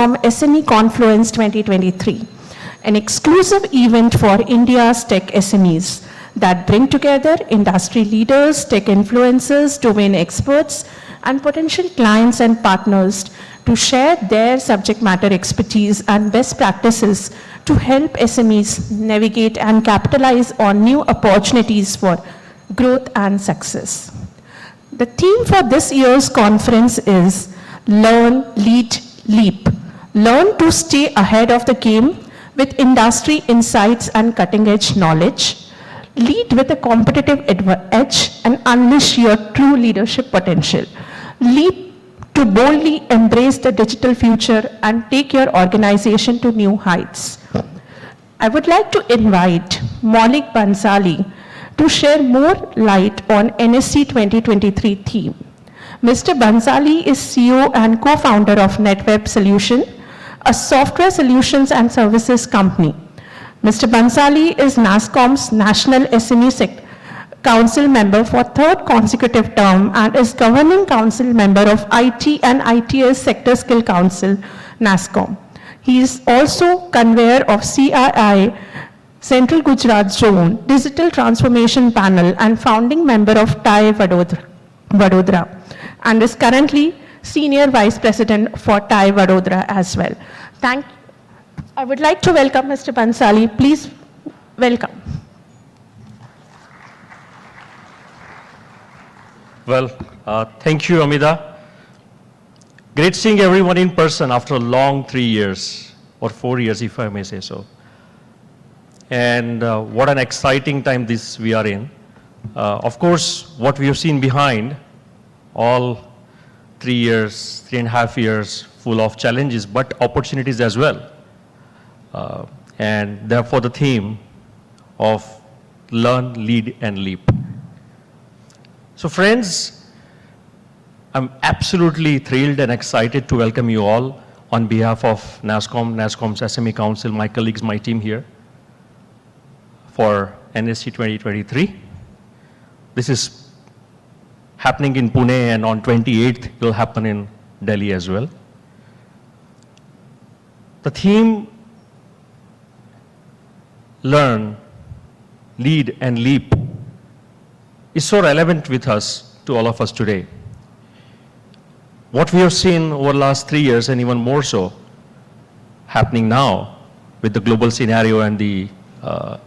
from SME Confluence 2023, an exclusive event for India's tech SMEs that bring together industry leaders, tech influencers, domain experts, and potential clients and partners to share their subject matter expertise and best practices to help SMEs navigate and capitalize on new opportunities for growth and success. The theme for this year's conference is Learn, Lead, Leap. Learn to stay ahead of the game with industry insights and cutting-edge knowledge. Lead with a competitive edge and unleash your true leadership potential. Leap to boldly embrace the digital future and take your organization to new heights. I would like to invite Maulik Bansali to share more light on NSC 2023 theme. Mr. Bansali is CEO and co-founder of NetWeb Solution, a software solutions and services company. Mr. Bansali is NASSCOM's National SME Council member for third consecutive term and is governing council member of IT and ITS Sector Skill Council, NASSCOM. He is also convener of CII Central Gujarat Zone Digital Transformation Panel and founding member of TIE Vadodara, and is currently Senior Vice President for TIE Vadodara as well. I would like to welcome Mr. Bansali. Please welcome. Well, thank you, Amida. Great seeing everyone in person after a long 3 years, or 4 years, if I may say so. And what an exciting time we are in. Of course, what we have seen behind, all 3 years, 3.5 years, full of challenges, but opportunities as well. And therefore the theme of Learn, Lead, and Leap. So friends, I'm absolutely thrilled and excited to welcome you all on behalf of NASSCOM, NASSCOM's SME Council, my colleagues, my team here for NSC 2023. This is happening in Pune, and on 28th it will happen in Delhi as well. The theme, Learn, Lead, and Leap, is so relevant with us, to all of us today. What we have seen over the last 3 years, and even more so happening now with the global scenario and the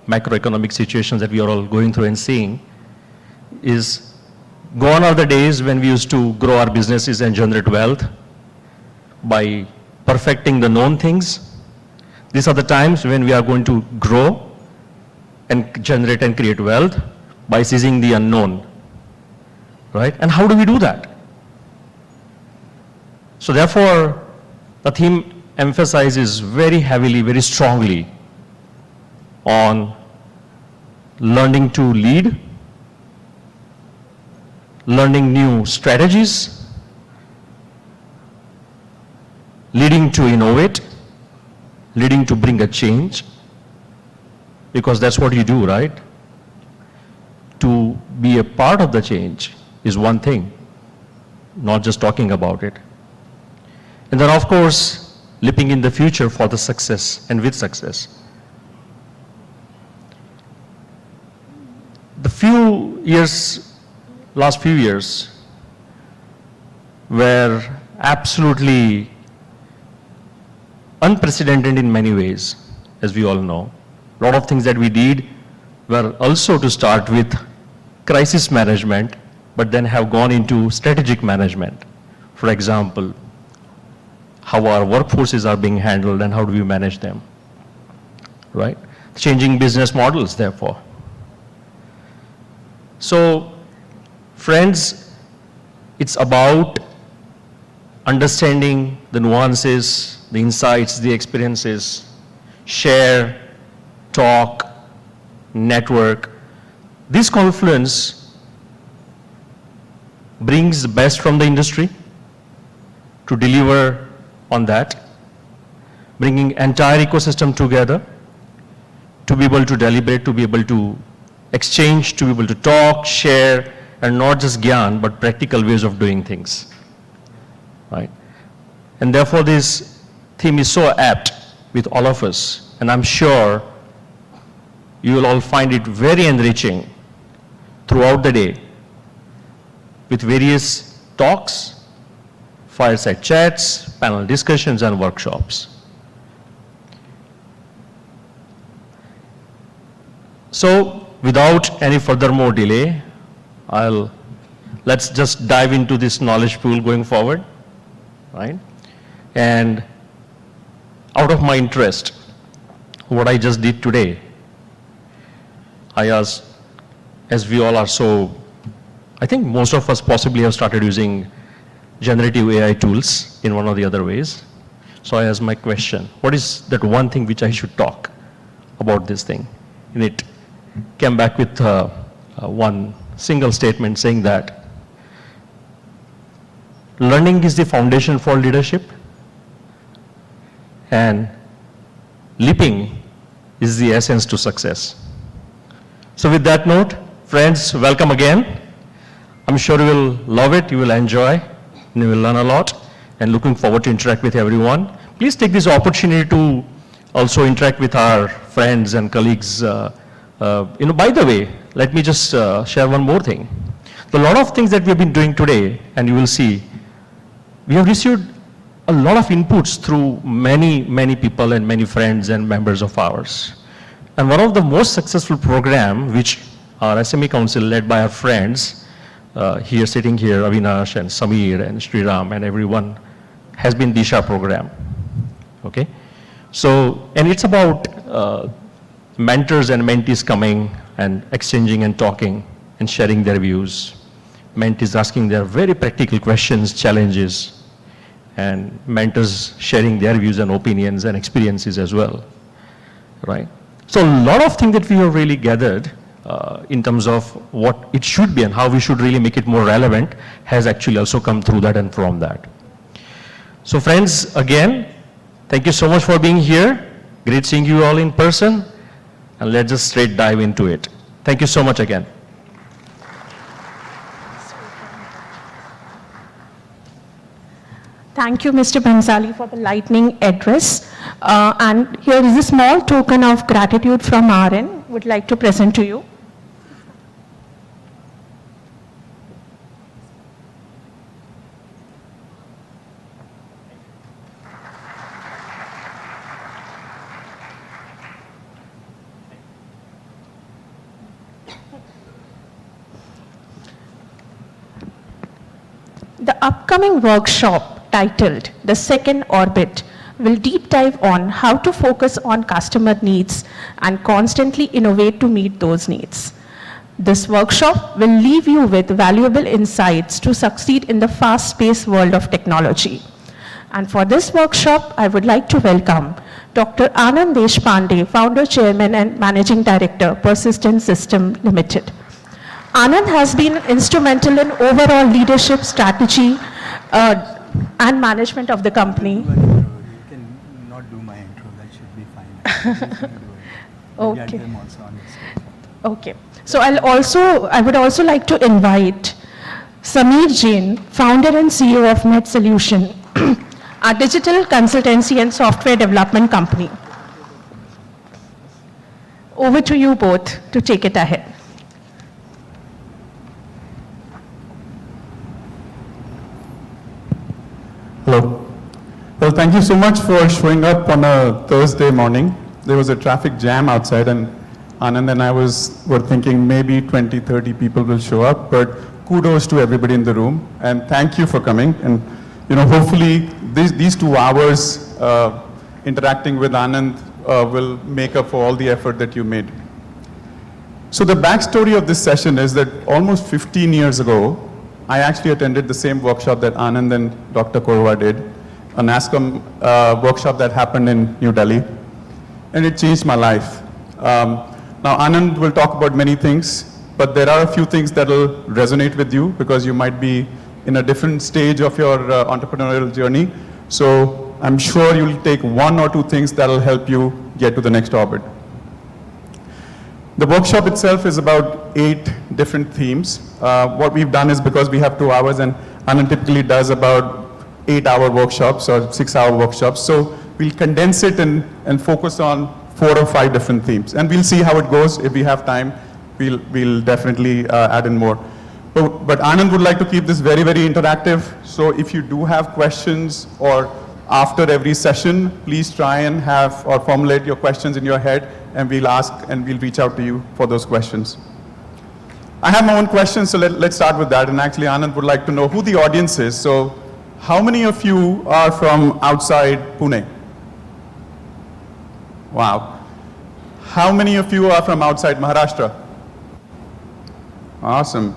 macroeconomic situations that we are all going through and seeing, is gone are the days when we used to grow our businesses and generate wealth by perfecting the known things. These are the times when we are going to grow and generate and create wealth by seizing the unknown, right? And how do we do that? So therefore, the theme emphasizes very heavily, very strongly on learning to lead, learning new strategies, leading to innovate, leading to bring a change, because that's what you do, right? To be a part of the change is one thing, not just talking about it. And then of course, leaping in the future for the success and with success. Last few years were absolutely unprecedented in many ways, as we all know. A lot of things that we did were also to start with crisis management, but then have gone into strategic management. For example, how our workforces are being handled and how do we manage them, right? Changing business models, therefore. So, friends, it's about understanding the nuances, the insights, the experiences, share, talk, network. This confluence brings the best from the industry to deliver on that, bringing entire ecosystem together to be able to deliberate, to be able to exchange, to be able to talk, share, and not just gyan, but practical ways of doing things, right? And therefore this theme is so apt with all of us, and I'm sure you will all find it very enriching throughout the day with various talks, fireside chats, panel discussions, and workshops. So, without any further more delay, let's just dive into this knowledge pool going forward, right? And out of my interest, what I just did today, I asked, as we all are so, I think most of us possibly have started using generative AI tools in one or the other ways. So I asked my question, what is that one thing which I should talk about this thing? And it came back with one single statement saying that learning is the foundation for leadership, and leaping is the essence to success. So with that note, friends, welcome again. I'm sure you will love it, you will enjoy, and you will learn a lot, and looking forward to interact with everyone. Please take this opportunity to also interact with our friends and colleagues. By the way, let me just share one more thing. A lot of things that we have been doing today, and you will see, we have received a lot of inputs through many people and many friends and members of ours. And one of the most successful program, which our SME Council led by our friends, sitting here, Avinash and Samir and Sriram and everyone, has been Disha program, okay? So, and it's about mentors and mentees coming and exchanging and talking and sharing their views. Mentees asking their very practical questions, challenges, and mentors sharing their views and opinions and experiences as well, right? So a lot of things that we have really gathered in terms of what it should be and how we should really make it more relevant has actually also come through that and from that. So friends, again, thank you so much for being here. Great seeing you all in person, and let's just straight dive into it. Thank you so much again. Thank you, Mr. Bhansali, for the lightning address. And here is a small token of gratitude from our end, would like to present to you. The upcoming workshop titled The Second Orbit will deep dive on how to focus on customer needs and constantly innovate to meet those needs. This workshop will leave you with valuable insights to succeed in the fast-paced world of technology. And for this workshop, I would like to welcome Dr. Anand Deshpande, Founder, Chairman, and Managing Director, Persistent System Limited. Anand has been instrumental in overall leadership strategy and management of the company. You can not do my intro, that should be fine. Okay. Okay. So I would also like to invite Samir Jain, Founder and CEO of Net Solution, our digital consultancy and software development company. Over to you both to take it ahead. Hello. Well, thank you so much for showing up on a Thursday morning. There was a traffic jam outside, and Anand and I were thinking maybe 20, 30 people will show up, but kudos to everybody in the room, and thank you for coming. And hopefully these 2 hours interacting with Anand will make up for all the effort that you made. So the backstory of this session is that almost 15 years ago, I actually attended the same workshop that Anand and Dr. Korwar did, a NASSCOM workshop that happened in New Delhi, and it changed my life. Now Anand will talk about many things, but there are a few things that will resonate with you because you might be in a different stage of your entrepreneurial journey. So I'm sure you'll take 1 or 2 things that will help you get to the next orbit. The workshop itself is about 8 different themes. What we've done is, because we have 2 hours and Anand typically does about 8-hour workshops or 6-hour workshops, so we'll condense it and focus on 4 or 5 different themes. And we'll see how it goes. If we have time, we'll definitely add in more. But Anand would like to keep this very, very interactive. So if you do have questions or after every session, please try and have or formulate your questions in your head, and we'll ask and we'll reach out to you for those questions. I have my own questions, so let's start with that. And actually, Anand would like to know who the audience is. So how many of you are from outside Pune? Wow. How many of you are from outside Maharashtra? Awesome.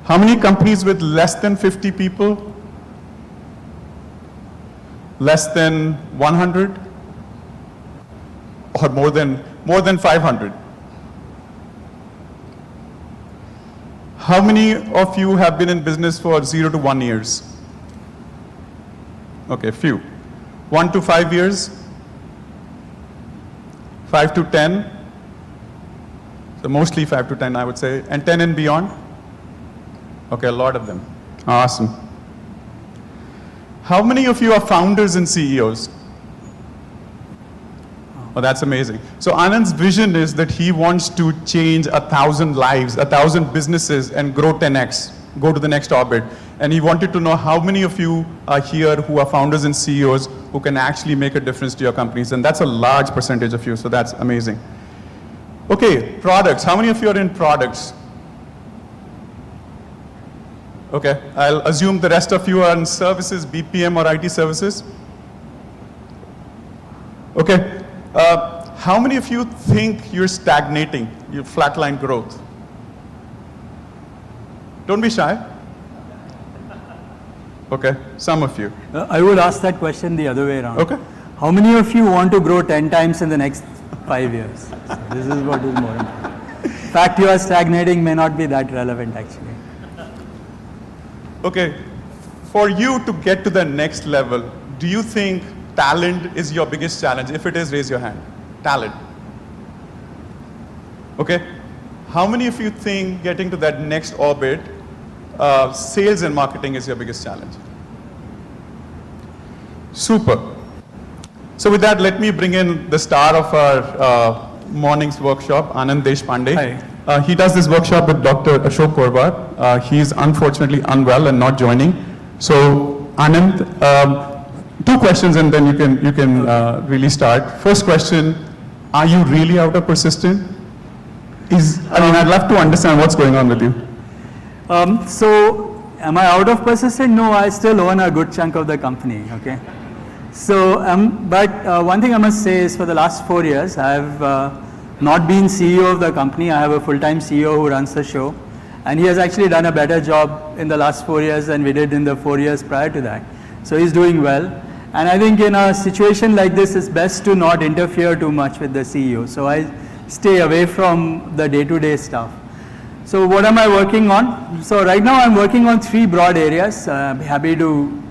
How many companies with less than 50 people? Less than 100? Or more than 500? How many of you have been in business for 0 to 1 years? Okay, few. 1 to 5 years? 5 to 10? So mostly 5 to 10, I would say. And 10 and beyond? Okay, a lot of them. Awesome. How many of you are founders and CEOs? Oh, that's amazing. So Anand's vision is that he wants to change 1,000 lives, 1,000 businesses, and grow 10x, go to the next orbit. And he wanted to know how many of you are here who are founders and CEOs who can actually make a difference to your companies. And that's a large percentage of you, so that's amazing. Okay, products. How many of you are in products? Okay, I'll assume the rest of you are in services, BPM or IT services. Okay, how many of you think you're stagnating, you're flatline growth? Don't be shy. Okay, some of you. I would ask that question the other way around. Okay. How many of you want to grow 10 times in the next 5 years? So this is what is more important. The fact you are stagnating may not be that relevant actually. Okay, for you to get to the next level, do you think talent is your biggest challenge? If it is, raise your hand. Talent. Okay, how many of you think getting to that next orbit, sales and marketing is your biggest challenge? Super. So with that, let me bring in the star of our morning's workshop, Anand Deshpande. Hi. He does this workshop with Dr. Ashok Korwar. He's unfortunately unwell and not joining. So Anand, 2 questions and then you can really start. First question, are you really out of persistent? I'd love to understand what's going on with you. So am I out of persistent? No, I still own a good chunk of the company, okay? So, but one thing I must say is for the last 4 years, I've not been CEO of the company. I have a full-time CEO who runs the show. And he has actually done a better job in the last 4 years than we did in the 4 years prior to that. So he's doing well. And I think in a situation like this, it's best to not interfere too much with the CEO. So I stay away from the day-to-day stuff. So what am I working on? So right now I'm working on 3 broad areas. I'll be happy to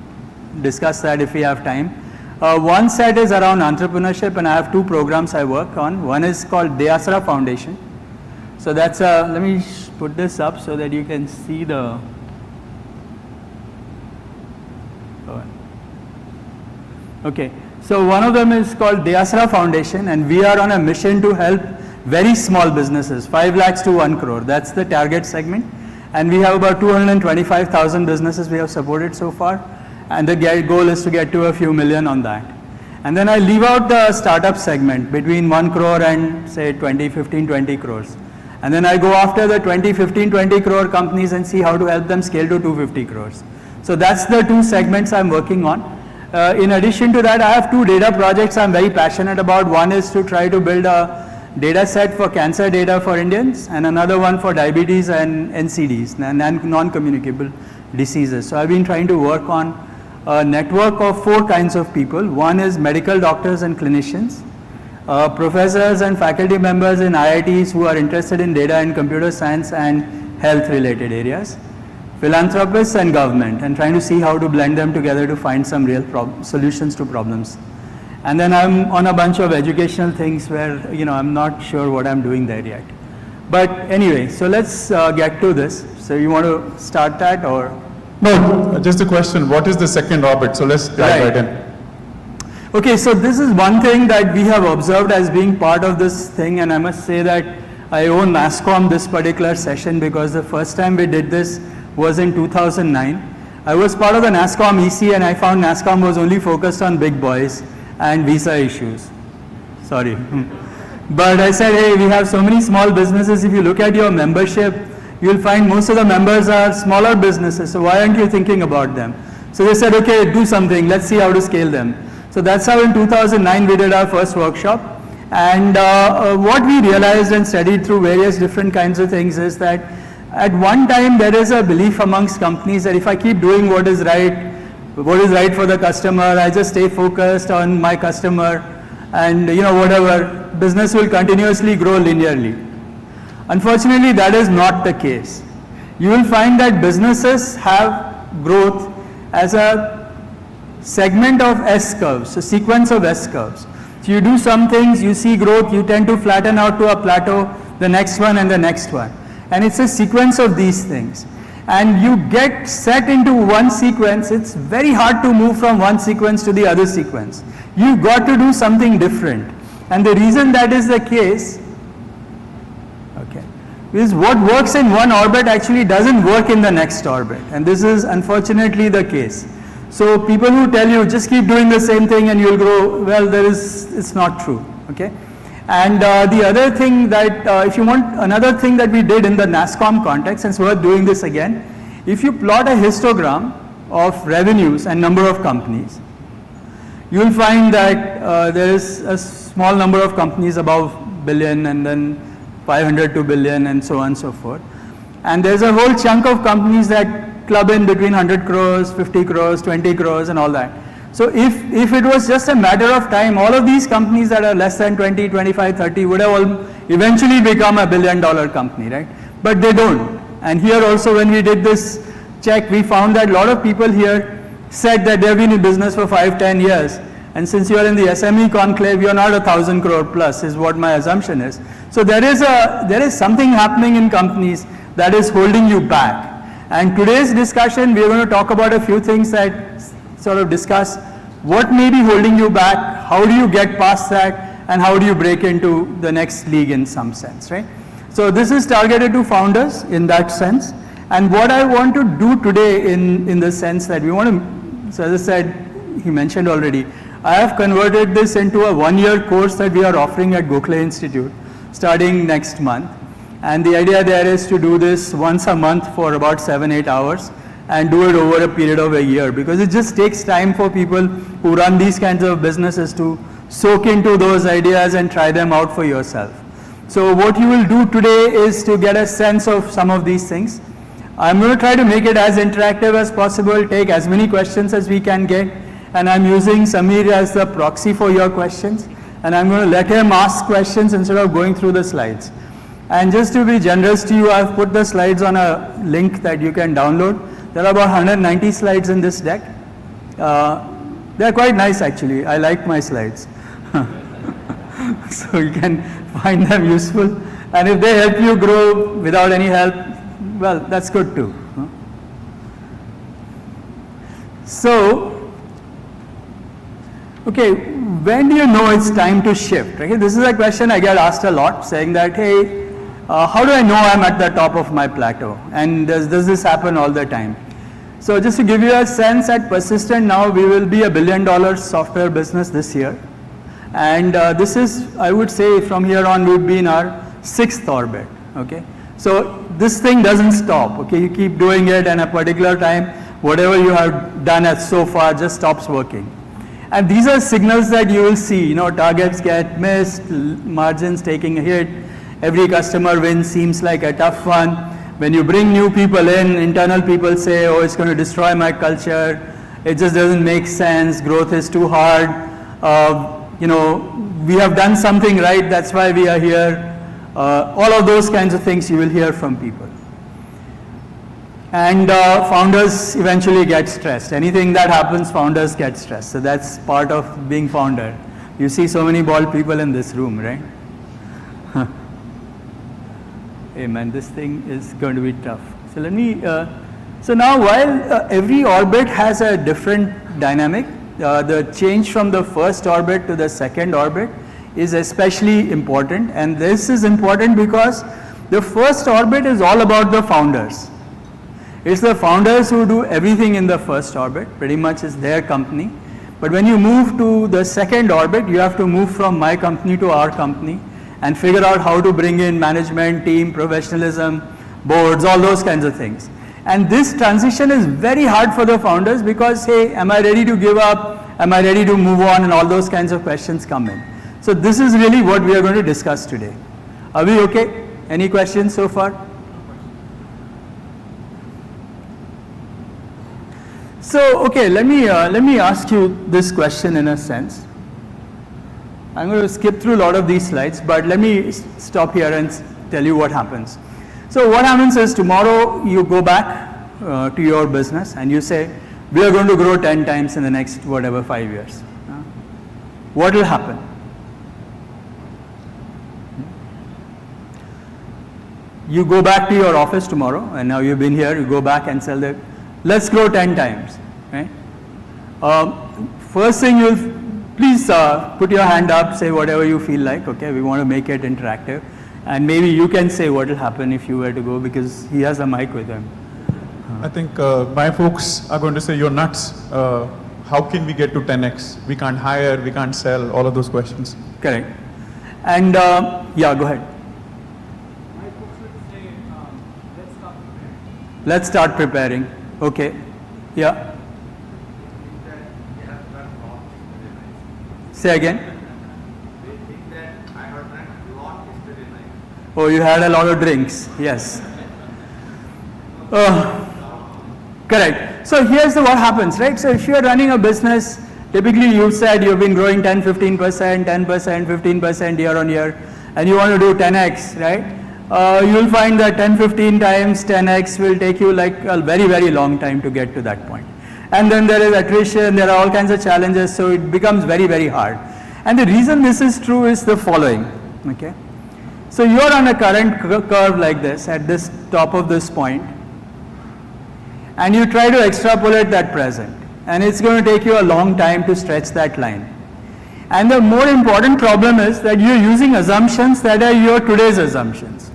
discuss that if we have time. One set is around entrepreneurship, and I have 2 programs I work on. One is called Deasra Foundation. So that's let me put this up so that you can see the. Okay, so one of them is called Deasra Foundation, and we are on a mission to help very small businesses, 5 lakhs to 1 crore. That's the target segment. And we have about 225,000 businesses we have supported so far. And the goal is to get to a few million on that. And then I leave out the startup segment between 1 crore and say 15, 20 crores. And then I go after the 20, 15, 20 crore companies and see how to help them scale to 250 crores. So that's the 2 segments I'm working on. In addition to that, I have 2 data projects I'm very passionate about. One is to try to build a data set for cancer data for Indians, and another one for diabetes and NCDs, non-communicable diseases. So I've been trying to work on a network of 4 kinds of people. One is medical doctors and clinicians, professors and faculty members in IITs who are interested in data and computer science and health related areas, philanthropists and government, and trying to see how to blend them together to find some real solutions to problems. And then I'm on a bunch of educational things where, I'm not sure what I'm doing there yet. But anyway, so let's get to this. So you want to start that or? No, just a question. What is the second orbit? So let's dive right in. Okay, so this is one thing that we have observed as being part of this thing, and I must say that I owe NASSCOM this particular session because the first time we did this was in 2009. I was part of the NASSCOM EC and I found NASSCOM was only focused on big boys and visa issues. Sorry. But I said, hey, we have so many small businesses. If you look at your membership, you'll find most of the members are smaller businesses. So why aren't you thinking about them? So they said, okay, do something. Let's see how to scale them. So that's how in 2009 we did our first workshop. And what we realized and studied through various different kinds of things is that at one time there is a belief amongst companies that if I keep doing what is right for the customer, I just stay focused on my customer and whatever, business will continuously grow linearly. Unfortunately, that is not the case. You will find that businesses have growth as a segment of S curves, a sequence of S curves. So you do some things, you see growth, you tend to flatten out to a plateau, the next one and the next one. And it's a sequence of these things. And you get set into one sequence, it's very hard to move from one sequence to the other sequence. You've got to do something different. And the reason that is the case, is what works in one orbit actually doesn't work in the next orbit. And this is unfortunately the case. So people who tell you just keep doing the same thing and you'll grow, well, it's not true, okay? And the other thing that, if you want, another thing that we did in the NASSCOM context, and it's worth doing this again, if you plot a histogram of revenues and number of companies, you'll find that there is a small number of companies above billion and then 500 to billion and so on and so forth. And there's a whole chunk of companies that club in between 100 crores, 50 crores, 20 crores and all that. So if it was just a matter of time, all of these companies that are less than 20, 25, 30 would have all eventually become a $1 billion company, right? But they don't. And here also when we did this check, we found that a lot of people here said that they've been in business for 5, 10 years. And since you are in the SME conclave, you're not 1,000 crore plus is what my assumption is. So there is something happening in companies that is holding you back. And today's discussion, we're going to talk about a few things that sort of discuss what may be holding you back, how do you get past that, and how do you break into the next league in some sense, right? So this is targeted to founders in that sense. And what I want to do today in the sense that we want to, so as I said, he mentioned already, I have converted this into a one-year course that we are offering at Gokhale Institute starting next month. And the idea there is to do this once a month for about 7-8 hours and do it over a period of a year, because it just takes time for people who run these kinds of businesses to soak into those ideas and try them out for yourself. So what you will do today is to get a sense of some of these things. I'm going to try to make it as interactive as possible, take as many questions as we can get, and I'm using Samir as the proxy for your questions, and I'm going to let him ask questions instead of going through the slides. And just to be generous to you, I've put the slides on a link that you can download. There are about 190 slides in this deck. They're quite nice actually. I like my slides. So you can find them useful. And if they help you grow without any help, well, that's good too. So, okay, when do you know it's time to shift? Okay, this is a question I get asked a lot, saying that, hey, how do I know I'm at the top of my plateau? And does this happen all the time? So just to give you a sense, at Persistent now, we will be $1 billion software business this year. And this is, I would say, from here on, we'll be in our 6th orbit, okay? So this thing doesn't stop, okay? You keep doing it, and at a particular time, whatever you have done as so far just stops working. And these are signals that you will see, targets get missed, margins taking a hit, every customer win seems like a tough one. When you bring new people in, internal people say, oh, it's going to destroy my culture, it just doesn't make sense, growth is too hard, we have done something right, that's why we are here. All of those kinds of things you will hear from people. And founders eventually get stressed. Anything that happens, founders get stressed. So that's part of being founder. You see so many bald people in this room, right? Hey man, this thing is going to be tough. So let me, so now while every orbit has a different dynamic, the change from the first orbit to the second orbit is especially important, and this is important because the first orbit is all about the founders. It's the founders who do everything in the first orbit, pretty much is their company. But when you move to the second orbit, you have to move from my company to our company and figure out how to bring in management, team, professionalism, boards, all those kinds of things. And this transition is very hard for the founders because, hey, am I ready to give up? Am I ready to move on? And all those kinds of questions come in. So this is really what we are going to discuss today. Are we okay? Any questions so far? So, okay, let me ask you this question in a sense. I'm going to skip through a lot of these slides, but let me stop here and tell you what happens. So what happens is tomorrow you go back to your business and you say, we are going to grow 10 times in the next whatever 5 years. What will happen? You go back to your office tomorrow, and now you've been here, you go back and tell them, let's grow 10 times. Right? First thing you'll, please put your hand up, say whatever you feel like, okay, we want to make it interactive. And maybe you can say what will happen if you were to go, because he has a mic with him. I think my folks are going to say, you're nuts. How can we get to 10x? We can't hire, we can't sell, all of those questions. Correct. And yeah, go ahead. My folks would say, let's start preparing. Let's start preparing. Okay. Yeah. Say again. They think that I have drank a lot yesterday night. Oh, you had a lot of drinks. Yes. Correct. So here's what happens, right? So if you're running a business, typically you said you've been growing 10, 15%, 10%, 15% year on year, and you want to do 10x, right? You'll find that 10, 15 times 10x will take you like a very, very long time to get to that point. And then there is attrition, there are all kinds of challenges, so it becomes very, very hard. And the reason this is true is the following, okay? So you're on a current curve like this, at this top of this point, and you try to extrapolate that present, and it's going to take you a long time to stretch that line. And the more important problem is that you're using assumptions that are your today's assumptions.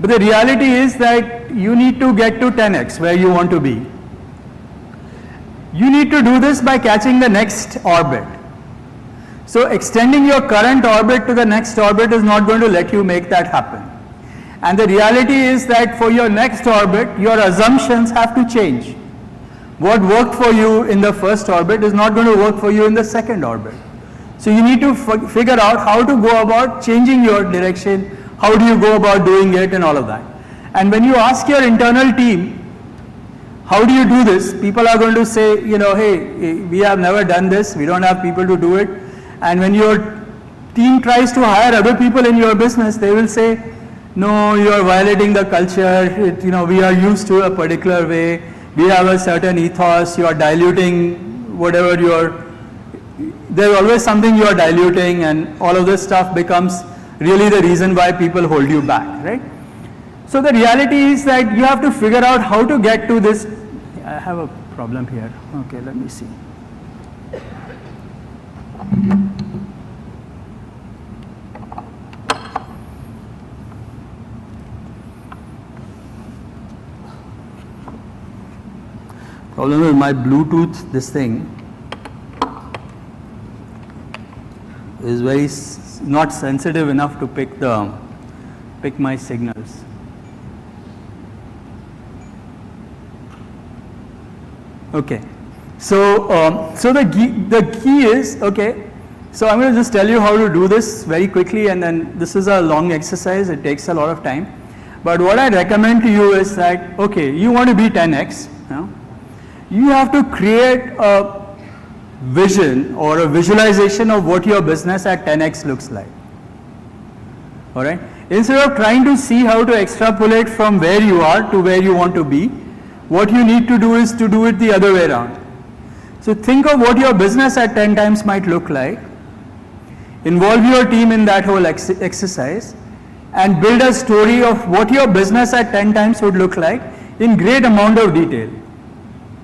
But the reality is that you need to get to 10x where you want to be. You need to do this by catching the next orbit. So extending your current orbit to the next orbit is not going to let you make that happen. And the reality is that for your next orbit, your assumptions have to change. What worked for you in the first orbit is not going to work for you in the second orbit. So you need to figure out how to go about changing your direction. How do you go about doing it and all of that? And when you ask your internal team, how do you do this? People are going to say, you know, hey, we have never done this, we don't have people to do it. And when your team tries to hire other people in your business, they will say, no, you are violating the culture, you know, we are used to a particular way, we have a certain ethos, you are diluting whatever there's always something you are diluting, and all of this stuff becomes really the reason why people hold you back, right? So the reality is that you have to figure out how to get to this. I have a problem here. Okay, let me see. Problem with my Bluetooth, this thing is very not sensitive enough to pick my signals. Okay, so the key is, okay, so I'm going to just tell you how to do this very quickly, and then this is a long exercise, it takes a lot of time. But what I recommend to you is that, okay, you want to be 10x, you have to create a vision or a visualization of what your business at 10x looks like. All right? Instead of trying to see how to extrapolate from where you are to where you want to be, what you need to do is to do it the other way around. So think of what your business at 10 times might look like, involve your team in that whole exercise, and build a story of what your business at 10 times would look like in great amount of detail.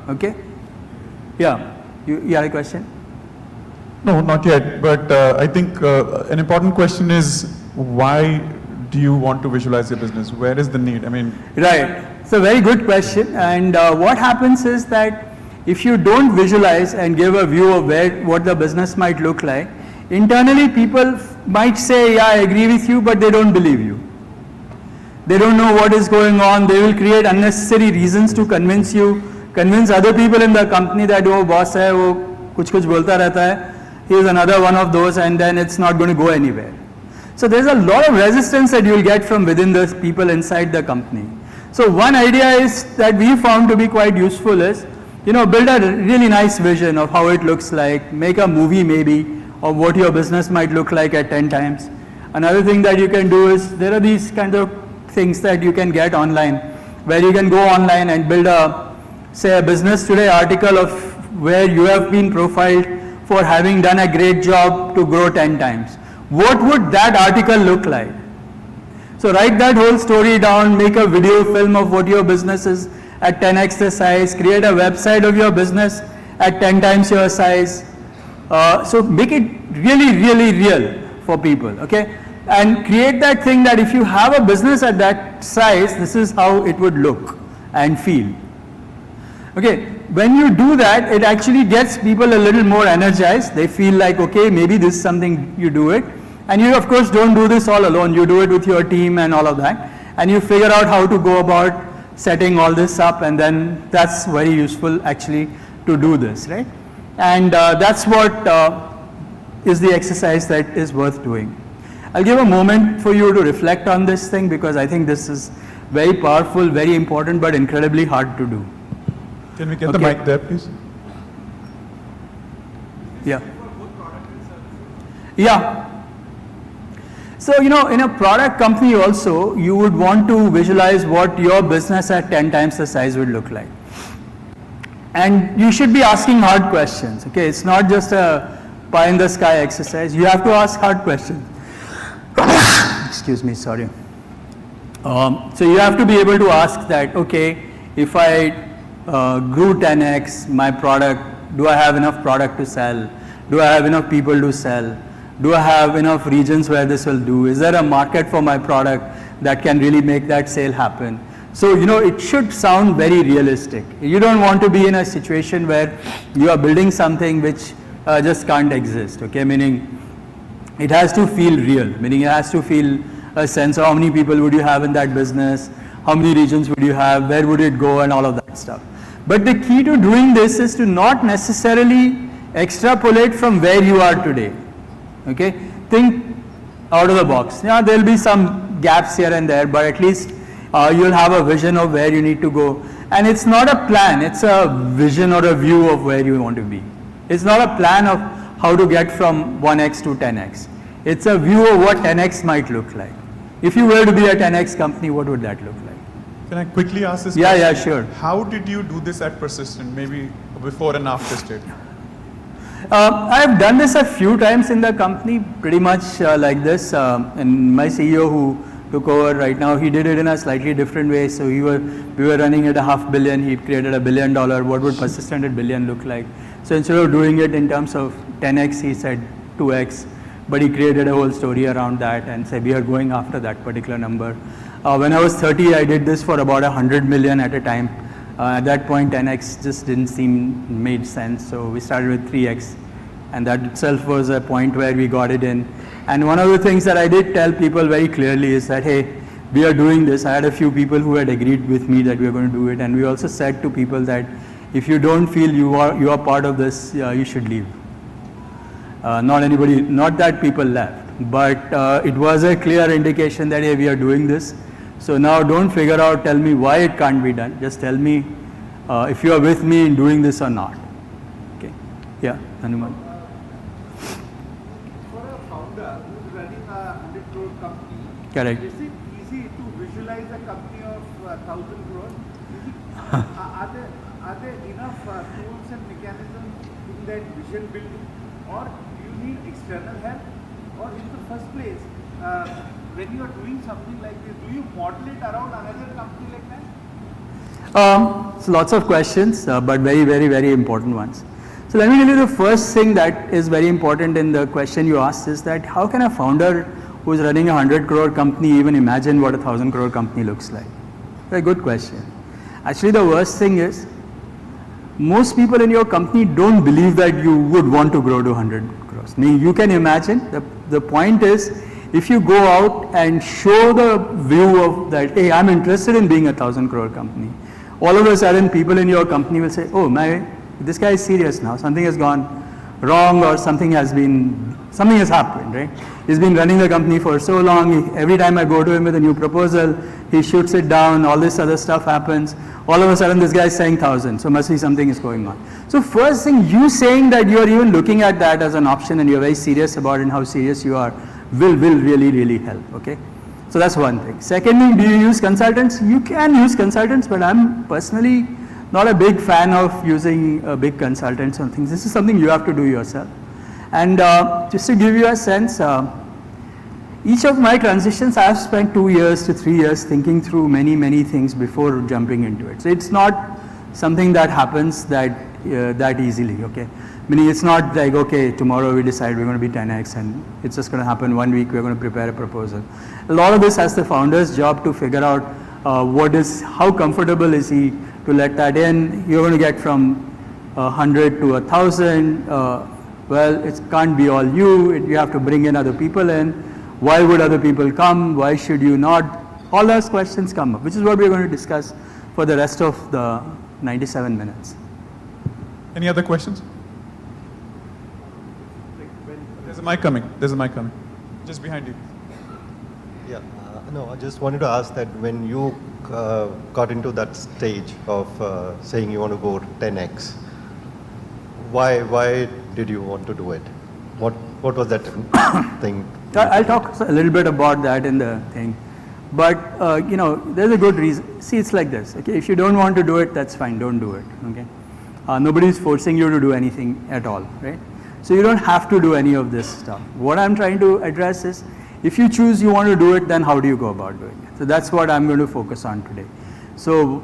Okay? Yeah, you had a question? No, not yet. But I think an important question is, why do you want to visualize your business? Where is the need? I mean, Right. It's a very good question. And what happens is that if you don't visualize and give a view of what the business might look like, internally people might say, yeah, I agree with you, but they don't believe you. They don't know what is going on. They will create unnecessary reasons to convince you, convince other people in the company that वो boss है, वो कुछ बोलता रहता है. He is another one of those, and then it's not going to go anywhere. So there's a lot of resistance that you'll get from within the people inside the company. So one idea is that we found to be quite useful is, build a really nice vision of how it looks like, make a movie maybe of what your business might look like at 10 times. Another thing that you can do is, there are these kind of things that you can get online, where you can go online and build say a Business Today article of where you have been profiled for having done a great job to grow 10 times. What would that article look like? So write that whole story down, make a video film of what your business is at 10x the size, create a website of your business at 10 times your size. So make it really, really real for people, okay? And create that thing that if you have a business at that size, this is how it would look and feel. Okay, when you do that, it actually gets people a little more energized. They feel like, okay, maybe this is something, you do it. And you of course don't do this all alone, you do it with your team and all of that. And you figure out how to go about setting all this up, and then that's very useful actually to do this, right? And that's what is the exercise that is worth doing. I'll give a moment for you to reflect on this thing, because I think this is very powerful, very important, but incredibly hard to do. can we get the mic there, please? Yeah. Yeah. So, in a product company also, you would want to visualize what your business at 10 times the size would look like. And you should be asking hard questions, okay? It's not just a pie in the sky exercise. You have to ask hard questions. Excuse me, sorry. So you have to be able to ask that, okay, if I grew 10x my product, do I have enough product to sell? Do I have enough people to sell? Do I have enough regions where this will do? Is there a market for my product that can really make that sale happen? So, it should sound very realistic. You don't want to be in a situation where you are building something which just can't exist, okay? Meaning, it has to feel real, meaning it has to feel a sense of how many people would you have in that business, how many regions would you have, where would it go, and all of that stuff. But the key to doing this is to not necessarily extrapolate from where you are today. Okay, think out of the box. Yeah, there'll be some gaps here and there, but at least you'll have a vision of where you need to go. And it's not a plan, it's a vision or a view of where you want to be. It's not a plan of how to get from 1x to 10x. It's a view of what 10x might look like. If you were to be a 10x company, what would that look like? Can I quickly ask this question? Yeah, sure. How did you do this at Persistent, maybe before and after state? I've done this a few times in the company, pretty much like this. And my CEO who took over right now, he did it in a slightly different way. So we were running at $500 million, he created $1 billion. What would persistent at billion look like? So instead of doing it in terms of 10x, he said 2x. But he created a whole story around that and said we are going after that particular number. When I was 30, I did this for about 100 million at a time. At that point, 10x just didn't seem made sense. So we started with 3x. And that itself was a point where we got it in. And one of the things that I did tell people very clearly is that, hey, we are doing this. I had a few people who had agreed with me that we are going to do it. And we also said to people that if you don't feel you are part of this, you should leave. Not that people left, but it was a clear indication that, hey, we are doing this. So now don't tell me why it can't be done. Just tell me if you are with me in doing this or not. Okay. Yeah, Hanuman. For a founder who's running a 100 crore company, Correct. is it easy to visualize a company of 1,000 crores? Are there enough tools and mechanisms in that vision building, or do you need external help? Or in the first place, when you are doing something like this, do you model it around another company like that? So lots of questions, but very, very, very important ones. So let me tell you the first thing that is very important in the question you asked is that how can a founder who's running a 100 crore company even imagine what a 1,000 crore company looks like? A good question. Actually, the worst thing is most people in your company don't believe that you would want to grow to 100 crores. I mean, you can imagine. The point is, if you go out and show the view of that, hey, I'm interested in being a 1,000 crore company, all of a sudden people in your company will say, oh, this guy is serious now. Something has gone wrong or something has happened, right? He's been running the company for so long. Every time I go to him with a new proposal, he shoots it down. All this other stuff happens. All of a sudden, this guy is saying 1,000. So must be something is going on. So first thing, you saying that you are even looking at that as an option and you're very serious about it and how serious you are will really help. Okay. So that's one thing. Second thing, do you use consultants? You can use consultants, but I'm personally not a big fan of using big consultants on things. This is something you have to do yourself. And just to give you a sense, each of my transitions, I have spent 2 years to 3 years thinking through many things before jumping into it. So it's not something that happens that easily, okay? Meaning it's not like, okay, tomorrow we decide we're going to be 10x and it's just going to happen 1 week, we're going to prepare a proposal. A lot of this has the founder's job to figure out how comfortable is he to let that in. You're going to get from 100 to 1,000. Well, it can't be all you. You have to bring in other people in. Why would other people come? Why should you not? All those questions come up, which is what we're going to discuss for the rest of the 97 minutes. Any other questions? There's a mic coming. Just behind you. Yeah, no, I just wanted to ask that when you got into that stage of saying you want to go 10x, why did you want to do it? What was that thing? I'll talk a little bit about that in the thing. But, there's a good reason. See, it's like this. Okay, if you don't want to do it, that's fine. Don't do it. Okay. Nobody's forcing you to do anything at all, right? So you don't have to do any of this stuff. What I'm trying to address is, if you choose you want to do it, then how do you go about doing it? So that's what I'm going to focus on today. So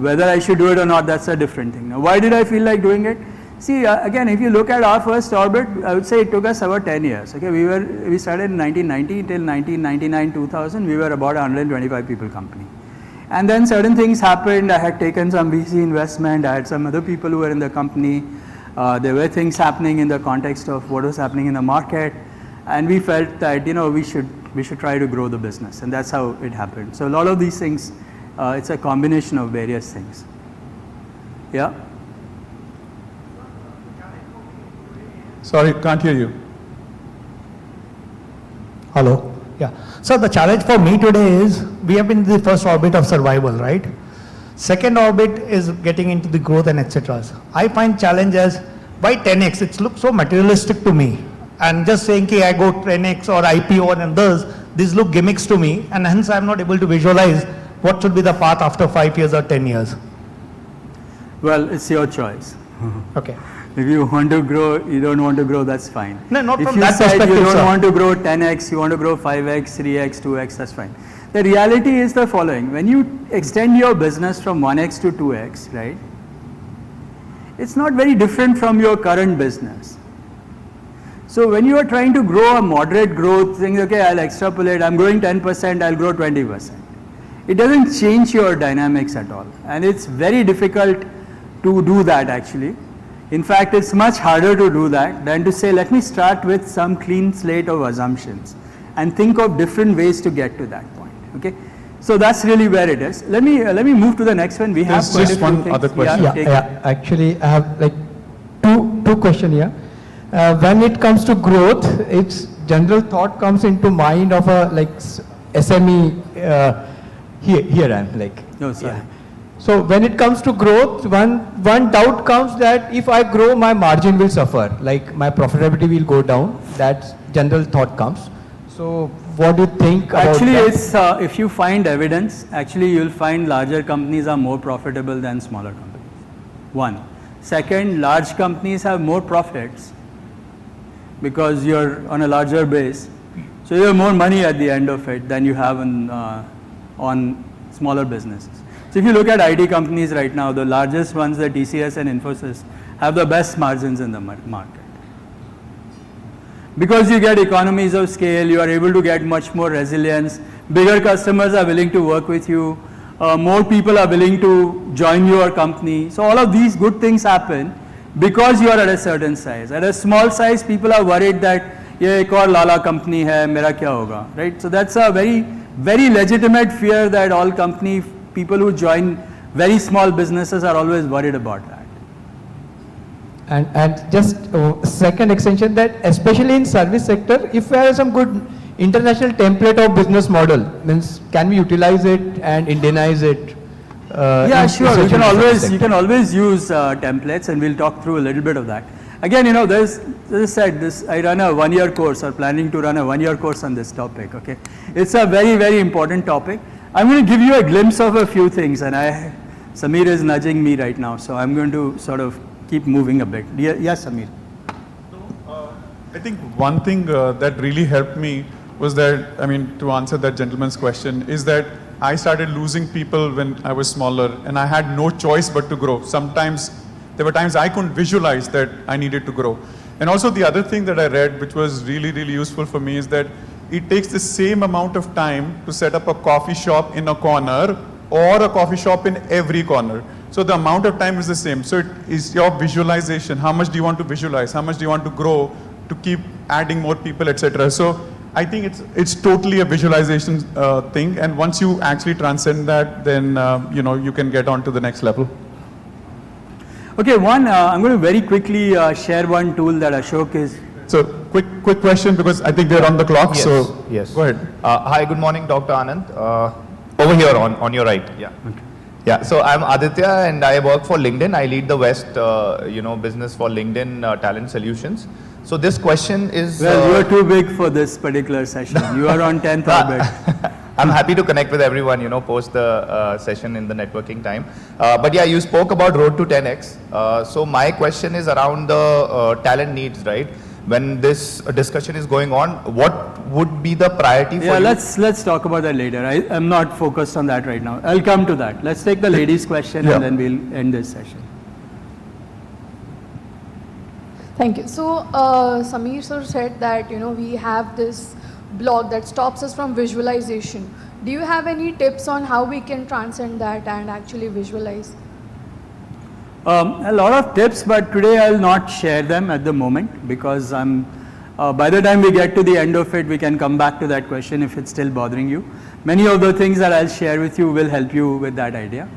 whether I should do it or not, that's a different thing. Now, why did I feel like doing it? See, again, if you look at our first orbit, I would say it took us about 10 years. Okay, we started in 1990 till 1999, 2000. We were about a 125 people company. And then certain things happened. I had taken some VC investment. I had some other people who were in the company. There were things happening in the context of what was happening in the market. And we felt that, we should try to grow the business. And that's how it happened. So a lot of these things, it's a combination of various things. Yeah? Sorry, can't hear you. Hello. Yeah. So the challenge for me today is we have been in the first orbit of survival, right? Second orbit is getting into the growth and etc. I find challenge as why 10x? It looks so materialistic to me. And just saying, okay, I go 10x or IPO and others, these look gimmicks to me, and hence I'm not able to visualize what should be the path after 5 years or 10 years. Well, it's your choice. Okay. If you want to grow, you don't want to grow, that's fine. No, not if from you that said perspective, you don't sir. want to grow 10x, you want to grow 5x, 3x, 2x, that's fine. The reality is the following. When you extend your business from 1x to 2x, right, it's not very different from your current business. So when you are trying to grow a moderate growth, think, okay, I'll extrapolate, I'm growing 10%, I'll grow 20%. It doesn't change your dynamics at all. And it's very difficult to do that actually. In fact, it's much harder to do that than to say, let me start with some clean slate of assumptions and think of different ways to get to that point. Okay, so that's really where it is. Let me move to the next one. We have There's quite a just few one things. other question. Yeah, take it. Actually, I have like two questions here. When it comes to growth, its general thought comes into mind of a SME. Here I'm like. No, sorry. Yeah. So when it comes to growth, one doubt comes that if I grow, my margin will suffer, like my profitability will go down. That general thought comes. So what do you think about Actually, that? it's if you find evidence, actually you'll find larger companies are more profitable than smaller companies. One. Second, large companies have more profits because you're on a larger base. So you have more money at the end of it than you have on smaller businesses. So if you look at IT companies right now, the largest ones, the TCS and Infosys, have the best margins in the market. Because you get economies of scale, you are able to get much more resilience, bigger customers are willing to work with you, more people are willing to join your company. So all of these good things happen because you are at a certain size. At a small size, people are worried that ये एक और लाला company है, मेरा क्या होगा, right? So that's a very, very legitimate fear that all people who join very small businesses are always worried about that. And just second extension that especially in service sector, if we have some good international template of business model, means can we utilize it and Indianize it? Yeah, sure. especially in service sector? You can always use templates, and we'll talk through a little bit of that. Again, you know, as I said, I run a one-year course, or planning to run a one-year course on this topic. Okay, it's a very, very important topic. I'm going to give you a glimpse of a few things, and Samir is nudging me right now, so I'm going to sort of keep moving a bit. Yes, Samir. I think one thing that really helped me was that, I mean, to answer that gentleman's question, is that I started losing people when I was smaller, and I had no choice but to grow. Sometimes, there were times I couldn't visualize that I needed to grow. And also the other thing that I read, which was really, really useful for me, is that it takes the same amount of time to set up a coffee shop in a corner or a coffee shop in every corner. So the amount of time is the same. So it is your visualization. How much do you want to visualize? How much do you want to grow to keep adding more people, etc. So I think it's totally a visualization thing. And once you actually transcend that, then you know, you can get on to the next level. Okay, I'm going to very quickly share one tool that Ashok is. So quick question, because I think they're on the clock. Yes, so yes. Go ahead. Hi, good morning, Dr. Anand. Over here on your right. Yeah. Okay. Yeah. So I'm Aditya, and I work for LinkedIn. I lead the West, business for LinkedIn Talent Solutions. So this question is. Well, you are too big for this particular session. You are on 10th orbit. I'm happy to connect with everyone, post the session in the networking time. But yeah, you spoke about Road to 10x. So my question is around the talent needs, right? When this discussion is going on, what would be the priority for you? Yeah, let's talk about that later. I'm not focused on that right now. I'll come to that. Let's take the ladies' question and then we'll end this session. Thank you. So Samir sir said that we have this block that stops us from visualization. Do you have any tips on how we can transcend that and actually visualize? A lot of tips, but today I'll not share them at the moment, because by the time we get to the end of it, we can come back to that question if it's still bothering you. Many of the things that I'll share with you will help you with that idea.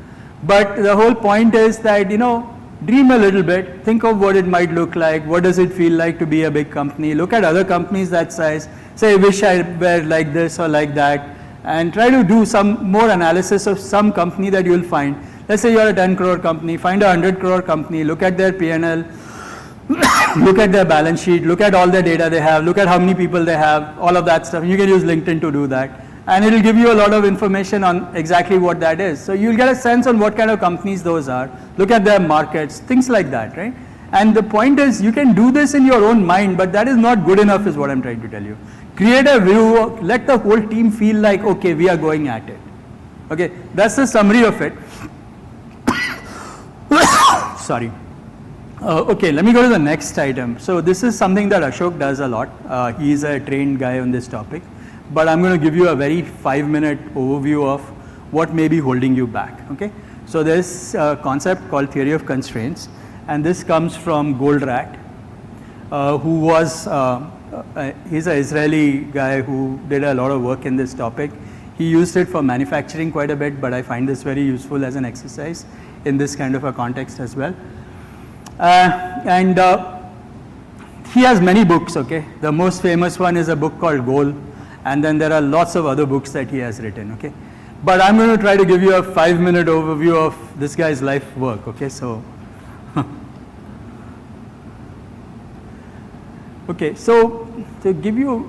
But the whole point is that, dream a little bit, think of what it might look like, what does it feel like to be a big company, look at other companies that size, say, I wish I were like this or like that, and try to do some more analysis of some company that you'll find. Let's say you're a 10 crore company, find a 100 crore company, look at their P&L, look at their balance sheet, look at all the data they have, look at how many people they have, all of that stuff. You can use LinkedIn to do that. And it'll give you a lot of information on exactly what that is. So you'll get a sense on what kind of companies those are, look at their markets, things like that, right? And the point is, you can do this in your own mind, but that is not good enough is what I'm trying to tell you. Create a view, let the whole team feel like, okay, we are going at it. Okay, that's the summary of it. Sorry. Okay, let me go to the next item. So this is something that Ashok does a lot. He is a trained guy on this topic. But I'm going to give you a very 5-minute overview of what may be holding you back. Okay, so there's a concept called theory of constraints, and this comes from Goldratt, who was he's an Israeli guy who did a lot of work in this topic. He used it for manufacturing quite a bit, but I find this very useful as an exercise in this kind of a context as well. And he has many books. Okay, the most famous one is a book called Goal. And then there are lots of other books that he has written, okay? But I'm going to try to give you a 5-minute overview of this guy's life work, okay? So, okay, so to give you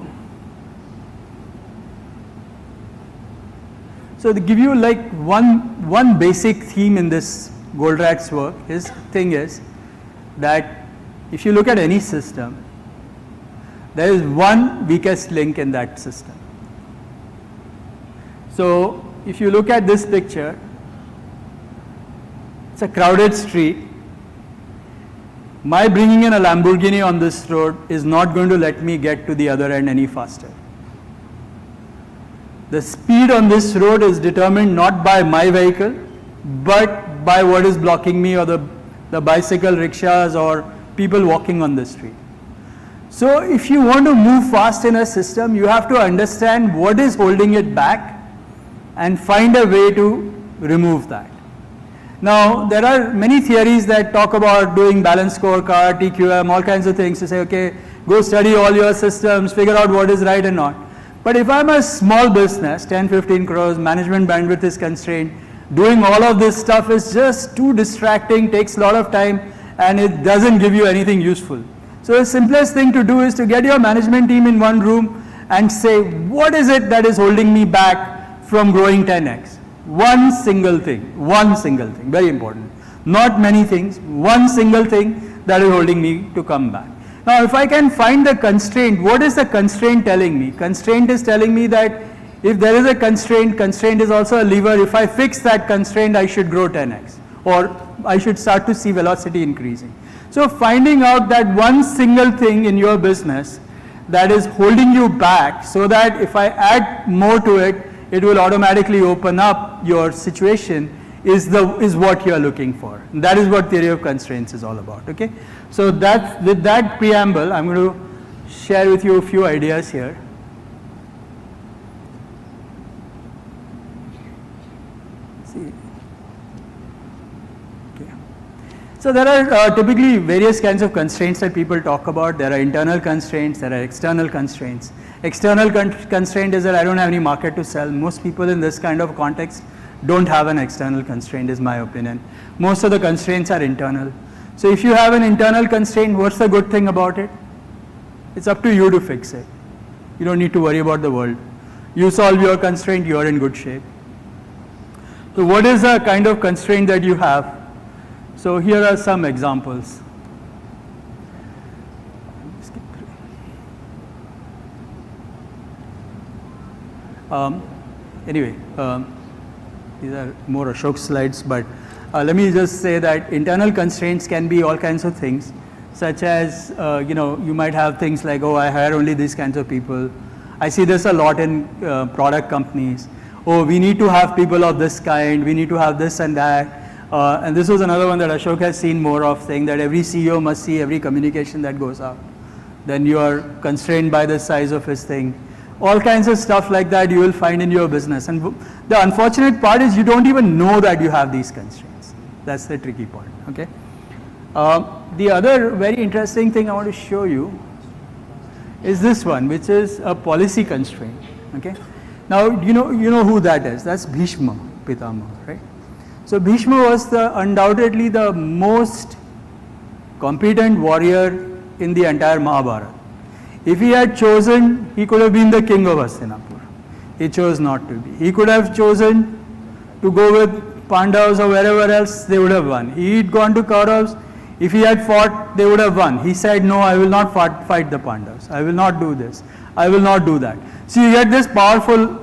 like one basic theme in this Goldratt's work, his thing is that if you look at any system, there is one weakest link in that system. So if you look at this picture, it's a crowded street, my bringing in a Lamborghini on this road is not going to let me get to the other end any faster. The speed on this road is determined not by my vehicle, but by what is blocking me, or the bicycle, rickshaws, or people walking on the street. So if you want to move fast in a system, you have to understand what is holding it back and find a way to remove that. Now, there are many theories that talk about doing balanced scorecard, TQM, all kinds of things to say, okay, go study all your systems, figure out what is right and not. But if I'm a small business, 10, 15 crores, management bandwidth is constrained, doing all of this stuff is just too distracting, takes a lot of time, and it doesn't give you anything useful. So the simplest thing to do is to get your management team in one room and say, what is it that is holding me back from growing 10x? One single thing, very important. Not many things, one single thing that is holding me to come back. Now, if I can find the constraint, what is the constraint telling me? Constraint is telling me that if there is a constraint, constraint is also a lever. If I fix that constraint, I should grow 10x, or I should start to see velocity increasing. So finding out that one single thing in your business that is holding you back, so that if I add more to it, it will automatically open up your situation, is what you are looking for. And that is what theory of constraints is all about. Okay. So with that preamble, I'm going to share with you a few ideas here. So there are typically various kinds of constraints that people talk about. There are internal constraints, there are external constraints. External constraint is that I don't have any market to sell. Most people in this kind of context don't have an external constraint, is my opinion. Most of the constraints are internal. So if you have an internal constraint, what's the good thing about it? It's up to you to fix it. You don't need to worry about the world. You solve your constraint, you're in good shape. So what is the kind of constraint that you have? So here are some examples. Anyway, these are more Ashok slides, but let me just say that internal constraints can be all kinds of things, such as, you might have things like, oh, I hire only these kinds of people. I see this a lot in product companies. Oh, we need to have people of this kind, we need to have this and that. And this was another one that Ashok has seen more of, saying that every CEO must see every communication that goes out. Then you are constrained by the size of his thing. All kinds of stuff like that you will find in your business. And the unfortunate part is you don't even know that you have these constraints. That's the tricky part. Okay. The other very interesting thing I want to show you is this one, which is a policy constraint. Okay. Now you know who that is. That's Bhishma Pitama, right? So Bhishma was undoubtedly the most competent warrior in the entire Mahabharata. If he had chosen, he could have been the king of Hastinapur. He chose not to be. He could have chosen to go with Pandavas or wherever else, they would have won. He'd gone to Kauravas. If he had fought, they would have won. He said, no, I will not fight the Pandavas. I will not do this. I will not do that. So you get this powerful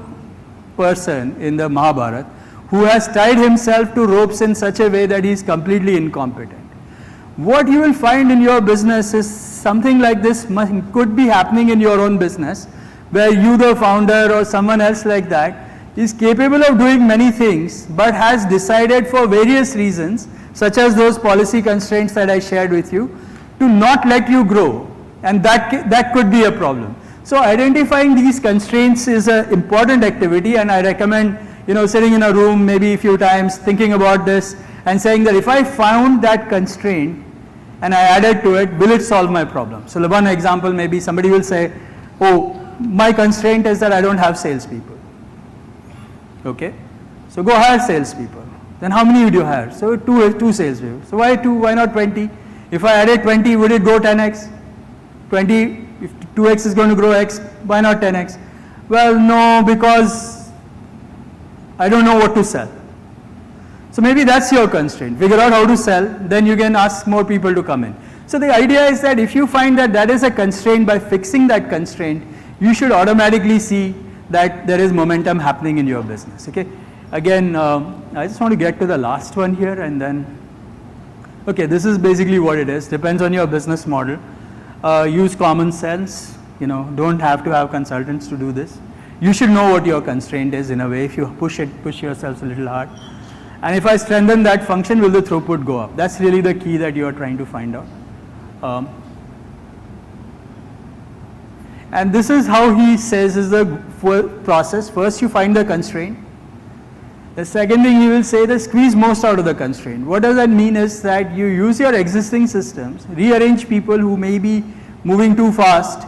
person in the Mahabharata who has tied himself to ropes in such a way that he is completely incompetent. What you will find in your business is something like this could be happening in your own business, where you, the founder, or someone else like that, is capable of doing many things, but has decided for various reasons, such as those policy constraints that I shared with you, to not let you grow. And that could be a problem. So identifying these constraints is an important activity, and I recommend sitting in a room maybe a few times, thinking about this and saying that if I found that constraint and I added to it, will it solve my problem? So one example, maybe somebody will say, oh, my constraint is that I don't have salespeople. Okay, so go hire salespeople. Then how many would you hire? So two salespeople. So why 2? Why not 20? If I added 20, would it go 10x? 20, if 2x is going to grow x, why not 10x? Well, no, because I don't know what to sell. So maybe that's your constraint. Figure out how to sell, then you can ask more people to come in. So the idea is that if you find that that is a constraint, by fixing that constraint, you should automatically see that there is momentum happening in your business. Okay. Again, I just want to get to the last one here, and then Okay, this is basically what it is. Depends on your business model. Use common sense. Don't have to have consultants to do this. You should know what your constraint is in a way. If you push yourselves a little hard. And if I strengthen that function, will the throughput go up? That's really the key that you are trying to find out. And this is how he says is the process. First, you find the constraint. The second thing he will say is squeeze most out of the constraint. What does that mean is that you use your existing systems, rearrange people who may be moving too fast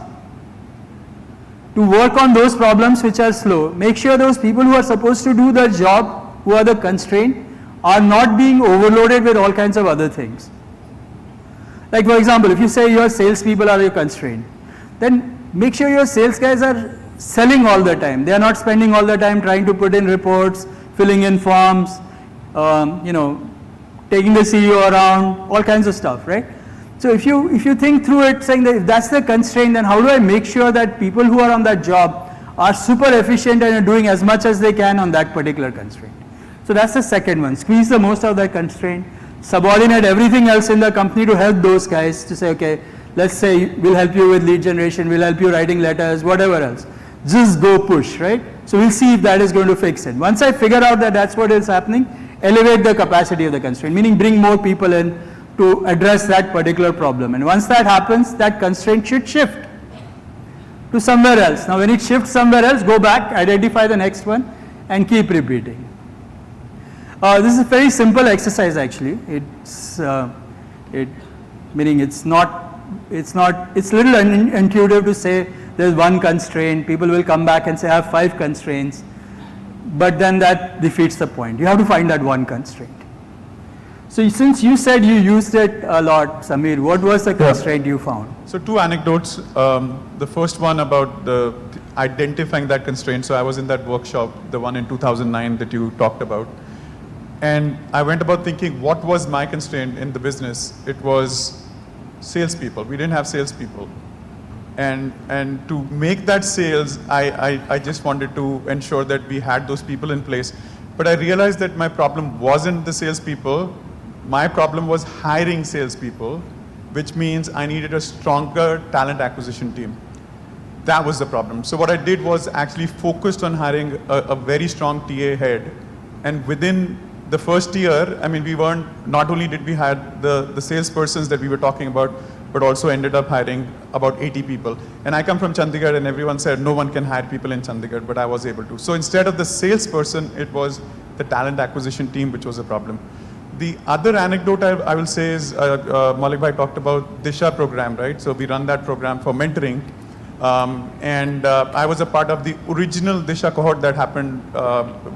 to work on those problems which are slow. Make sure those people who are supposed to do the job, who are the constraint, are not being overloaded with all kinds of other things. Like for example, if you say your salespeople are your constraint, then make sure your sales guys are selling all the time. They are not spending all the time trying to put in reports, filling in forms, taking the CEO around, all kinds of stuff, right? So if you think through it, saying that if that's the constraint, then how do I make sure that people who are on that job are super efficient and are doing as much as they can on that particular constraint? So that's the second one. Squeeze the most out of that constraint. Subordinate everything else in the company to help those guys to say, okay, let's say we'll help you with lead generation, we'll help you writing letters, whatever else. Just go push, right? So we'll see if that is going to fix it. Once I figure out that that's what is happening, elevate the capacity of the constraint, meaning bring more people in to address that particular problem. And once that happens, that constraint should shift to somewhere else. Now when it shifts somewhere else, go back, identify the next one, and keep repeating. This is a very simple exercise actually. It's a little intuitive to say there's one constraint. People will come back and say I have 5 constraints, but then that defeats the point. You have to find that one constraint. So since you said you used it a lot, Samir, what was the constraint you found? So 2 anecdotes. The first one about identifying that constraint. So I was in that workshop, the one in 2009 that you talked about. And I went about thinking, what was my constraint in the business? It was salespeople. We didn't have salespeople. And to make that sales, I just wanted to ensure that we had those people in place. But I realized that my problem wasn't the salespeople. My problem was hiring salespeople, which means I needed a stronger talent acquisition team. That was the problem. So what I did was actually focused on hiring a very strong TA head. And within the first year, I mean, not only did we have the salespersons that we were talking about, but also ended up hiring about 80 people. And I come from Chandigarh, and everyone said no one can hire people in Chandigarh, but I was able to. So instead of the salesperson, it was the talent acquisition team, which was a problem. The other anecdote I will say is, Maulik Bhai talked about Disha program, right? So we run that program for mentoring. And I was a part of the original Disha cohort that happened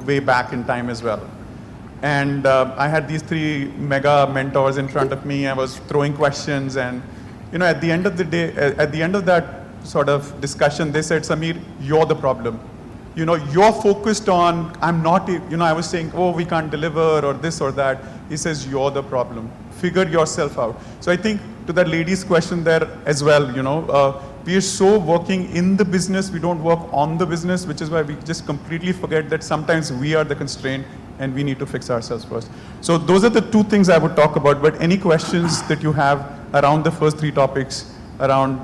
way back in time as well. And I had these 3 mega mentors in front of me. I was throwing questions, and at the end of the day, at the end of that sort of discussion, they said, Samir, you're the problem. You're focused on, I'm not, I was saying, oh, we can't deliver or this or that. He says, you're the problem. Figure yourself out. So I think to that lady's question there as well, we are so working in the business, we don't work on the business, which is why we just completely forget that sometimes we are the constraint and we need to fix ourselves first. So those are the 2 things I would talk about, but any questions that you have around the first 3 topics, around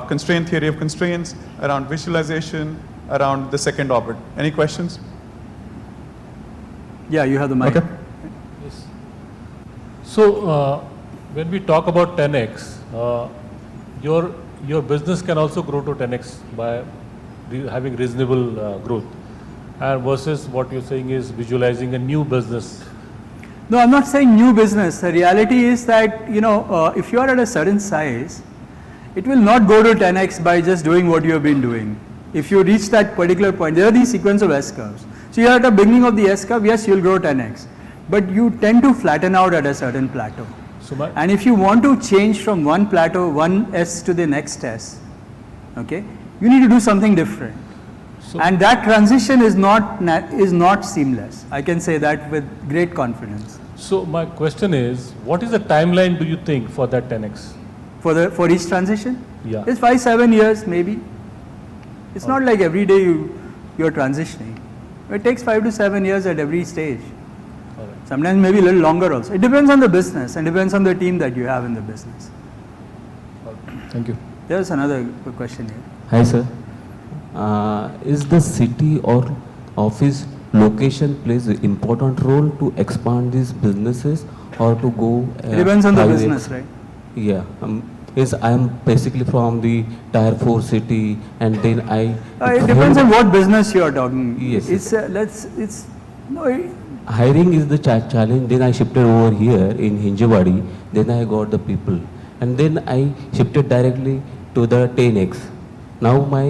constraint theory of constraints, around visualization, around the second orbit. Any questions? Yeah, you have the mic. Okay. Yes. So when we talk about 10x, your business can also grow to 10x by having reasonable growth. Versus what you're saying is visualizing a new business. No, I'm not saying new business. The reality is that, if you are at a certain size, it will not go to 10x by just doing what you have been doing. If you reach that particular point, there are these sequence of S curves. So you're at the beginning of the S curve, yes, you'll grow 10x. But you tend to flatten out at a certain plateau. And if you want to change from one plateau, one S to the next S, okay, you need to do something different. And that transition is not seamless. I can say that with great confidence. So my question is, what is the timeline do you think for that 10x? For each transition? Yeah. It's 5-7 years maybe. It's not like every day you're transitioning. It takes 5 to 7 years at every stage. Sometimes maybe a little longer also. It depends on the business and depends on the team that you have in the business. Thank you. There's another question here. Hi, sir. Is the city or office location plays an important role to expand these businesses or to go? It depends on the private? business, right? Yeah. I am basically from the Tier 4 city, and then It depends on what business you are talking. Yes. Hiring is the challenge. Then I shifted over here in Hinjawadi. Then I got the people, and then I shifted directly to the 10x. Now my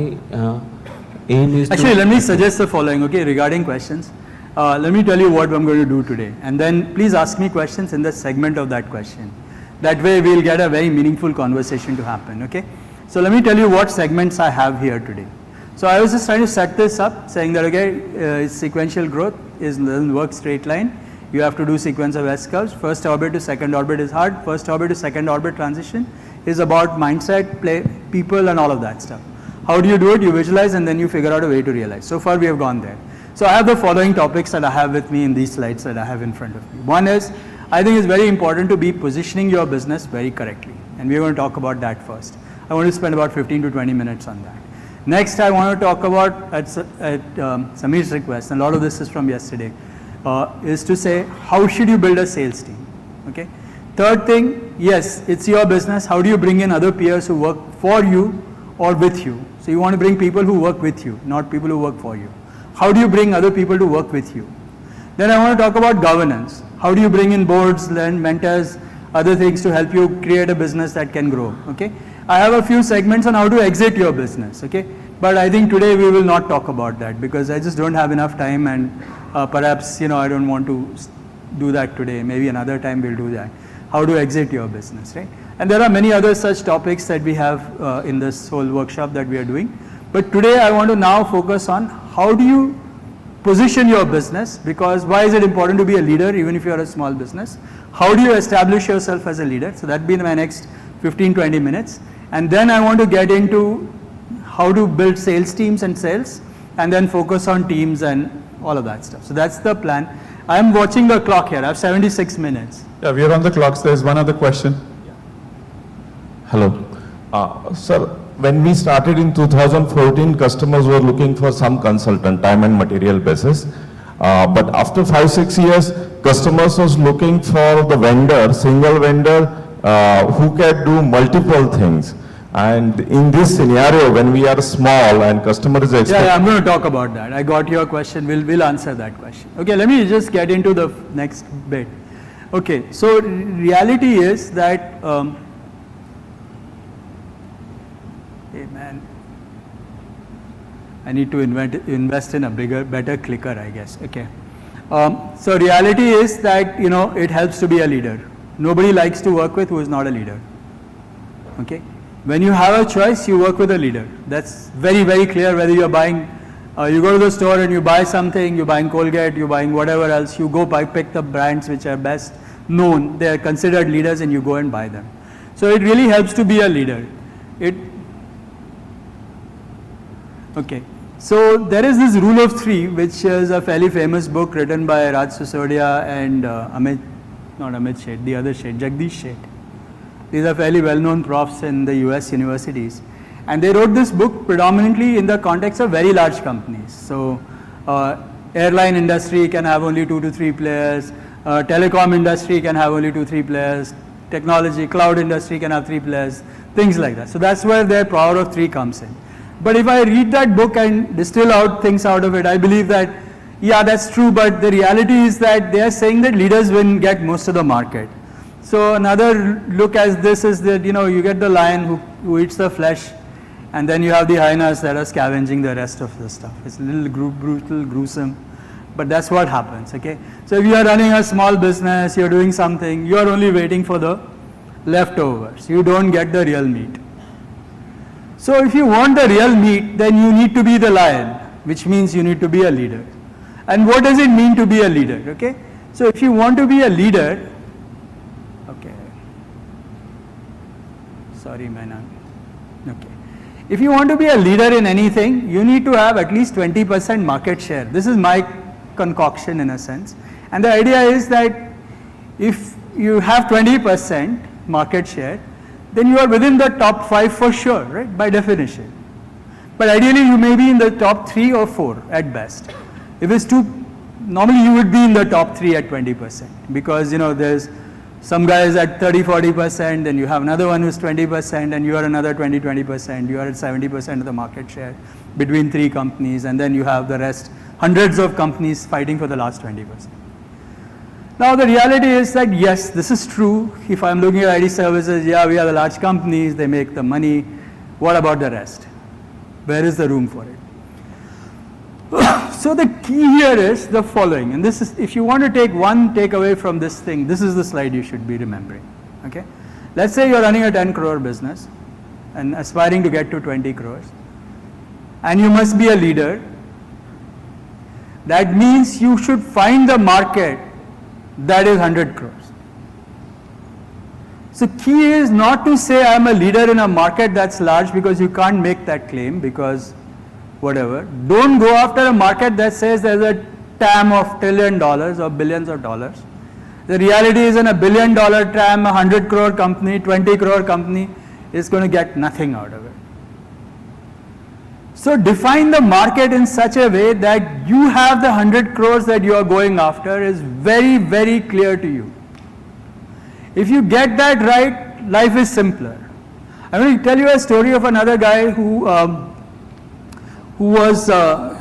aim is Actually, let me suggest the following, okay, regarding questions. Let me tell you what I'm going to do today. And then please ask me questions in the segment of that question. That way we'll get a very meaningful conversation to happen, okay? So let me tell you what segments I have here today. So I was just trying to set this up, saying that, okay, sequential growth doesn't work straight line. You have to do sequence of S curves. First orbit to second orbit is hard. First orbit to second orbit transition is about mindset, people and all of that stuff. How do you do it? You visualize and then you figure out a way to realize. So far we have gone there. So I have the following topics that I have with me in these slides that I have in front of me. One is, I think it's very important to be positioning your business very correctly. And we're going to talk about that first. I want to spend about 15 to 20 minutes on that. Next, I want to talk about, at Sameer's request, and a lot of this is from yesterday, is to say, how should you build a sales team? Okay. Third thing, yes, it's your business. How do you bring in other peers who work for you or with you? So you want to bring people who work with you, not people who work for you. How do you bring other people to work with you? Then I want to talk about governance. How do you bring in boards, mentors, other things to help you create a business that can grow, okay? I have a few segments on how to exit your business, okay? But I think today we will not talk about that because I just don't have enough time and perhaps, I don't want to do that today. Maybe another time we'll do that. How to exit your business, right? And there are many other such topics that we have in this whole workshop that we are doing. But today I want to now focus on how do you position your business, because why is it important to be a leader even if you are a small business? How do you establish yourself as a leader? So that'll be my next 15-20 minutes. And then I want to get into how to build sales teams and sales, and then focus on teams and all of that stuff. So that's the plan. I'm watching the clock here. I have 76 minutes. Yeah, we are on the clock. So there's one other question. Hello. Sir, when we started in 2014, customers were looking for some consultant, time and material basis. But after 5-6 years, customers was looking for the vendor, single vendor, who can do multiple things. And in this scenario, when we are small and customer is expecting... Yeah, I'm going to talk about that. I got your question. We'll answer that question. Okay, let me just get into the next bit. Okay, so reality is that... hey man, I need to invest in a better clicker, I guess. Okay. So reality is that, it helps to be a leader. Nobody likes to work with who is not a leader. Okay. When you have a choice, you work with a leader. That's very, very clear. Whether you're buying, you go to the store and you buy something, you're buying Colgate, you're buying whatever else, you go pick the brands which are best known, they are considered leaders, and you go and buy them. So it really helps to be a leader. Okay. So there is this rule of three, which is a fairly famous book written by Raj Sisodia and the other Sheth, Jagdish Sheth. These are fairly well-known profs in the US universities. And they wrote this book predominantly in the context of very large companies. So airline industry can have only 2 to 3 players, telecom industry can have only 2-3 players, technology, cloud industry can have 3 players, things like that. So that's where their power of 3 comes in. But if I read that book and distill out things out of it, I believe that, yeah, that's true, but the reality is that they are saying that leaders get most of the market. So another look at this is that, you get the lion who eats the flesh, and then you have the hyenas that are scavenging the rest of the stuff. It's a little brutal, gruesome, but that's what happens, okay? So if you are running a small business, you're doing something, you are only waiting for the leftovers. You don't get the real meat. So if you want the real meat, then you need to be the lion, which means you need to be a leader. And what does it mean to be a leader, okay? So if you want to be a leader, okay, sorry man, okay. If you want to be a leader in anything, you need to have at least 20% market share. This is my concoction in a sense. And the idea is that if you have 20% market share, then you are within the top 5 for sure, right, by definition. But ideally you may be in the top 3 or 4 at best. If it's too, normally you would be in the top 3 at 20%, because there's some guys at 30-40%, then you have another one who's 20%, and you are another 20%, you are at 70% of the market share between 3 companies, and then you have the rest, hundreds of companies fighting for the last 20%. Now the reality is that yes, this is true. If I'm looking at IT services, yeah, we are the large companies, they make the money. What about the rest? Where is the room for it? So the key here is the following, and this is, if you want to take one takeaway from this thing, this is the slide you should be remembering, okay? Let's say you're running a 10 crore business and aspiring to get to 20 crores, and you must be a leader. That means you should find the market that is 100 crores. So key is not to say I'm a leader in a market that's large, because you can't make that claim, because whatever. Don't go after a market that says there's a TAM of $1 trillion or billions of dollars. The reality is, in a $1 billion TAM, a 100 crore company, 20 crore company is going to get nothing out of it. So define the market in such a way that you have the 100 crores that you are going after is very, very clear to you. If you get that right, life is simpler. I'm going to tell you a story of another guy who was,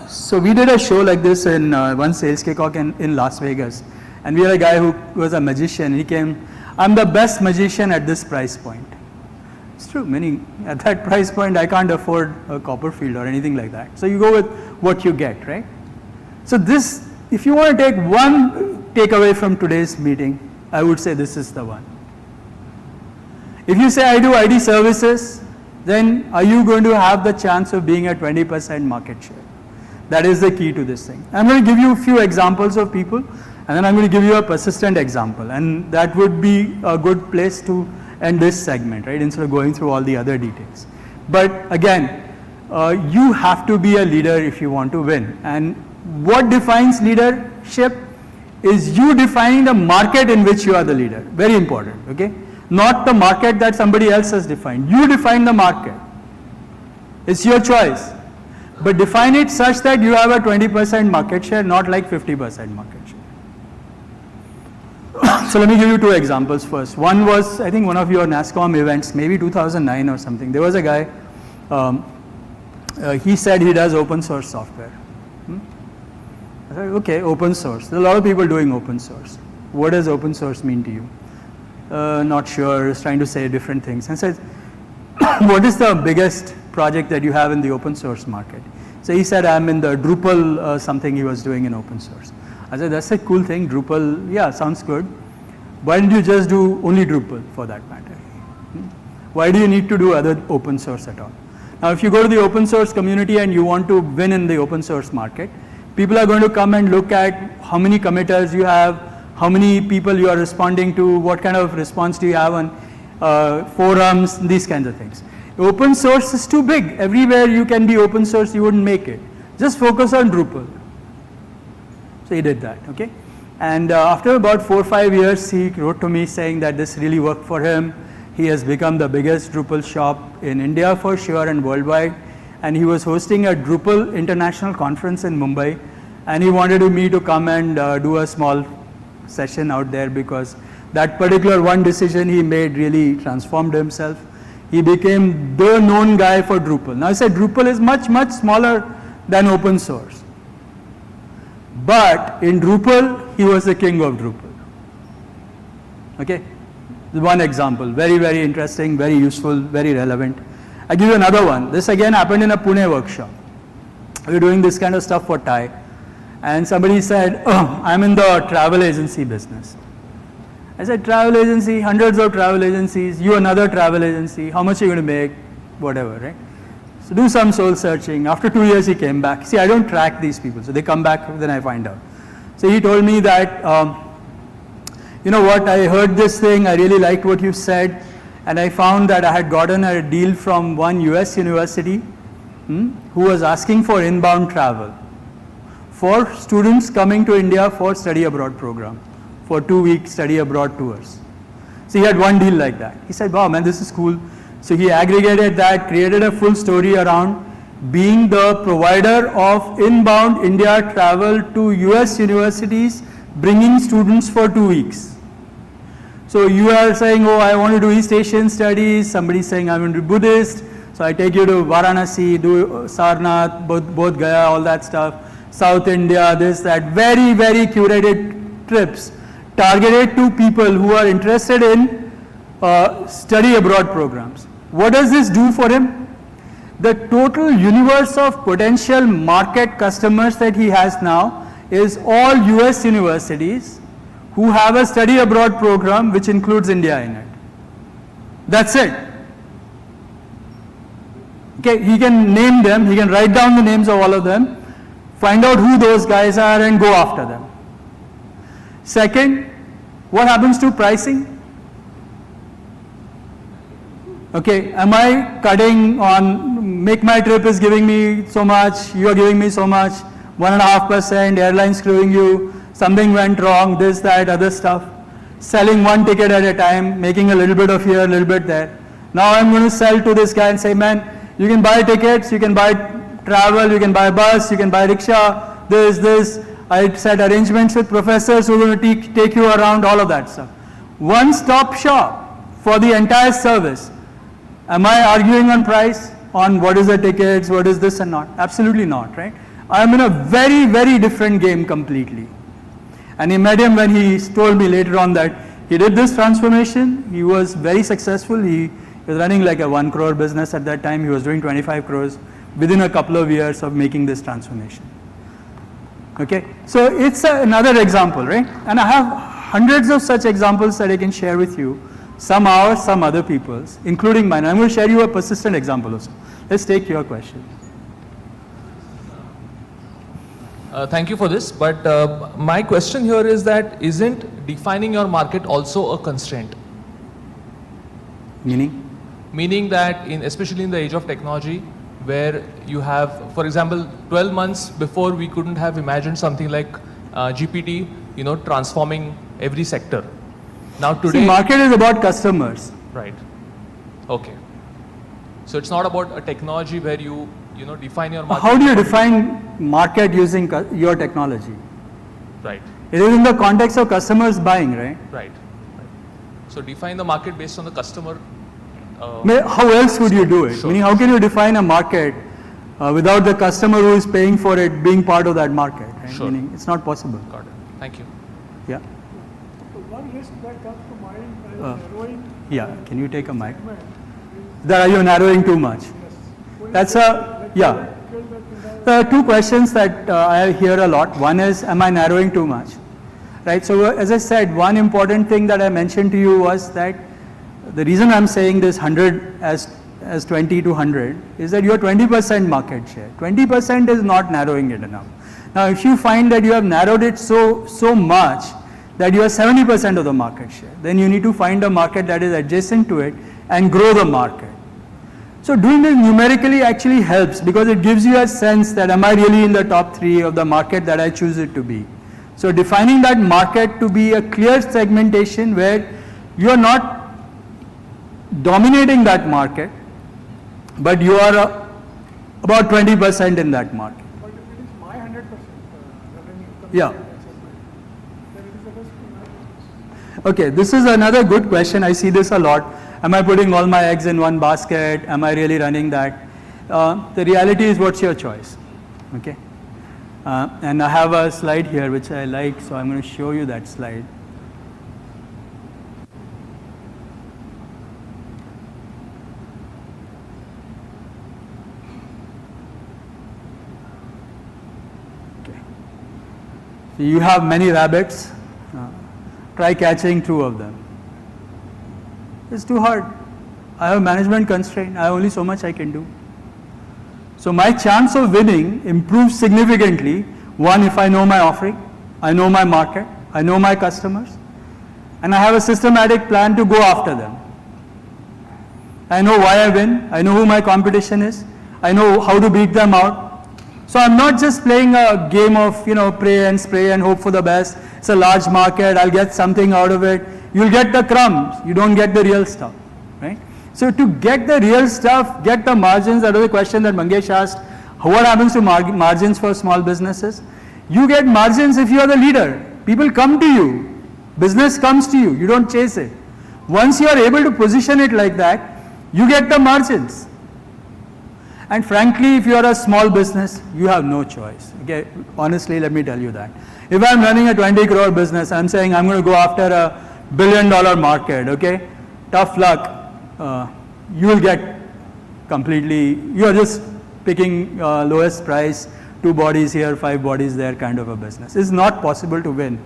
so we did a show like this in one sales kickoff in Las Vegas, and we had a guy who was a magician. He came, I'm the best magician at this price point. It's true, meaning at that price point I can't afford a Copperfield or anything like that. So you go with what you get, right? So this, if you want to take one takeaway from today's meeting, I would say this is the one. If you say I do IT services, then are you going to have the chance of being at 20% market share? That is the key to this thing. I'm going to give you a few examples of people, and then I'm going to give you a persistent example, and that would be a good place to end this segment, right, instead of going through all the other details. But again, you have to be a leader if you want to win. And what defines leadership is you defining the market in which you are the leader. Very important, okay? Not the market that somebody else has defined. You define the market. It's your choice. But define it such that you have a 20% market share, not like 50% market share. So let me give you 2 examples first. One was, I think, one of your NASSCOM events, maybe 2009 or something. There was a guy, he said he does open source software. I said, okay, open source. There are a lot of people doing open source. What does open source mean to you? Not sure, is trying to say different things. And said, what is the biggest project that you have in the open source market? So he said, I'm in the Drupal something he was doing in open source. I said, that's a cool thing, Drupal, yeah, sounds good. Why don't you just do only Drupal for that matter? Why do you need to do other open source at all? Now, if you go to the open source community and you want to win in the open source market, people are going to come and look at how many committers you have, how many people you are responding to, what kind of response do you have on forums, these kinds of things. Open source is too big. Everywhere you can be open source, you wouldn't make it. Just focus on Drupal. So he did that, okay? And after about 4 or 5 years, he wrote to me saying that this really worked for him. He has become the biggest Drupal shop in India for sure and worldwide. And he was hosting a Drupal international conference in Mumbai. And he wanted me to come and do a small session out there, because that particular one decision he made really transformed himself. He became the known guy for Drupal. Now I said Drupal is much, much smaller than open source. But in Drupal, he was the king of Drupal. Okay? One example, very, very interesting, very useful, very relevant. I'll give you another one. This again happened in a Pune workshop. We were doing this kind of stuff for Thai. And somebody said, oh, I'm in the travel agency business. I said, travel agency, hundreds of travel agencies, you another travel agency, how much are you going to make, whatever, right? So do some soul searching. After 2 years he came back. See, I don't track these people, so they come back, then I find out. So he told me that, you know what, I heard this thing, I really liked what you said, and I found that I had gotten a deal from one US university who was asking for inbound travel for students coming to India for study abroad program, for 2-week study abroad tours. So he had one deal like that. He said, wow man, this is cool. So he aggregated that, created a full story around being the provider of inbound India travel to US universities, bringing students for 2 weeks. So you are saying, oh, I want to do East Asian studies, somebody saying I want to do Buddhist, so I take you to Varanasi, do Sarnath, both Gaya, all that stuff, South India, this, that, very, very curated trips, targeted to people who are interested in study abroad programs. What does this do for him? The total universe of potential market customers that he has now is all US universities who have a study abroad program which includes India in it. That's it. Okay, he can name them, he can write down the names of all of them, find out who those guys are and go after them. Second, what happens to pricing? Okay, am I cutting on, make my trip is giving me so much, you are giving me so much, 1.5%, airline screwing you, something went wrong, this, that, other stuff. Selling one ticket at a time, making a little bit of here, a little bit there. Now I'm going to sell to this guy and say, man, you can buy tickets, you can buy travel, you can buy bus, you can buy rickshaw, this. I set arrangements with professors who are going to take you around, all of that stuff. One-stop shop for the entire service. Am I arguing on price, on what is the tickets, what is this and not? Absolutely not, right? I am in a very, very different game completely. And he met him when he told me later on that he did this transformation, he was very successful, he was running like a 1 crore business at that time, he was doing 25 crores within a couple of years of making this transformation. Okay, so it's another example, right? And I have hundreds of such examples that I can share with you. Some ours, some other people's, including mine. I'm going to share you a persistent example also. Let's take your question. Thank you for this, but my question here is that isn't defining your market also a constraint? Meaning? Meaning that especially in the age of technology, where you have, for example, 12 months before we couldn't have imagined something like GPT, transforming every sector. Now today, see, market is about customers. Right. Okay. So it's not about a technology where you define your market. How do you define market using your technology? Right. It is in the context of customers buying, right? Right. So define the market based on the customer. How else would you do it? Sure. Meaning, how can you define a market without the customer who is paying for it being part of that market? Right? Sure. Meaning, it's not possible. Got it. Thank you. Yeah. One risk that comes to mind is narrowing. Yeah. Can you take a mic? That are you narrowing too much? That's yeah. There are two questions that I hear a lot. One is, am I narrowing too much? Right. So as I said, one important thing that I mentioned to you was that the reason I'm saying this 100 as 20 to 100 is that you are 20% market share. 20% is not narrowing it enough. Now, if you find that you have narrowed it so much that you are 70% of the market share, then you need to find a market that is adjacent to it and grow the market. So doing this numerically actually helps because it gives you a sense that am I really in the top 3 of the market that I choose it to be. So defining that market to be a clear segmentation where you are not dominating that market, but you are about 20% in that market. But if it is my 100% revenue, Yeah. then it is the best. Okay, this is another good question. I see this a lot. Am I putting all my eggs in one basket? Am I really running that? The reality is, what's your choice? Okay. And I have a slide here which I like, so I'm going to show you that slide. Okay. So you have many rabbits. Try catching 2 of them. It's too hard. I have management constraint. I have only so much I can do. So my chance of winning improves significantly. One, if I know my offering, I know my market, I know my customers, and I have a systematic plan to go after them. I know why I win, I know who my competition is, I know how to beat them out. So I'm not just playing a game of, pray and spray and hope for the best. It's a large market, I'll get something out of it. You'll get the crumbs, you don't get the real stuff, right? So to get the real stuff, get the margins, that was the question that Mangesh asked, what happens to margins for small businesses? You get margins if you are the leader. People come to you, business comes to you, you don't chase it. Once you are able to position it like that, you get the margins. And frankly, if you are a small business, you have no choice. Okay, honestly, let me tell you that. If I'm running a 20 crore business, I'm saying I'm going to go after a $1 billion market, okay? Tough luck. You will get completely, you are just picking lowest price, 2 bodies here, 5 bodies there kind of a business. It's not possible to win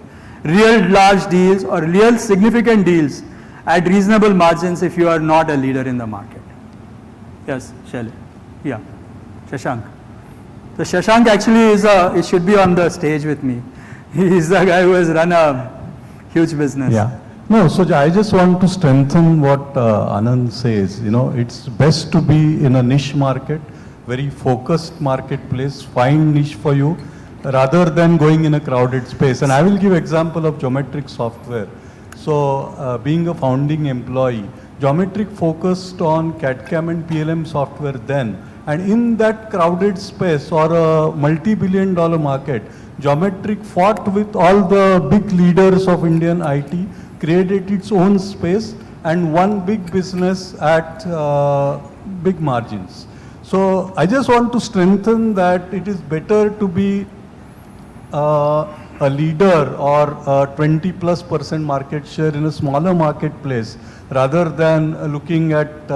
real large deals or real significant deals at reasonable margins if you are not a leader in the market. Yes, Shelly. Yeah, Shashank. So Shashank actually it should be on the stage with me. He's the guy who has run a huge business. Yeah. No, so I just want to strengthen what Anand says. It's best to be in a niche market, very focused marketplace, find niche for you, rather than going in a crowded space. And I will give example of Geometric Software. So being a founding employee, Geometric focused on CAD/CAM and PLM software then. And in that crowded space or a multi-billion-dollar market, Geometric fought with all the big leaders of Indian IT, created its own space and won big business at big margins. So I just want to strengthen that it is better to be a leader or a 20+% market share in a smaller marketplace rather than looking at,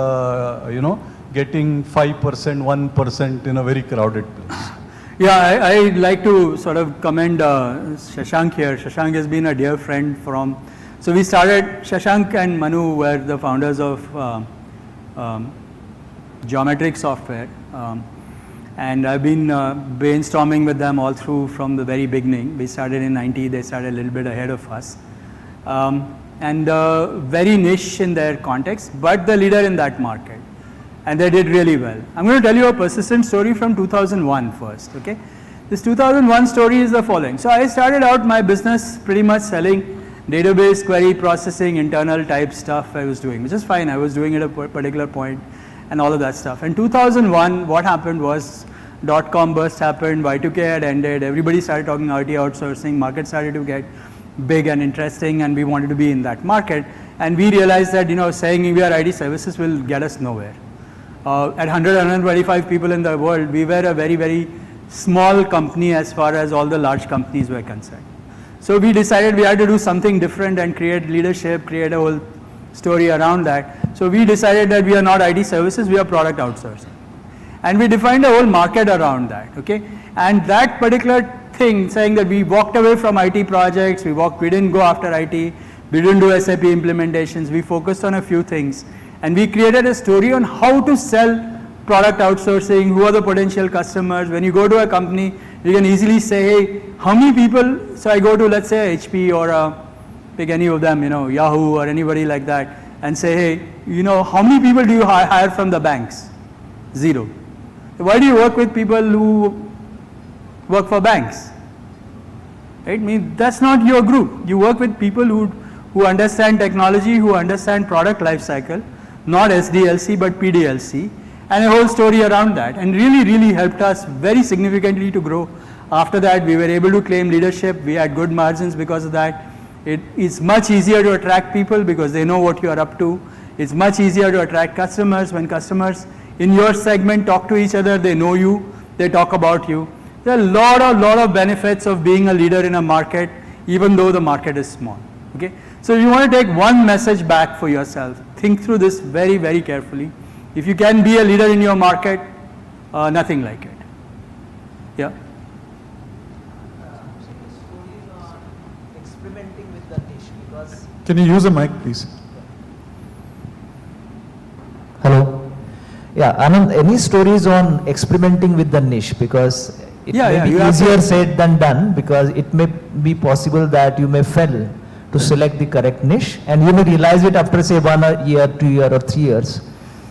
getting 5%, 1% in a very crowded place. Yeah, I'd like to sort of commend Shashank here. Shashank has been a dear friend so we started, Shashank and Manu were the founders of Geometric Software. And I've been brainstorming with them all through from the very beginning. We started in 90, they started a little bit ahead of us. And very niche in their context, but the leader in that market. And they did really well. I'm going to tell you a persistent story from 2001 first, okay? This 2001 story is the following. So I started out my business pretty much selling database query processing, internal type stuff I was doing, which is fine. I was doing it at a particular point and all of that stuff. In 2001, what happened was .com burst happened, Y2K had ended, everybody started talking IT outsourcing, market started to get big and interesting, and we wanted to be in that market. And we realized that, saying we are IT services will get us nowhere. At 100, 125 people in the world, we were a very, very small company as far as all the large companies were concerned. So we decided we had to do something different and create leadership, create a whole story around that. So we decided that we are not IT services, we are product outsourcing. And we defined a whole market around that, okay? And that particular thing, saying that we walked away from IT projects, we didn't go after IT, we didn't do SAP implementations, we focused on a few things. And we created a story on how to sell product outsourcing, who are the potential customers. When you go to a company, you can easily say, hey, how many people, so I go to, let's say, HP or pick any of them, Yahoo or anybody like that, and say, hey, how many people do you hire from the banks? 0. Why do you work with people who work for banks? Right? That's not your group. You work with people who understand technology, who understand product life cycle, not SDLC but PDLC, and a whole story around that, and really, really helped us very significantly to grow. After that, we were able to claim leadership. We had good margins because of that. It is much easier to attract people because they know what you are up to. It's much easier to attract customers when customers in your segment talk to each other, they know you, they talk about you. There are a lot of benefits of being a leader in a market, even though the market is small. Okay? So you want to take one message back for yourself. Think through this very, very carefully. If you can be a leader in your market, nothing like it. Yeah? Experimenting with the niche because... Can you use a mic, please? Hello. Yeah, Anand, any stories on experimenting with the niche? Because it may be easier said than done, because it may be possible that you may fail to select the correct niche and you may realize it after say 1 year, 2 years or 3 years.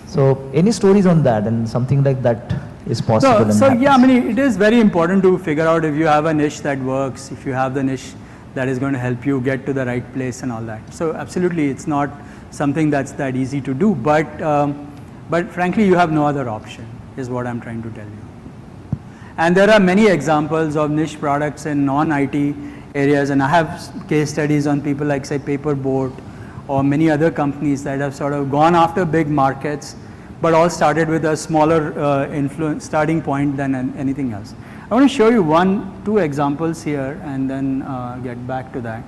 So any stories on that and something like that? is possible. and So yeah, I happens. mean, it is very important to figure out if you have a niche that works, if you have the niche that is going to help you get to the right place and all that. So absolutely, it's not something that's that easy to do, but frankly, you have no other option, is what I'm trying to tell you. And there are many examples of niche products in non-IT areas, and I have case studies on people like, say, Paperboard or many other companies that have sort of gone after big markets, but all started with a smaller starting point than anything else. I want to show you two examples here and then get back to that.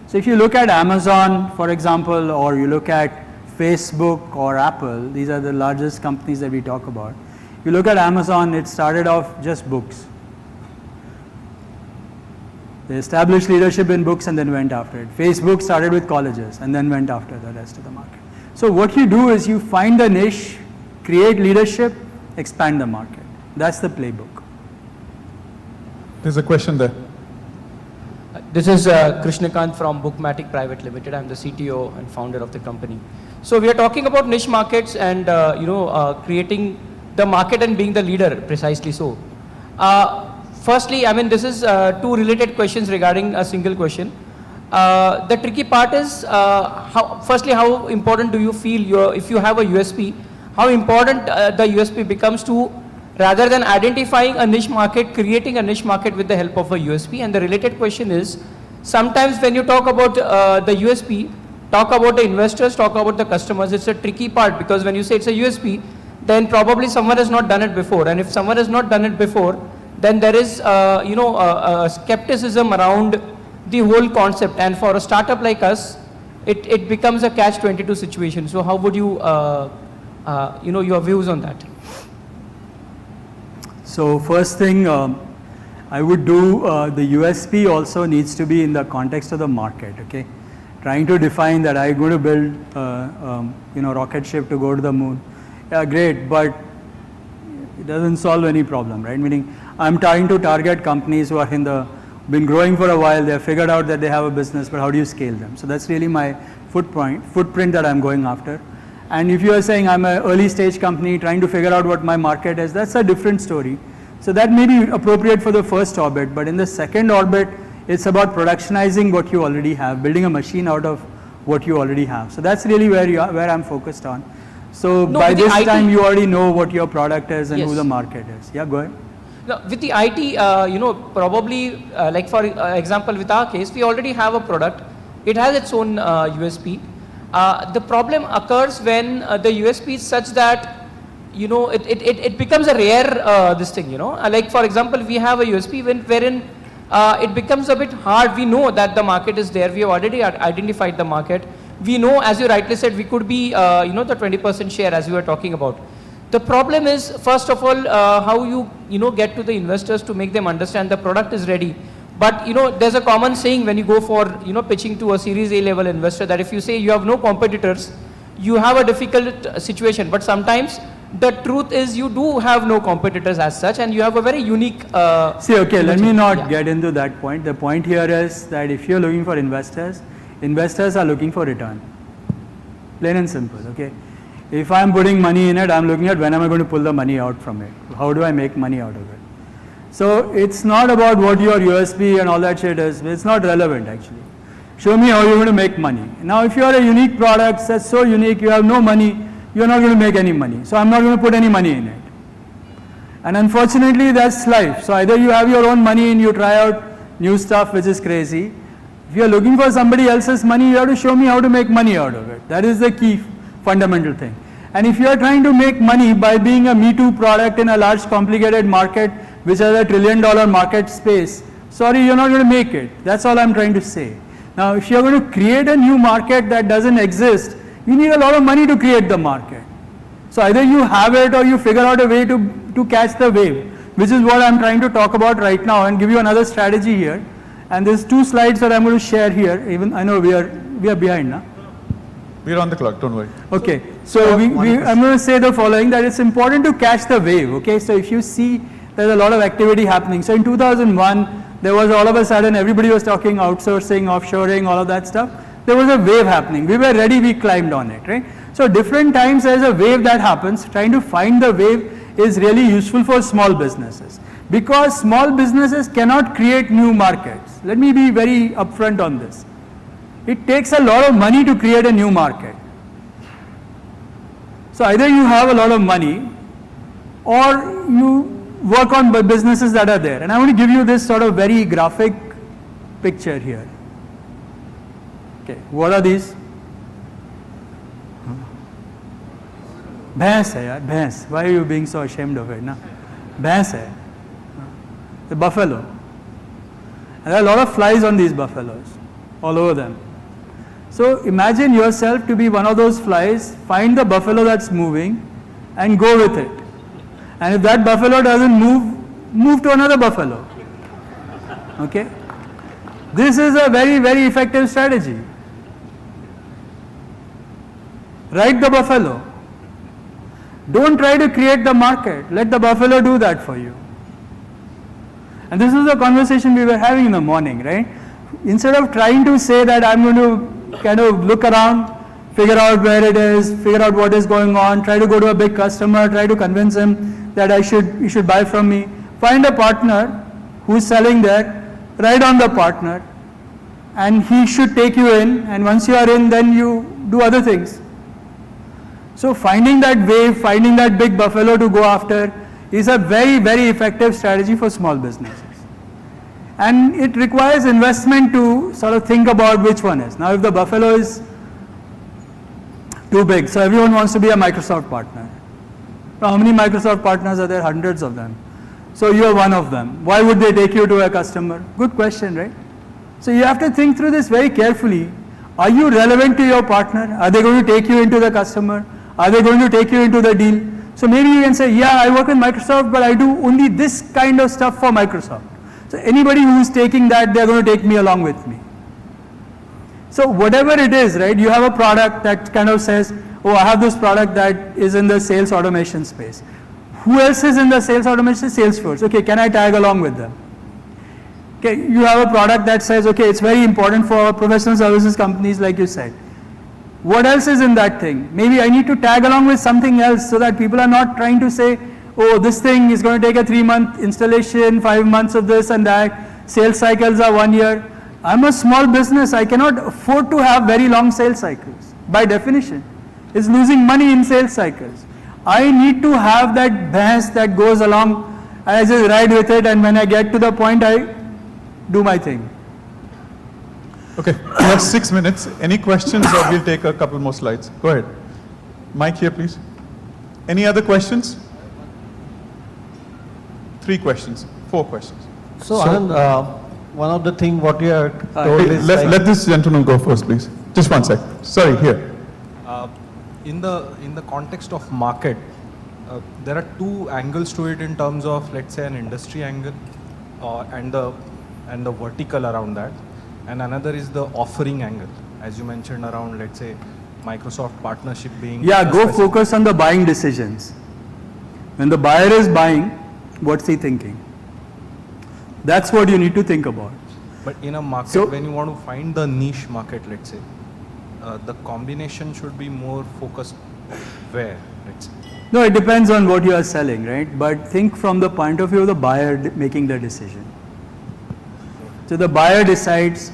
So if you look at Amazon, for example, or you look at Facebook or Apple, these are the largest companies that we talk about. You look at Amazon, it started off just books. They established leadership in books and then went after it. Facebook started with colleges and then went after the rest of the market. So what you do is you find the niche, create leadership, expand the market. That's the playbook. There's a question there. This is Krishnakant from Bookmatic Private Limited. I'm the CTO and founder of the company. So we are talking about niche markets and creating the market and being the leader, precisely so. Firstly, I mean, this is two related questions regarding a single question. The tricky part is, firstly, how important do you feel if you have a USP, how important the USP becomes to, rather than identifying a niche market, creating a niche market with the help of a USP. And the related question is, sometimes when you talk about the USP, talk about the investors, talk about the customers, it's a tricky part, because when you say it's a USP, then probably someone has not done it before. And if someone has not done it before, then there is skepticism around the whole concept. And for a startup like us, it becomes a catch-22 situation. So how would you, your views on that? So first thing I would do, the USP also needs to be in the context of the market, okay? Trying to define that I'm going to build, rocket ship to go to the moon. Yeah, great, but it doesn't solve any problem, right? Meaning, I'm trying to target companies who are been growing for a while, they have figured out that they have a business, but how do you scale them? So that's really my footprint that I'm going after. And if you are saying I'm an early stage company trying to figure out what my market is, that's a different story. So that may be appropriate for the first orbit, but in the second orbit, it's about productionizing what you already have, building a machine out of what you already have. So that's really where I'm focused on. So by this time, you already know what your product is and who the market is. Yeah, go ahead. Now, with the IT, probably like for example, with our case, we already have a product. It has its own USP. The problem occurs when the USP is such that, it becomes a rare this thing, Like for example, we have a USP wherein it becomes a bit hard. We know that the market is there. We have already identified the market. We know, as you rightly said, we could be, the 20% share as you were talking about. The problem is, first of all, how you, get to the investors to make them understand the product is ready. But, there's a common saying when you go for, pitching to a Series A level investor, that if you say you have no competitors, you have a difficult situation. But sometimes the truth is you do have no competitors as such, and you have a very unique... let me not get into that point. The point here is that if you're looking for investors, investors are looking for return. Plain and simple, okay? If I'm putting money in it, I'm looking at when am I going to pull the money out from it? How do I make money out of it? So it's not about what your USP and all that shit is. It's not relevant actually. Show me how you're going to make money. Now if you are a unique product that's so unique, you have no money, you're not going to make any money. So I'm not going to put any money in it. And unfortunately that's life. So either you have your own money and you try out new stuff which is crazy. If you're looking for somebody else's money, you have to show me how to make money out of it. That is the key fundamental thing. And if you are trying to make money by being a Me Too product in a large complicated market which has a $1 trillion market space, sorry, you're not going to make it. That's all I'm trying to say. Now if you're going to create a new market that doesn't exist, you need a lot of money to create the market. So either you have it or you figure out a way to catch the wave, which is what I'm trying to talk about right now and give you another strategy here. And there's 2 slides that I'm going to share here. Even I know we are behind now. We're on the clock, don't worry. Okay, so I'm going to say the following, that it's important to catch the wave, okay? So if you see there's a lot of activity happening. So in 2001, there was all of a sudden, everybody was talking outsourcing, offshoring, all of that stuff. There was a wave happening. We were ready, we climbed on it, right? So different times there's a wave that happens. Trying to find the wave is really useful for small businesses, because small businesses cannot create new markets. Let me be very upfront on this. It takes a lot of money to create a new market. So either you have a lot of money or you work on businesses that are there. And I want to give you this sort of very graphic picture here. Okay, what are these? Bhains hai yaar, bhains. Why are you being so ashamed of it? Na? Bhains hai. The buffalo. And there are a lot of flies on these buffaloes, all over them. So imagine yourself to be one of those flies, find the buffalo that's moving and go with it. And if that buffalo doesn't move, move to another buffalo. Okay? This is a very, very effective strategy. Ride the buffalo. Don't try to create the market. Let the buffalo do that for you. And this is the conversation we were having in the morning, right? Instead of trying to say that I'm going to kind of look around, figure out where it is, figure out what is going on, try to go to a big customer, try to convince him that you should buy from me. Find a partner who's selling there, ride on the partner, and he should take you in, and once you are in, then you do other things. So finding that wave, finding that big buffalo to go after is a very, very effective strategy for small businesses. And it requires investment to sort of think about which one is. Now if the buffalo is too big, so everyone wants to be a Microsoft partner. Now how many Microsoft partners are there? Hundreds of them. So you are one of them. Why would they take you to a customer? Good question, right? So you have to think through this very carefully. Are you relevant to your partner? Are they going to take you into the customer? Are they going to take you into the deal? So maybe you can say, yeah, I work with Microsoft, but I do only this kind of stuff for Microsoft. So anybody who's taking that, they're going to take me along with me. So whatever it is, right, you have a product that kind of says, oh, I have this product that is in the sales automation space. Who else is in the sales automation? Salesforce. Okay, can I tag along with them? Okay, you have a product that says, okay, it's very important for professional services companies like you said. What else is in that thing? Maybe I need to tag along with something else so that people are not trying to say, oh, this thing is going to take a 3-month installation, 5 months of this and that, sales cycles are 1 year. I'm a small business, I cannot afford to have very long sales cycles. By definition, it's losing money in sales cycles. I need to have that bhains that goes along, I just ride with it, and when I get to the point, I do my thing. Okay, we have 6 minutes. Any questions, or we'll take a couple more slides? Go ahead. Mike here, please. Any other questions? 3 questions, 4 questions. So Anand, one of the things what you have told is let this gentleman go first, please. Just 1 sec. Sorry, here. In the context of market, there are 2 angles to it in terms of, let's say, an industry angle and the vertical around that, and another is the offering angle, as you mentioned around, let's say, Microsoft partnership being. Yeah, go focus on the buying decisions. When the buyer is buying, what's he thinking? That's what you need to think about. But in a market, when you want to find the niche market, let's say, the combination should be more focused where, let's say? No, it depends on what you are selling, right? But think from the point of view of the buyer making the decision. So the buyer decides,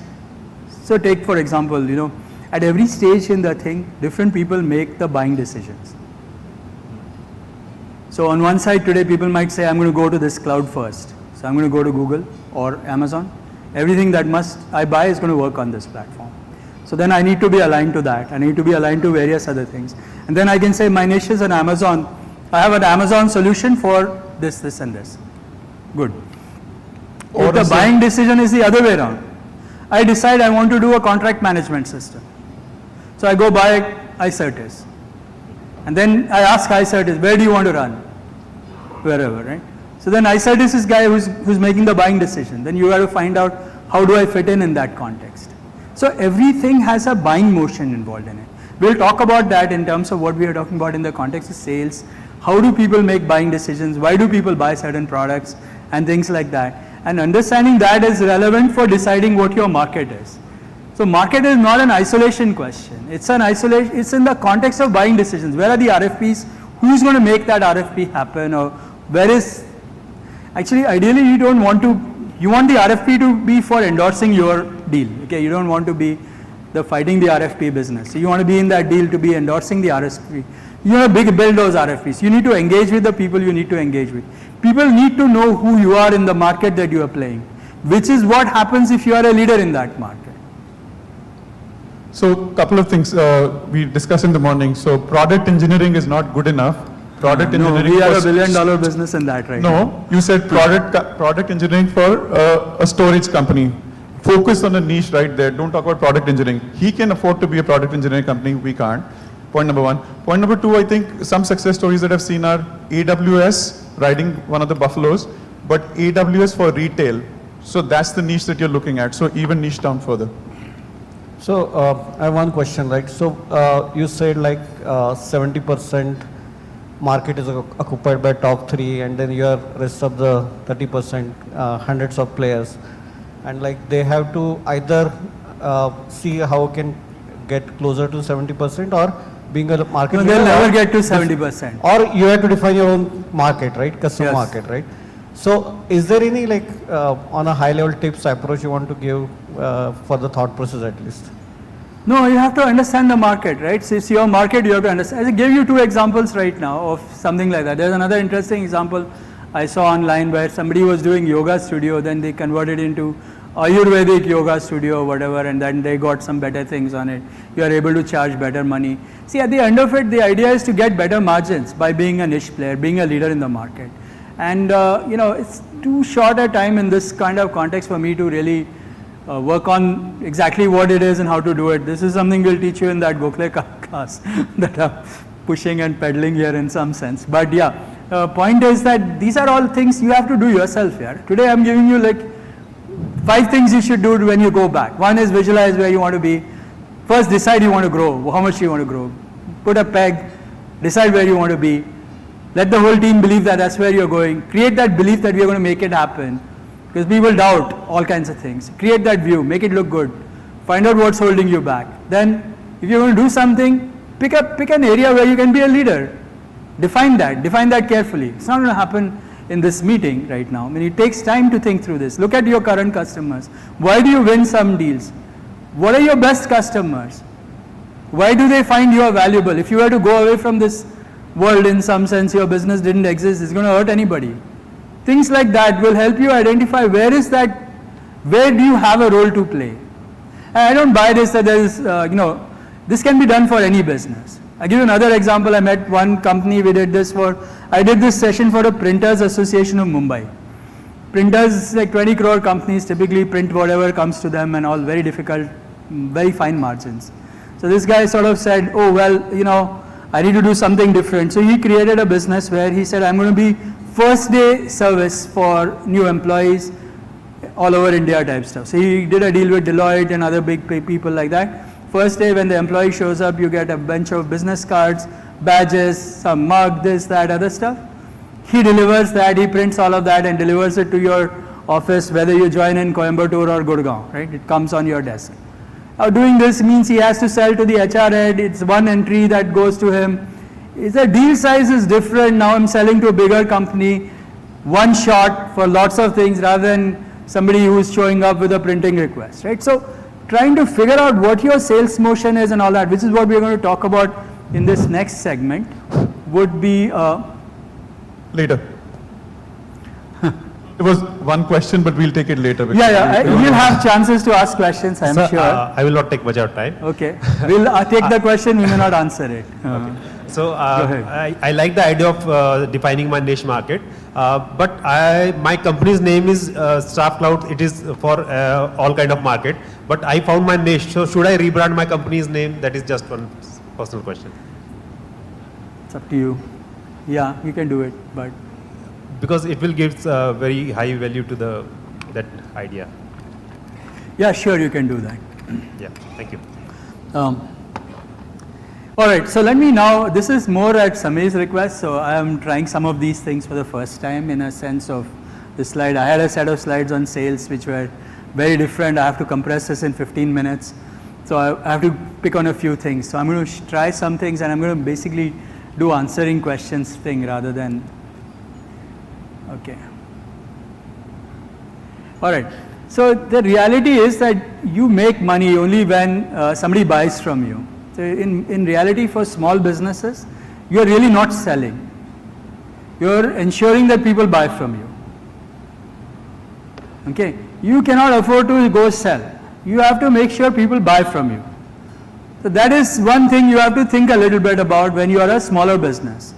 so take for example, at every stage in the thing, different people make the buying decisions. So on one side today, people might say, I'm going to go to this cloud first. So I'm going to go to Google or Amazon. Everything that I buy is going to work on this platform. So then I need to be aligned to that. I need to be aligned to various other things. And then I can say my niche is on Amazon. I have an Amazon solution for this, this and this. Good. If the buying decision is the other way around, I decide I want to do a contract management system. So I go buy iCertis. And then I ask iCertis, where do you want to run? Wherever, right? So then iCertis is guy who's making the buying decision. Then you have to find out how do I fit in that context. So everything has a buying motion involved in it. We'll talk about that in terms of what we are talking about in the context of sales. How do people make buying decisions? Why do people buy certain products and things like that? And understanding that is relevant for deciding what your market is. So market is not an isolation question. It's an isolation. It's in the context of buying decisions. Where are the RFPs? Who's going to make that RFP happen? Or where is, actually ideally you don't want to, you want the RFP to be for endorsing your deal. Okay, you don't want to be the fighting the RFP business. So you want to be in that deal to be endorsing the RFP. You want to build those RFPs. You need to engage with the people you need to engage with. People need to know who you are in the market that you are playing, which is what happens if you are a leader in that market. So, couple of things we discussed in the morning. So, product engineering is not good enough. Product engineering. We are a $1 billion business in that right now. No, you said product engineering for a storage company. Focus on a niche right there. Don't talk about product engineering. He can afford to be a product engineering company. We can't. Point number one. Point number two, I think some success stories that I've seen are AWS riding one of the buffaloes, but AWS for retail. So that's the niche that you're looking at. So even niche down further. So I have one question, right? So you said like 70% market is occupied by top 3, and then your rest of the 30%, hundreds of players, and like they have to either see how can get closer to 70% or being a market leader. They'll never get to 70%. Or you have to define your own market, right? Custom market, right? So is there any like on a high level tips approach you want to give for the thought process at least? No, you have to understand the market, right? So it's your market, you have to understand. I gave you 2 examples right now of something like that. There's another interesting example I saw online where somebody was doing yoga studio, then they converted into Ayurvedic yoga studio or whatever, and then they got some better things on it. You are able to charge better money. See, at the end of it, the idea is to get better margins by being a niche player, being a leader in the market. And, you know, it's too short a time in this kind of context for me to really work on exactly what it is and how to do it. This is something we'll teach you in that Gokhale class that I'm pushing and peddling here in some sense. But yeah, point is that these are all things you have to do yourself here. Today I'm giving you like 5 things you should do when you go back. One is visualize where you want to be. First decide you want to grow, how much you want to grow. Put a peg, decide where you want to be. Let the whole team believe that that's where you're going. Create that belief that we're going to make it happen. Because people doubt all kinds of things. Create that view, make it look good. Find out what's holding you back. Then, if you're going to do something, pick an area where you can be a leader. Define that carefully. It's not going to happen in this meeting right now. I mean, it takes time to think through this. Look at your current customers. Why do you win some deals? What are your best customers? Why do they find you are valuable? If you were to go away from this world in some sense, your business didn't exist, it's going to hurt anybody. Things like that will help you identify where do you have a role to play. And I don't buy this that there is, this can be done for any business. I give you another example. I met one company, I did this session for the Printers Association of Mumbai. Printers, like 20 crore companies, typically print whatever comes to them and all, very difficult, very fine margins. So this guy sort of said, oh well, I need to do something different. So he created a business where he said, I'm going to be first day service for new employees all over India type stuff. So he did a deal with Deloitte and other big people like that. First day when the employee shows up, you get a bunch of business cards, badges, some mug, this, that, other stuff. He delivers that, he prints all of that and delivers it to your office, whether you join in Coimbatore or Gurgaon, right? It comes on your desk. Now doing this means he has to sell to the HR head, it's one entry that goes to him. The deal size is different. Now I'm selling to a bigger company, one shot for lots of things rather than somebody who's showing up with a printing request, right? So trying to figure out what your sales motion is and all that, which is what we're going to talk about in this next segment, would be later. There was one question, but we'll take it later. You'll have chances to ask questions, I'm sure. I will not take much of time. Okay. We'll take the question, we may not answer it. Okay. So I like the idea of defining my niche market, but my company's name is Staff Cloud. It is for all kind of market, but I found my niche. So should I rebrand my company's name? That is just one personal question. It's up to you. Yeah, you can do it, but because it will give very high value to that idea. Yeah, sure, you can do that. Yeah, thank you. All right, so let me now, this is more at Sameer's request, so I am trying some of these things for the first time in a sense of the slide. I had a set of slides on sales which were very different. I have to compress this in 15 minutes. So I have to pick on a few things. So I'm going to try some things, and I'm going to basically do answering questions thing rather than, okay. All right. So the reality is that you make money only when somebody buys from you. So in reality, for small businesses, you are really not selling. You're ensuring that people buy from you. Okay. You cannot afford to go sell. You have to make sure people buy from you. So that is one thing you have to think a little bit about when you are a smaller business.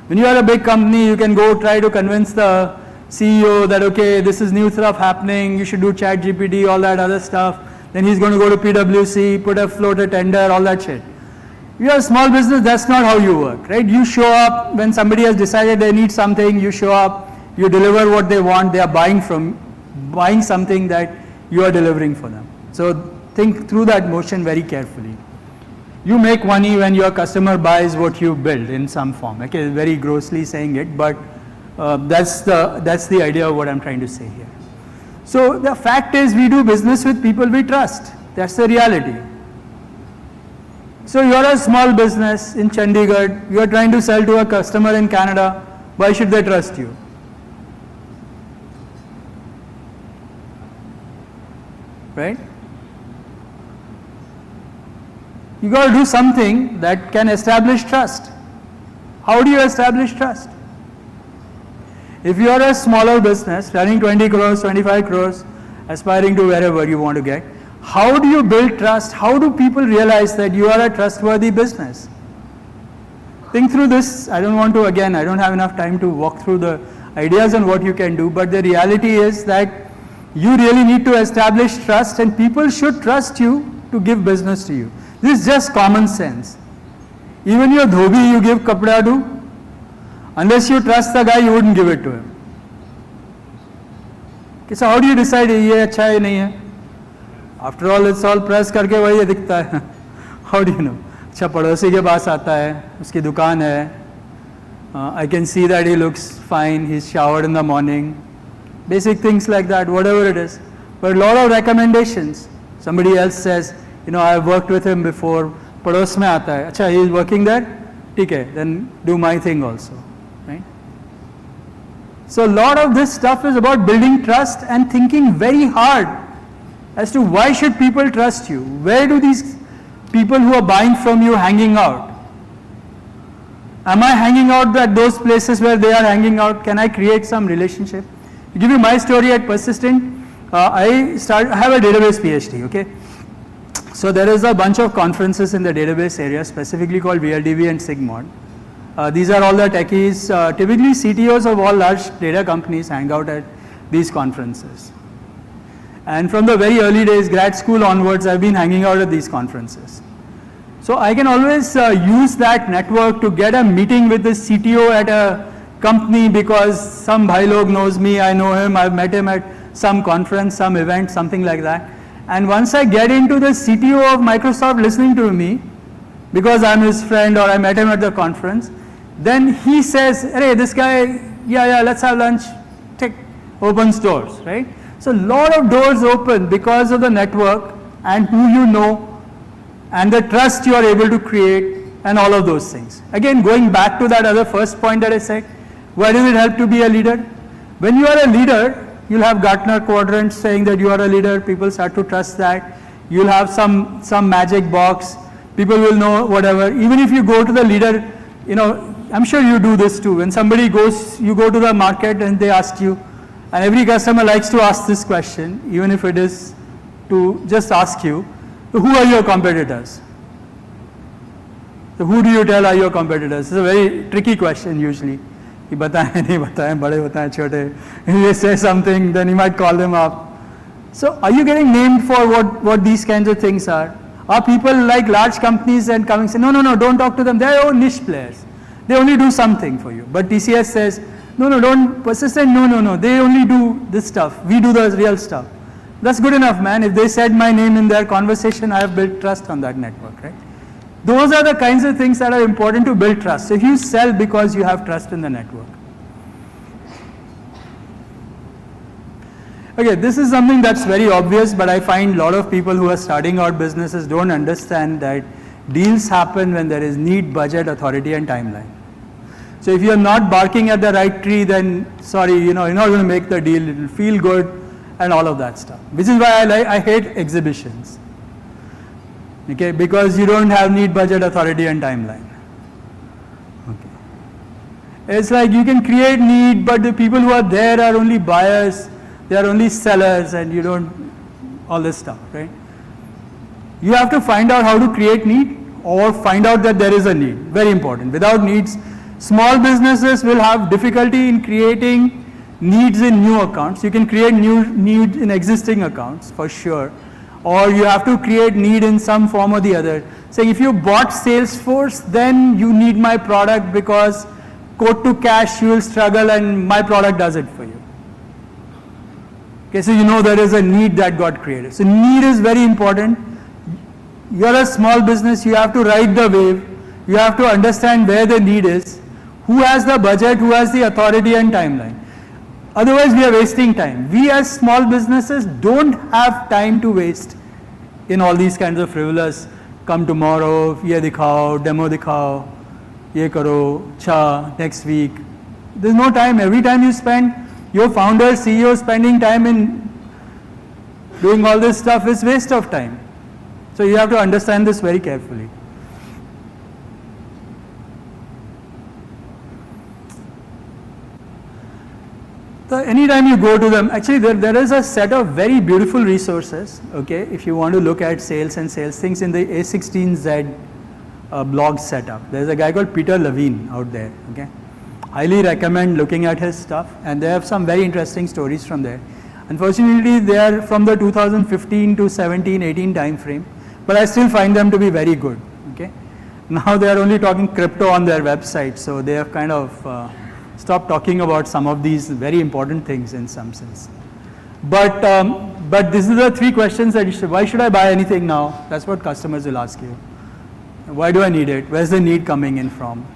When you are a big company, you can go try to convince the CEO that, okay, this is new stuff happening, you should do chat GPT, all that other stuff. Then he's going to go to PwC, float a tender, all that shit. You are a small business, that's not how you work, right? You show up when somebody has decided they need something, you show up, you deliver what they want, they are buying something that you are delivering for them. So think through that motion very carefully. You make money when your customer buys what you build in some form. Okay, very grossly saying it, but that's the idea of what I'm trying to say here. So the fact is, we do business with people we trust. That's the reality. So you're a small business in Chandigarh, you're trying to sell to a customer in Canada, why should they trust you? Right? You got to do something that can establish trust. How do you establish trust? If you are a smaller business running 20 crores, 25 crores, aspiring to wherever you want to get, how do you build trust? How do people realize that you are a trustworthy business? Think through this. I don't want to, again, I don't have enough time to walk through the ideas on what you can do, but the reality is that you really need to establish trust, and people should trust you to give business to you. This is just common sense. Even your dhobi you give kapda to, unless you trust the guy, you wouldn't give it to him. Okay, so how do you decide ye acha hai nahi hai? After all, it's all press karke wahi dikhta hai. How do you know? Acha padosi ke paas aata hai, uski dukaan hai. I can see that he looks fine, he's showered in the morning. Basic things like that, whatever it is. But a lot of recommendations. Somebody else says, you know, I've worked with him before, pados mein aata hai. Acha, he is working there? ठीक है, then do my thing also, right? So a lot of this stuff is about building trust and thinking very hard as to why should people trust you? Where do these people who are buying from you hanging out? Am I hanging out at those places where they are hanging out? Can I create some relationship? To give you my story at Persistent, I have a database PhD, okay? So there is a bunch of conferences in the database area, specifically called VLDB and SIGMOD. These are all the techies. Typically, CTOs of all large data companies hang out at these conferences. And from the very early days, grad school onwards, I've been hanging out at these conferences. So I can always use that network to get a meeting with the CTO at a company because some bhai log knows me, I know him, I've met him at some conference, some event, something like that. And once I get into the CTO of Microsoft listening to me, because I'm his friend or I met him at the conference, then he says, hey, this guy, yeah, let's have lunch, tick, opens doors, right? So a lot of doors open because of the network and who you know and the trust you are able to create and all of those things. Again, going back to that other first point that I said, why does it help to be a leader? When you are a leader, you'll have Gartner quadrants saying that you are a leader, people start to trust that. You'll have some magic box, people will know whatever. Even if you go to the leader, you know, I'm sure you do this too. When somebody goes, you go to the market and they ask you, and every customer likes to ask this question, even if it is to just ask you, who are your competitors? So who do you tell are your competitors? It's a very tricky question usually. He bataye, nahi bataye, bade bataye, chote. If they say something, then you might call them up. So are you getting named for what these kinds of things are? Are people like large companies and coming and say, no, don't talk to them, they're all niche players. They only do something for you. But TCS says, no, don't Persistent, no, they only do this stuff, we do the real stuff. That's good enough, man. If they said my name in their conversation, I have built trust on that network, right? Those are the kinds of things that are important to build trust. So if you sell because you have trust in the network. Okay, this is something that's very obvious, but I find a lot of people who are starting out businesses don't understand that deals happen when there is need, budget, authority, and timeline. So if you're not barking at the right tree, then sorry, you're not going to make the deal. It'll feel good and all of that stuff. Which is why I hate exhibitions. Okay, because you don't have need, budget, authority, and timeline. Okay. It's like you can create need, but the people who are there are only buyers, they are only sellers, and you don't, all this stuff, right? You have to find out how to create need or find out that there is a need. Very important. Without needs, small businesses will have difficulty in creating needs in new accounts. You can create new need in existing accounts for sure, or you have to create need in some form or the other. So if you bought Salesforce, then you need my product because quote to cash you will struggle and my product does it for you. Okay, so you know there is a need that got created. So need is very important. You're a small business, you have to ride the wave. You have to understand where the need is, who has the budget, who has the authority and timeline. Otherwise, we are wasting time. We as small businesses don't have time to waste in all these kinds of frivolous, come tomorrow, ye dikhao, demo dikhao, ye karo, cha, next week. There's no time. Every time you spend, your founder, CEO spending time in doing all this stuff is waste of time. So you have to understand this very carefully. So anytime you go to them, actually there is a set of very beautiful resources, okay, if you want to look at sales and sales things in the A16Z blog setup. There's a guy called Peter Levine out there, okay. Highly recommend looking at his stuff, and they have some very interesting stories from there. Unfortunately, they are from the 2015 to 17, 18 time frame, but I still find them to be very good, okay. Now they are only talking crypto on their website, so they have kind of stop talking about some of these very important things in some sense. But this is the three questions that you should, why should I buy anything now? That's what customers will ask you. Why do I need it? Where's the need coming in from?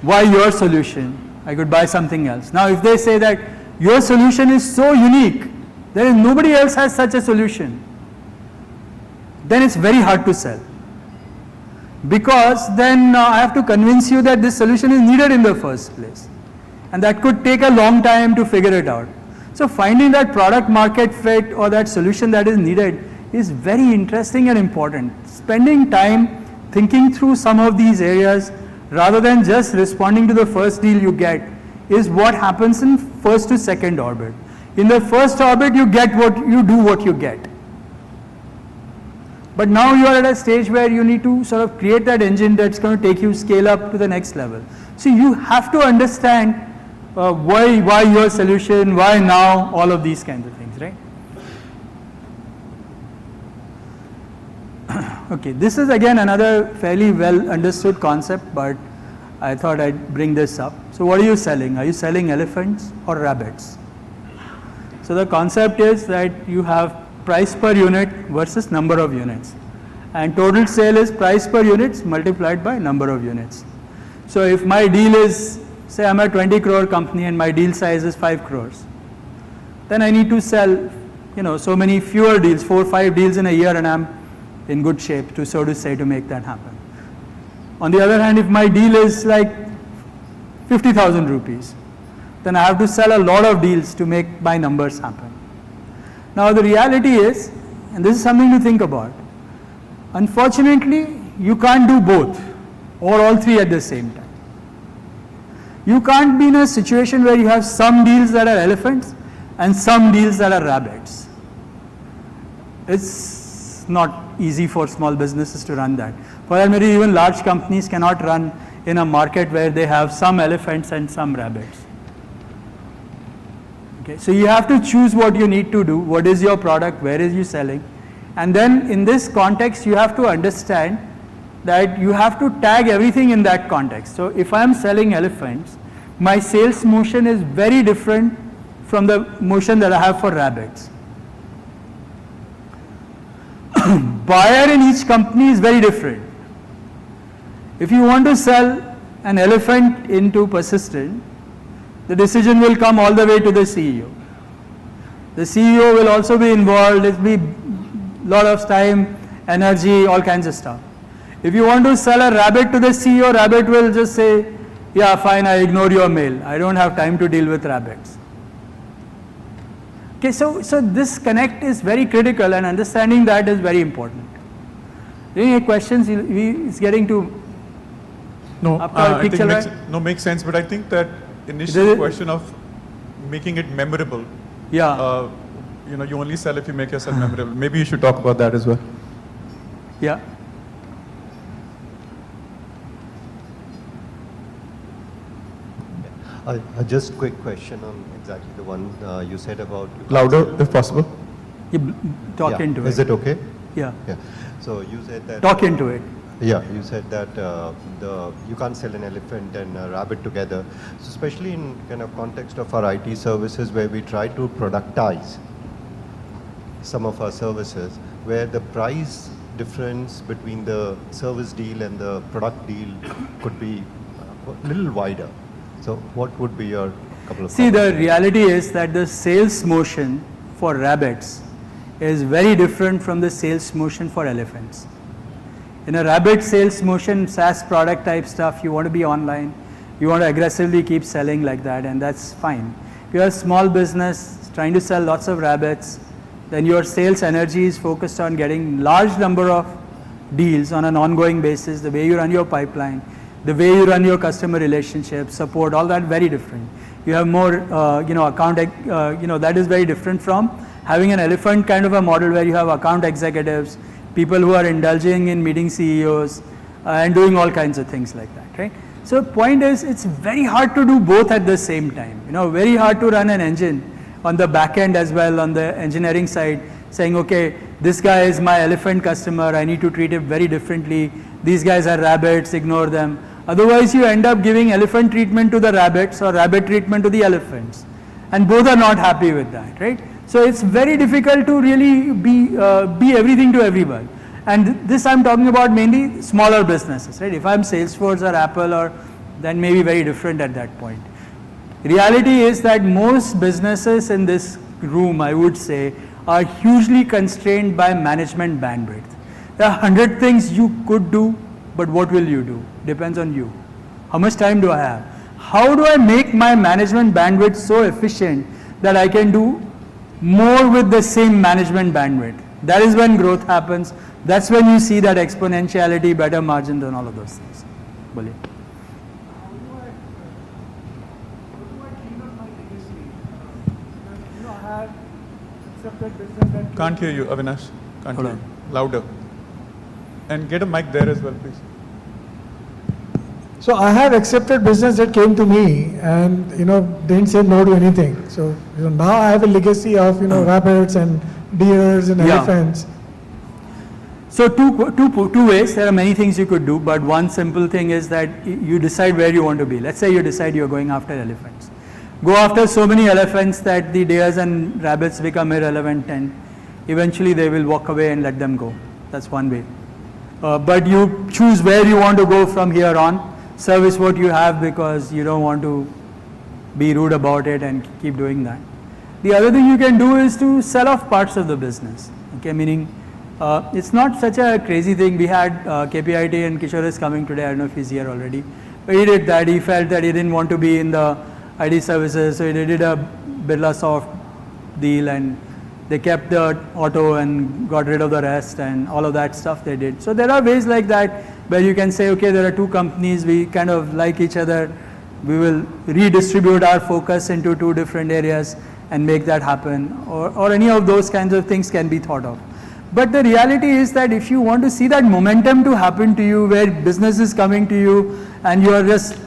Why your solution? I could buy something else. Now if they say that your solution is so unique, there is nobody else has such a solution, then it's very hard to sell. Because then I have to convince you that this solution is needed in the first place. And that could take a long time to figure it out. So finding that product market fit or that solution that is needed is very interesting and important. Spending time thinking through some of these areas rather than just responding to the first deal you get is what happens in first to second orbit. In the first orbit you get what you get. But now you are at a stage where you need to sort of create that engine that's going to take you scale up to the next level. So you have to understand why your solution, why now, all of these kinds of things, right? Okay, this is again another fairly well understood concept, but I thought I'd bring this up. So what are you selling? Are you selling elephants or rabbits? So the concept is that you have price per unit versus number of units, and total sale is price per units multiplied by number of units. So if my deal is, say I'm a 20 crore company and my deal size is 5 crores, then I need to sell so many fewer deals, 4 or 5 deals in a year, and I'm in good shape to so to say to make that happen. On the other hand, if my deal is like 50,000 rupees, then I have to sell a lot of deals to make my numbers happen. Now the reality is, and this is something to think about, unfortunately you can't do both or all three at the same time. You can't be in a situation where you have some deals that are elephants and some deals that are rabbits. It's not easy for small businesses to run that. For that matter, even large companies cannot run in a market where they have some elephants and some rabbits. Okay, so you have to choose what you need to do, what is your product, where is you selling, and then in this context you have to understand that you have to tag everything in that context. So if I am selling elephants, my sales motion is very different from the motion that I have for rabbits. Buyer in each company is very different. If you want to sell an elephant into Persistent, the decision will come all the way to the CEO. The CEO will also be involved. It'll be lot of time, energy, all kinds of stuff. If you want to sell a rabbit to the CEO, rabbit will just say, yeah, fine, I ignore your mail. I don't have time to deal with rabbits. Okay, so this connect is very critical, and understanding that is very important. Any questions? He's getting to No, आपका I think picture makes sense, but I think that initial question of making it memorable. Yeah. You only sell if you make yourself memorable. Maybe you should talk about that as well. Yeah. Just quick question on exactly the one you said about... Louder, if possible. Talk into it. Is it okay? Yeah. Yeah. So you said that... Talk into it. Yeah, you said that you can't sell an elephant and a rabbit together. So especially in kind of context of our IT services where we try to productize some of our services, where the price difference between the service deal and the product deal could be a little wider. So what would be your couple of... See, the reality is that the sales motion for rabbits is very different from the sales motion for elephants. In a rabbit sales motion, SaaS product type stuff, you want to be online, you want to aggressively keep selling like that, and that's fine. If you're a small business trying to sell lots of rabbits, then your sales energy is focused on getting large number of deals on an ongoing basis, the way you run your pipeline, the way you run your customer relationship, support, all that very different. You have more, account, that is very different from having an elephant kind of a model where you have account executives, people who are indulging in meeting CEOs and doing all kinds of things like that, right? So point is, it's very hard to do both at the same time. Very hard to run an engine on the back end as well, on the engineering side, saying, okay, this guy is my elephant customer, I need to treat him very differently. These guys are rabbits, ignore them. Otherwise, you end up giving elephant treatment to the rabbits or rabbit treatment to the elephants. And both are not happy with that, right? So it's very difficult to really be everything to everyone. And this I'm talking about mainly smaller businesses, right? If I'm Salesforce or Apple, or then maybe very different at that point. Reality is that most businesses in this room, I would say, are hugely constrained by management bandwidth. There are 100 things you could do, but what will you do? Depends on you. How much time do I have? How do I make my management bandwidth so efficient that I can do more with the same management bandwidth? That is when growth happens. That's when you see that exponentiality, better margins, and all of those things. Bolliye. Can't hear you, Avinash. Can't hear you. Louder. And get a mic there as well, please. So I have accepted business that came to me and, didn't say no to anything. So, now I have a legacy of, rabbits and deers and elephants. So two ways, there are many things you could do, but one simple thing is that you decide where you want to be. Let's say you decide you're going after elephants. Go after so many elephants that the deers and rabbits become irrelevant, and eventually they will walk away and let them go. That's one way. But you choose where you want to go from here on. Service what you have because you don't want to be rude about it and keep doing that. The other thing you can do is to sell off parts of the business. Okay, meaning it's not such a crazy thing. We had KPIT and Kishore is coming today. I don't know if he's here already. But he did that. He felt that he didn't want to be in the IT services, so he did a Birlasoft deal, and they kept the auto and got rid of the rest, and all of that stuff they did. So there are ways like that where you can say, okay, there are two companies, we kind of like each other, we will redistribute our focus into two different areas and make that happen, or any of those kinds of things can be thought of. But the reality is that if you want to see that momentum to happen to you, where business is coming to you and you are just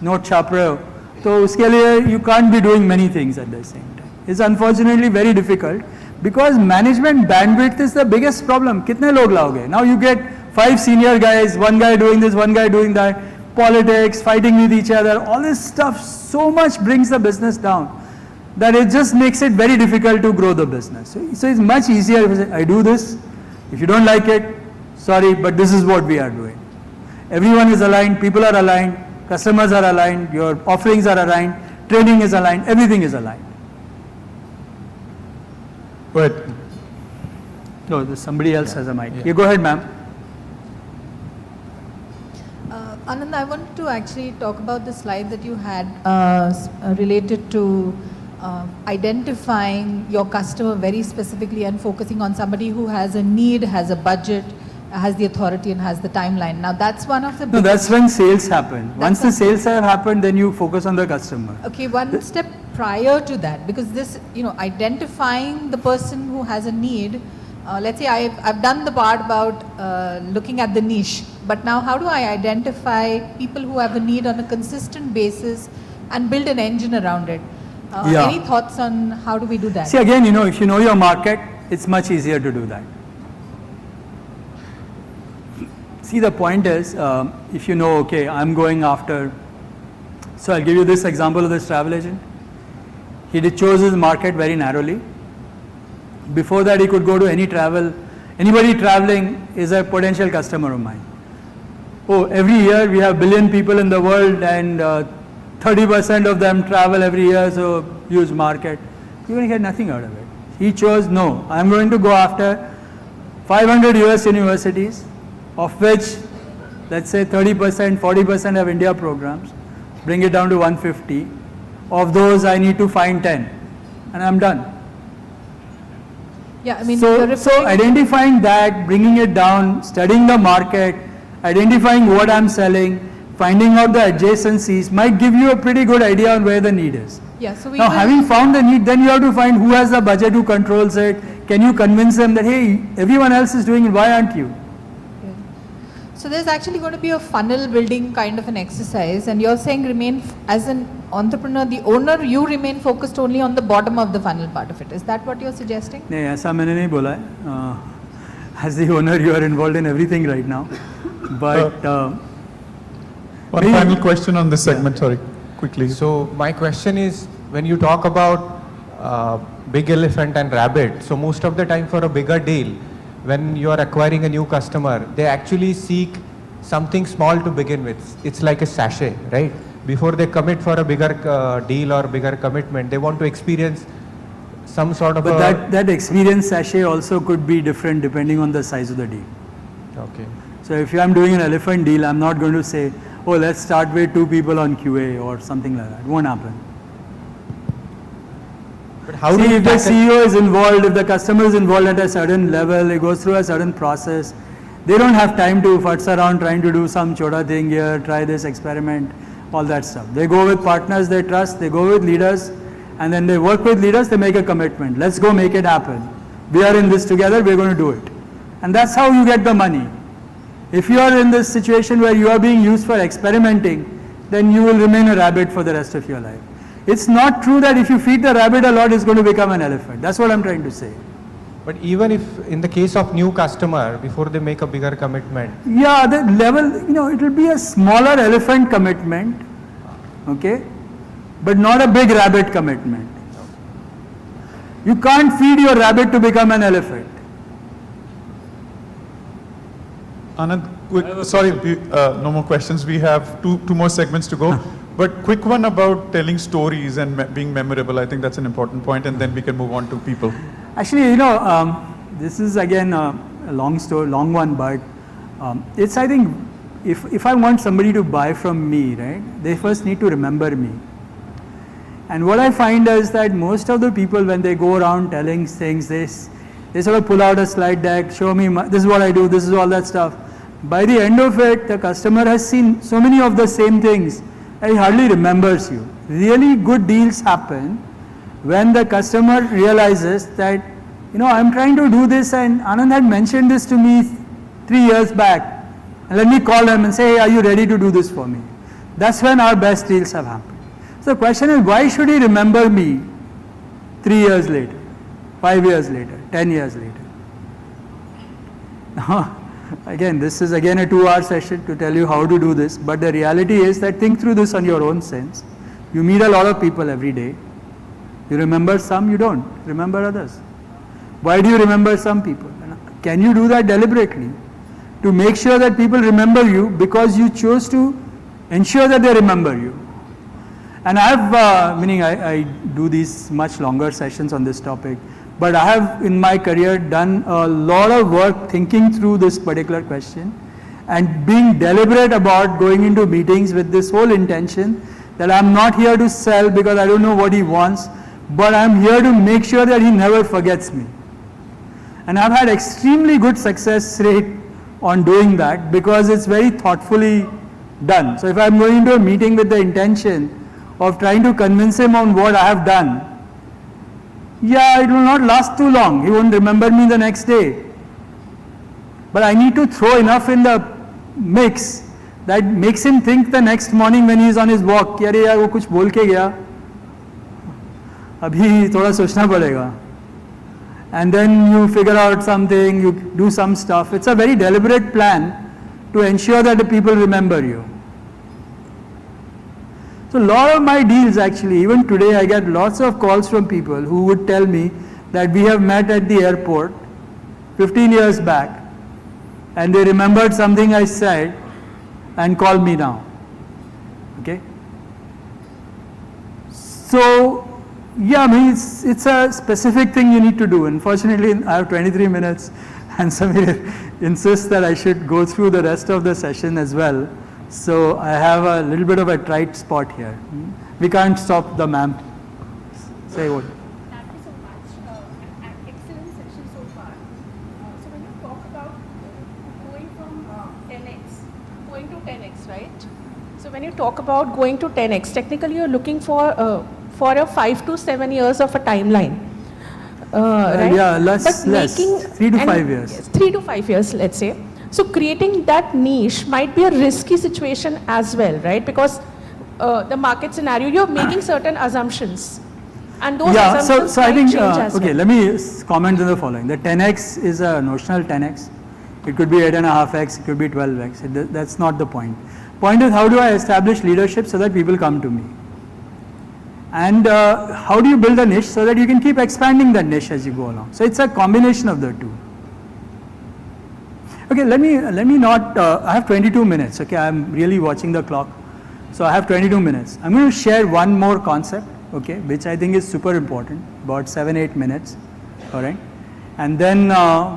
not chapra, so uske liye you can't be doing many things at the same time. It's unfortunately very difficult because management bandwidth is the biggest problem. Kitne log laoge? Now you get 5 senior guys, one guy doing this, one guy doing that, politics, fighting with each other, all this stuff so much brings the business down that it just makes it very difficult to grow the business. So it's much easier if you say, I do this, if you don't like it, sorry, but this is what we are doing. Everyone is aligned, people are aligned, customers are aligned, your offerings are aligned, training is aligned, everything is aligned. Go ahead. No, somebody else has a mic. You go ahead, ma'am. Anand, I want to actually talk about the slide that you had related to identifying your customer very specifically and focusing on somebody who has a need, has a budget, has the authority and has the timeline. Now that's one of the No, that's when sales happen. Once the sales have happened, then you focus on the customer. Okay, one step prior to that, because this, identifying the person who has a need, let's say I've done the part about looking at the niche, but now how do I identify people who have a need on a consistent basis and build an engine around it? Any thoughts on how do we do that? See, again, if you know your market, it's much easier to do that. See, the point is, if you know, okay, I'm going after, so I'll give you this example of this travel agent. He chose his market very narrowly. Before that, he could go to anybody traveling is a potential customer of mine. Oh, every year we have 1 billion people in the world and 30% of them travel every year, so huge market. You're going to get nothing out of it. He chose, no, I'm going to go after 500 US universities, of which, let's say 30%, 40% have India programs, bring it down to 150. Of those, I need to find 10, and I'm done. Yeah, I mean, so identifying that, bringing it down, studying the market, identifying what I'm selling, finding out the adjacencies might give you a pretty good idea on where the need is. Yeah, so now, having found the need, then you have to find who has the budget, who controls it. Can you convince them that, hey, everyone else is doing it, why aren't you? So there's actually going to be a funnel building kind of an exercise, and you're saying remain as an entrepreneur, the owner, you remain focused only on the bottom of the funnel part of it. Is that what you're suggesting? No, ऐसा मैंने नहीं बोला है. As the owner, you are involved in everything right now. But one final question on this segment, sorry, quickly. So my question is, when you talk about big elephant and rabbit, so most of the time for a bigger deal, when you are acquiring a new customer, they actually seek something small to begin with. It's like a sachet, right? Before they commit for a bigger deal or bigger commitment, they want to experience some sort of But that experience sachet also could be different depending on the size of the deal. Okay. So if I'm doing an elephant deal, I'm not going to say, oh, let's start with 2 people on QA or something like that. It won't happen. But how See, if the CEO is involved, if the customer is involved at a certain level, it goes through a certain process, they don't have time to futz around trying to do some chota thing here, try this experiment, all that stuff. They go with partners they trust, they go with leaders, and then they work with leaders, they make a commitment. Let's go make it happen. We are in this together, we're going to do it. And that's how you get the money. If you are in this situation where you are being used for experimenting, then you will remain a rabbit for the rest of your life. It's not true that if you feed the rabbit a lot, it's going to become an elephant. That's what I'm trying to say. But even if in the case of new customer, before they make a bigger commitment. Yeah, the level, it will be a smaller elephant commitment, okay, but not a big rabbit commitment. You can't feed your rabbit to become an elephant. Anand, sorry, no more questions. We have two more segments to go. But quick one about telling stories and being memorable. I think that's an important point, and then we can move on to people. Actually, this is again a long story, long one, but it's, I think, if I want somebody to buy from me, right, they first need to remember me. And what I find is that most of the people, when they go around telling things, they sort of pull out a slide deck, show me, this is what I do, this is all that stuff. By the end of it, the customer has seen so many of the same things, and he hardly remembers you. Really good deals happen when the customer realizes that, I'm trying to do this, and Anand had mentioned this to me 3 years back, and let me call him and say, hey, are you ready to do this for me? That's when our best deals have happened. So the question is, why should he remember me 3 years later, 5 years later, 10 years later? Now, again, this is again a 2-hour session to tell you how to do this, but the reality is that think through this on your own sense. You meet a lot of people every day. You remember some, you don't remember others. Why do you remember some people? Can you do that deliberately to make sure that people remember you because you chose to ensure that they remember you? And I do these much longer sessions on this topic, But I have in my career done a lot of work thinking through this particular question and being deliberate about going into meetings with this whole intention that I'm not here to sell because I don't know what he wants, but I'm here to make sure that he never forgets me. And I've had extremely good success rate on doing that because it's very thoughtfully done. So if I'm going into a meeting with the intention of trying to convince him on what I have done, yeah, it will not last too long. He won't remember me the next day. But I need to throw enough in the mix that makes him think the next morning when he is on his walk, कि अरे यार वो कुछ बोल के गया, अभी थोड़ा सोचना पड़ेगा. And then you figure out something, you do some stuff. It's a very deliberate plan to ensure that the people remember you. So a lot of my deals actually, even today I get lots of calls from people who would tell me that we have met at the airport 15 years back and they remembered something I said and called me now. Okay? So, yeah, I mean, it's a specific thing you need to do. Unfortunately, I have 23 minutes and Samir insists that I should go through the rest of the session as well. So I have a little bit of a tight spot here. We can't stop the ma'am. Say what? Thank you so much. An excellent session so far. So when you talk about going from 10x, 10x, right? So when you talk about going to 10x, technically you're looking for a 5 to 7 years of a timeline. Right? Yeah, less, 3 to 5 years. Yes, 3 to 5 years, let's say. So creating that niche might be a risky situation as well, right? Because the market scenario, you're making certain assumptions. And those assumptions so I might think, change as okay, well. let me comment on the following. The 10x is a notional 10x. It could be 8.5x, it could be 12x. That's not the point. Point is, how do I establish leadership so that people come to me? And how do you build a niche so that you can keep expanding that niche as you go along? So it's a combination of the two. Okay, let me not, I have 22 minutes, okay, I'm really watching the clock. So I have 22 minutes. I'm going to share one more concept, okay, which I think is super important, about 7-8 minutes, all right? And then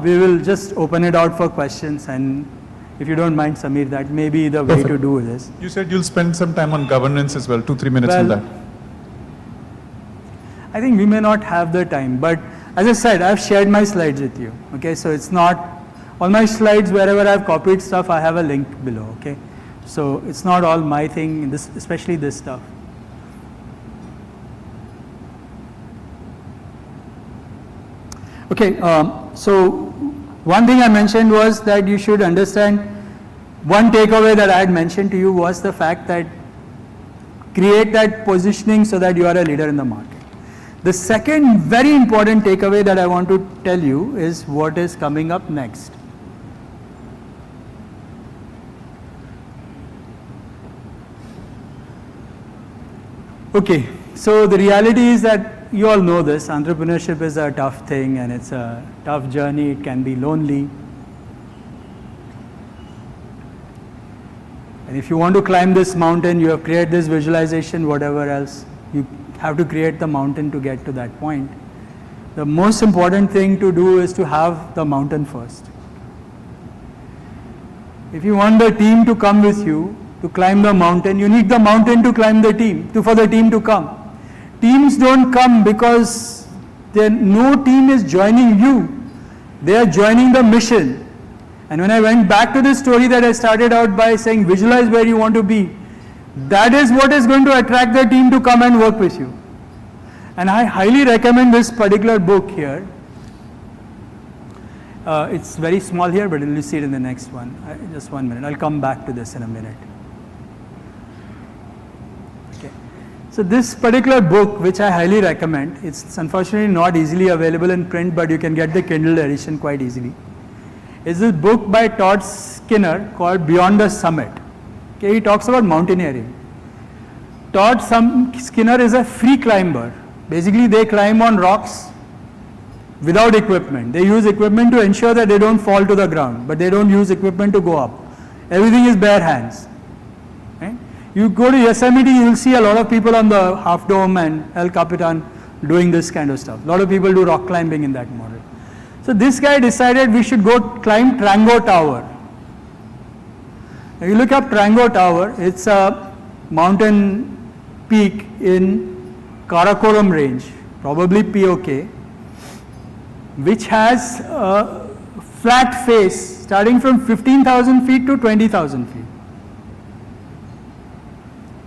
we will just open it out for questions, and if you don't mind, Samir, that may be the way to do this. You said you'll spend some time on governance as well, 2-3 minutes on that. I think we may not have the time, but as I said, I've shared my slides with you, okay, so it's not, all my slides, wherever I've copied stuff, I have a link below, okay? So it's not all my thing, this, especially this stuff. Okay, so one thing I mentioned was that you should understand, one takeaway that I had mentioned to you was the fact that create that positioning so that you are a leader in the market. The second very important takeaway that I want to tell you is what is coming up next. Okay, so the reality is that you all know this, entrepreneurship is a tough thing and it's a tough journey, it can be lonely. And if you want to climb this mountain, you have created this visualization, whatever else, you have to create the mountain to get to that point. The most important thing to do is to have the mountain first. If you want the team to come with you, to climb the mountain, you need the mountain to climb the team, for the team to come. Teams don't come because no team is joining you. They are joining the mission. And when I went back to the story that I started out by saying, visualize where you want to be, that is what is going to attract the team to come and work with you. And I highly recommend this particular book here. It's very small here, but you'll see it in the next one. Just 1 minute. I'll come back to this in a minute. Okay. So this particular book, which I highly recommend, it's unfortunately not easily available in print, but you can get the Kindle edition quite easily. It's this book by Todd Skinner called Beyond the Summit. Okay, he talks about mountaineering. Todd Skinner is a free climber. Basically, they climb on rocks without equipment. They use equipment to ensure that they don't fall to the ground, but they don't use equipment to go up. Everything is bare hands. Okay? You go to Yosemite, you will see a lot of people on the Half Dome and El Capitan doing this kind of stuff. A lot of people do rock climbing in that model. So this guy decided we should go climb Trango Tower. Now you look up Trango Tower, it's a mountain peak in Karakoram range, probably POK, which has a flat face starting from 15,000 feet to 20,000 feet.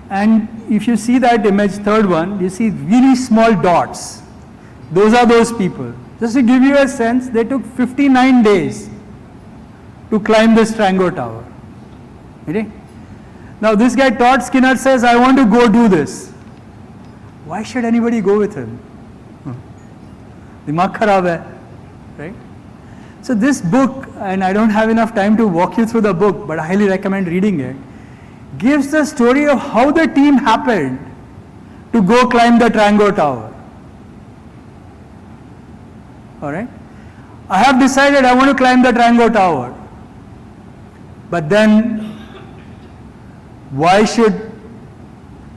And if you see that image, third one, you see really small dots. Those are those people. Just to give you a sense, they took 59 days to climb this Trango Tower. Okay? Now this guy Todd Skinner says, I want to go do this. Why should anybody go with him? Dimag kharab hai, right? So this book, and I don't have enough time to walk you through the book, but I highly recommend reading it, gives the story of how the team happened to go climb the Trango Tower. Alright? I have decided I want to climb the Trango Tower. But then, why should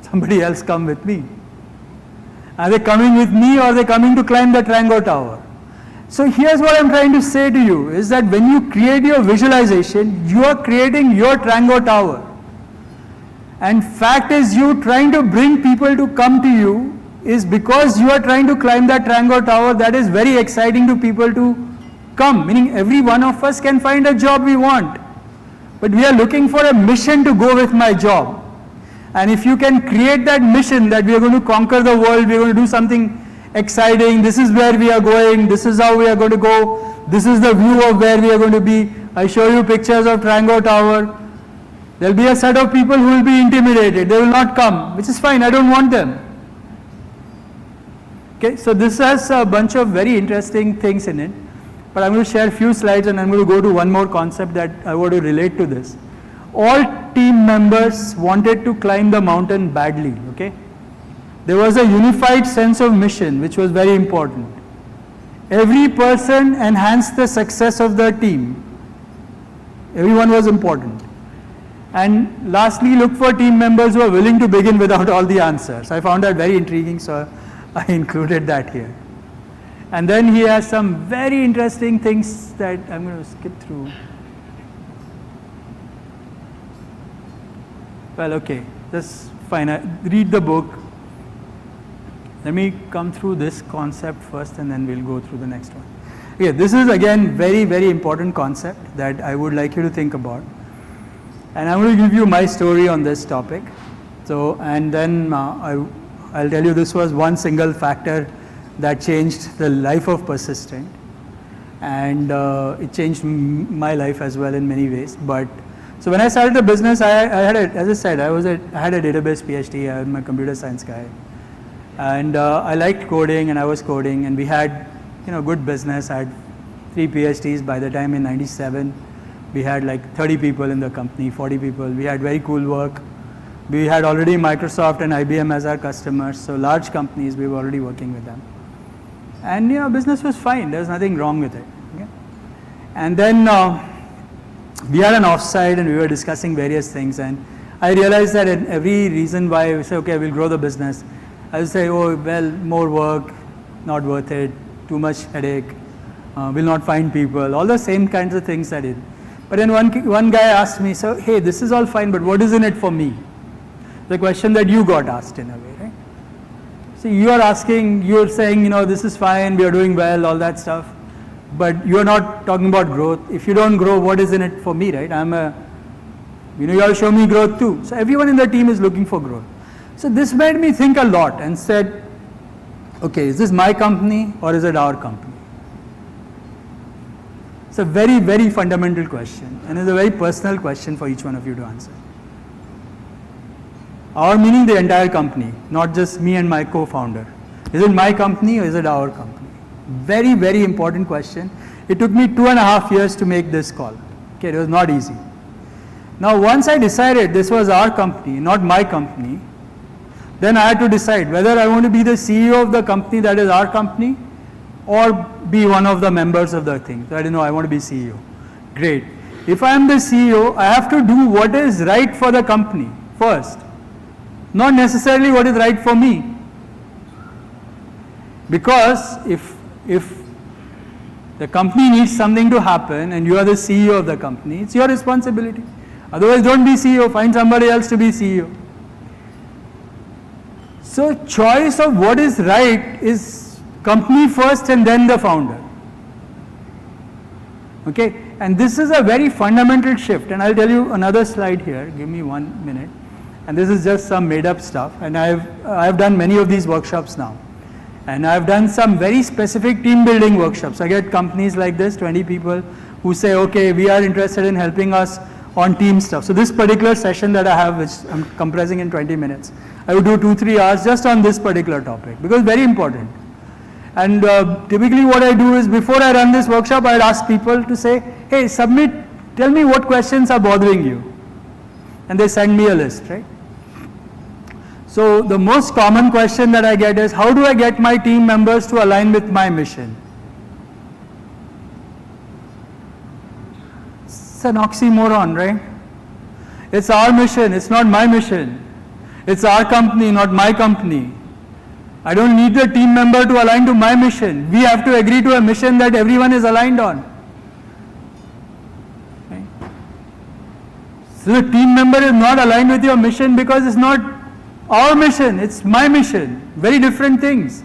somebody else come with me? Are they coming with me or are they coming to climb the Trango Tower? So here's what I'm trying to say to you, is that when you create your visualization, you are creating your Trango Tower. And fact is, you trying to bring people to come to you is because you are trying to climb that Trango Tower. That is very exciting to people to come, meaning every one of us can find a job we want. But we are looking for a mission to go with my job. And if you can create that mission that we are going to conquer the world, we are going to do something exciting, this is where we are going, this is how we are going to go, this is the view of where we are going to be. I show you pictures of Trango Tower. There will be a set of people who will be intimidated, they will not come, which is fine, I don't want them. Okay, so this has a bunch of very interesting things in it, but I'm going to share a few slides and I'm going to go to one more concept that I want to relate to this. All team members wanted to climb the mountain badly, okay? There was a unified sense of mission, which was very important. Every person enhanced the success of the team. Everyone was important. And lastly, look for team members who are willing to begin without all the answers. I found that very intriguing, so I included that here. And then he has some very interesting things that I'm going to skip through. Well, okay, that's fine. Read the book. Let me come through this concept first and then we'll go through the next one. Okay, this is again very, very important concept that I would like you to think about. And I'm going to give you my story on this topic. So, and then I'll tell you this was one single factor that changed the life of Persistent. And it changed my life as well in many ways. But so when I started the business, I had as I said, I had a database PhD. I'm a computer science guy. And I liked coding and I was coding and we had, good business. I had 3 PhDs by the time in 97. We had like 30 people in the company, 40 people. We had very cool work. We had already Microsoft and IBM as our customers. So large companies, we were already working with them. And business was fine. There was nothing wrong with it. Okay? And then we had an offsite and we were discussing various things. And I realized that in every reason why we say, okay, we'll grow the business, I would say, oh, well, more work, not worth it, too much headache, will not find people, all the same kinds of things I did. But then one guy asked me, so, hey, this is all fine, but what is in it for me? The question that you got asked in a way, right? So you're saying, this is fine, we are doing well, all that stuff, but you're not talking about growth. If you don't grow, what is in it for me, right? You all show me growth too. So everyone in the team is looking for growth. So this made me think a lot and said, okay, is this my company or is it our company? It's a very, very fundamental question and it's a very personal question for each one of you to answer. Our meaning the entire company, not just me and my co-founder. Is it my company or is it our company? Very, very important question. It took me 2.5 years to make this call. Okay, it was not easy. Now once I decided this was our company, not my company, then I had to decide whether I want to be the CEO of the company that is our company or be one of the members of the thing. So I didn't know, I want to be CEO. Great. If I am the CEO, I have to do what is right for the company first, not necessarily what is right for me. Because if the company needs something to happen and you are the CEO of the company, it's your responsibility. Otherwise, don't be CEO, find somebody else to be CEO. So choice of what is right is company first and then the founder. Okay, and this is a very fundamental shift, and I'll tell you another slide here, give me 1 minute, and this is just some made up stuff, and I've done many of these workshops now, and I've done some very specific team building workshops. I get companies like this, 20 people, who say, okay, we are interested in helping us on team stuff. So this particular session that I have, which I'm compressing in 20 minutes, I would do 2-3 hours just on this particular topic, because it's very important. And typically what I do is, before I run this workshop, I'd ask people to say, hey, tell me what questions are bothering you. And they send me a list, right? So the most common question that I get is, how do I get my team members to align with my mission? It's an oxymoron, right? It's our mission, it's not my mission. It's our company, not my company. I don't need the team member to align to my mission. We have to agree to a mission that everyone is aligned on. Okay. So the team member is not aligned with your mission because it's not our mission, it's my mission. Very different things.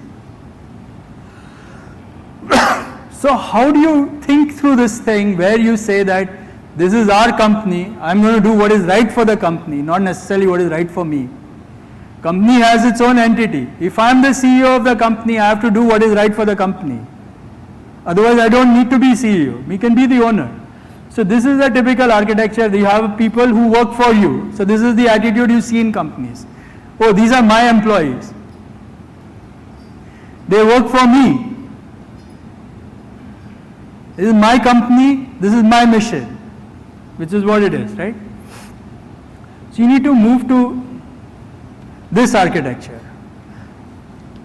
So how do you think through this thing where you say that this is our company, I'm going to do what is right for the company, not necessarily what is right for me. Company has its own entity. If I'm the CEO of the company, I have to do what is right for the company. Otherwise, I don't need to be CEO. We can be the owner. So this is a typical architecture. You have people who work for you. So this is the attitude you see in companies. Oh, these are my employees. They work for me. This is my company. This is my mission, which is what it is, right? So you need to move to this architecture,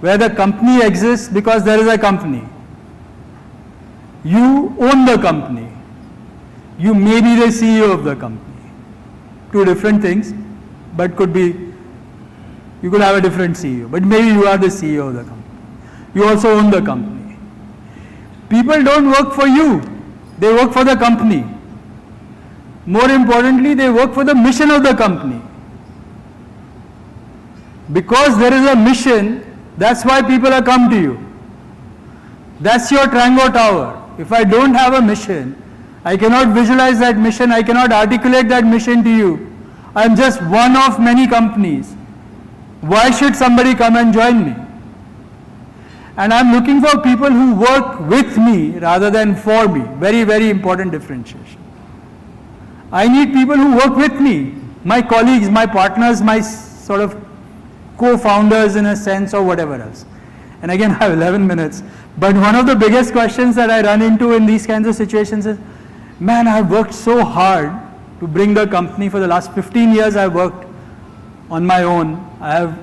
where the company exists because there is a company. You own the company. You may be the CEO of the company. Two different things, but could be, you could have a different CEO, but maybe you are the CEO of the company. You also own the company. People don't work for you, they work for the company. More importantly, they work for the mission of the company. Because there is a mission, that's why people have come to you. That's your Tango Tower. If I don't have a mission, I cannot visualize that mission, I cannot articulate that mission to you. I'm just one of many companies. Why should somebody come and join me? And I'm looking for people who work with me rather than for me. Very, very important differentiation. I need people who work with me. My colleagues, my partners, my sort of co-founders in a sense, or whatever else. And again, I have 11 minutes. But one of the biggest questions that I run into in these kinds of situations is, man, I've worked so hard to bring the company. For the last 15 years, I've worked on my own. I have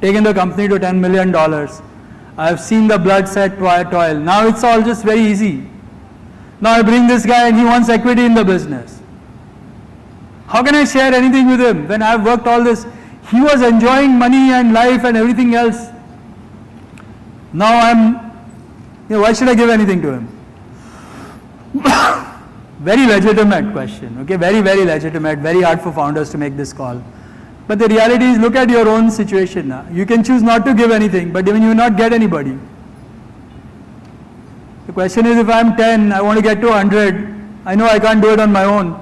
taken the company to $10 million. I have seen the blood, sweat, toil. Now it's all just very easy. Now I bring this guy and he wants equity in the business. How can I share anything with him when I've worked all this? He was enjoying money and life and everything else. Now why should I give anything to him? Very legitimate question, okay? Very, very legitimate, very hard for founders to make this call. But the reality is, look at your own situation now. You can choose not to give anything, but even you will not get anybody. The question is, if I'm 10, I want to get to 100, I know I can't do it on my own.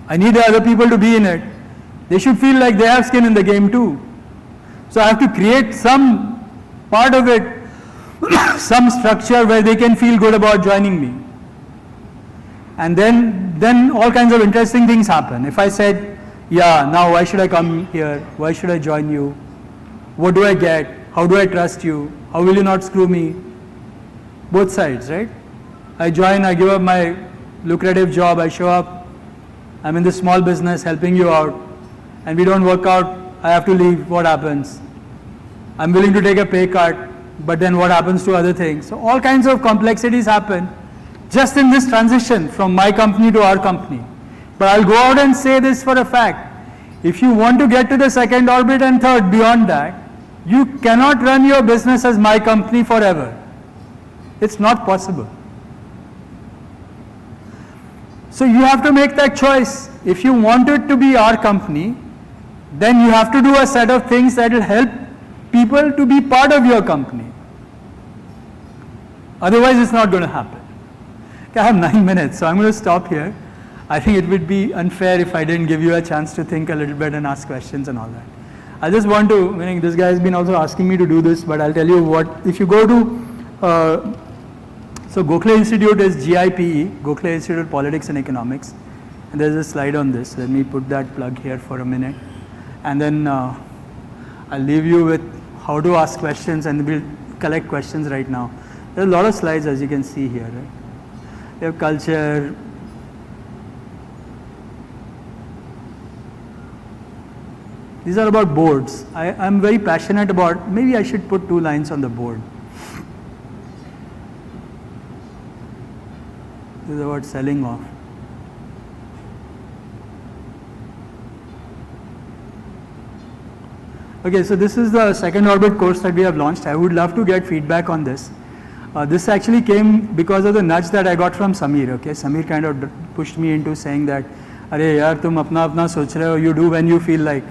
I need the other people to be in it. They should feel like they have skin in the game too. So I have to create some part of it, some structure where they can feel good about joining me. And then all kinds of interesting things happen. If I said, yeah, now why should I come here? Why should I join you? What do I get? How do I trust you? How will you not screw me? Both sides, right? I join, I give up my lucrative job, I show up, I'm in this small business helping you out, and we don't work out, I have to leave, what happens? I'm willing to take a pay cut, but then what happens to other things? So all kinds of complexities happen just in this transition from my company to our company. But I'll go out and say this for a fact. If you want to get to the second orbit and third beyond that, You cannot run your business as my company forever. It's not possible. So you have to make that choice. If you want it to be our company, then you have to do a set of things that will help people to be part of your company. Otherwise, it's not going to happen. Okay, I have 9 minutes, so I'm going to stop here. I think it would be unfair if I didn't give you a chance to think a little bit and ask questions and all that. I just want to, meaning this guy has been also asking me to do this, but I'll tell you what, if you go to, so Gokhale Institute is GIPE, Gokhale Institute of Politics and Economics, and there's a slide on this. Let me put that plug here for a minute, and then I'll leave you with how to ask questions, and we'll collect questions right now. There's a lot of slides, as you can see here, right? We have culture. These are about boards. I'm very passionate about, maybe I should put 2 lines on the board. This is about selling off. Okay, so this is the second orbit course that we have launched. I would love to get feedback on this. This actually came because of the nudge that I got from Samir. Okay, Samir kind of pushed me into saying that, "Arey yaar, tum apna soch rahe ho, you do when you feel like.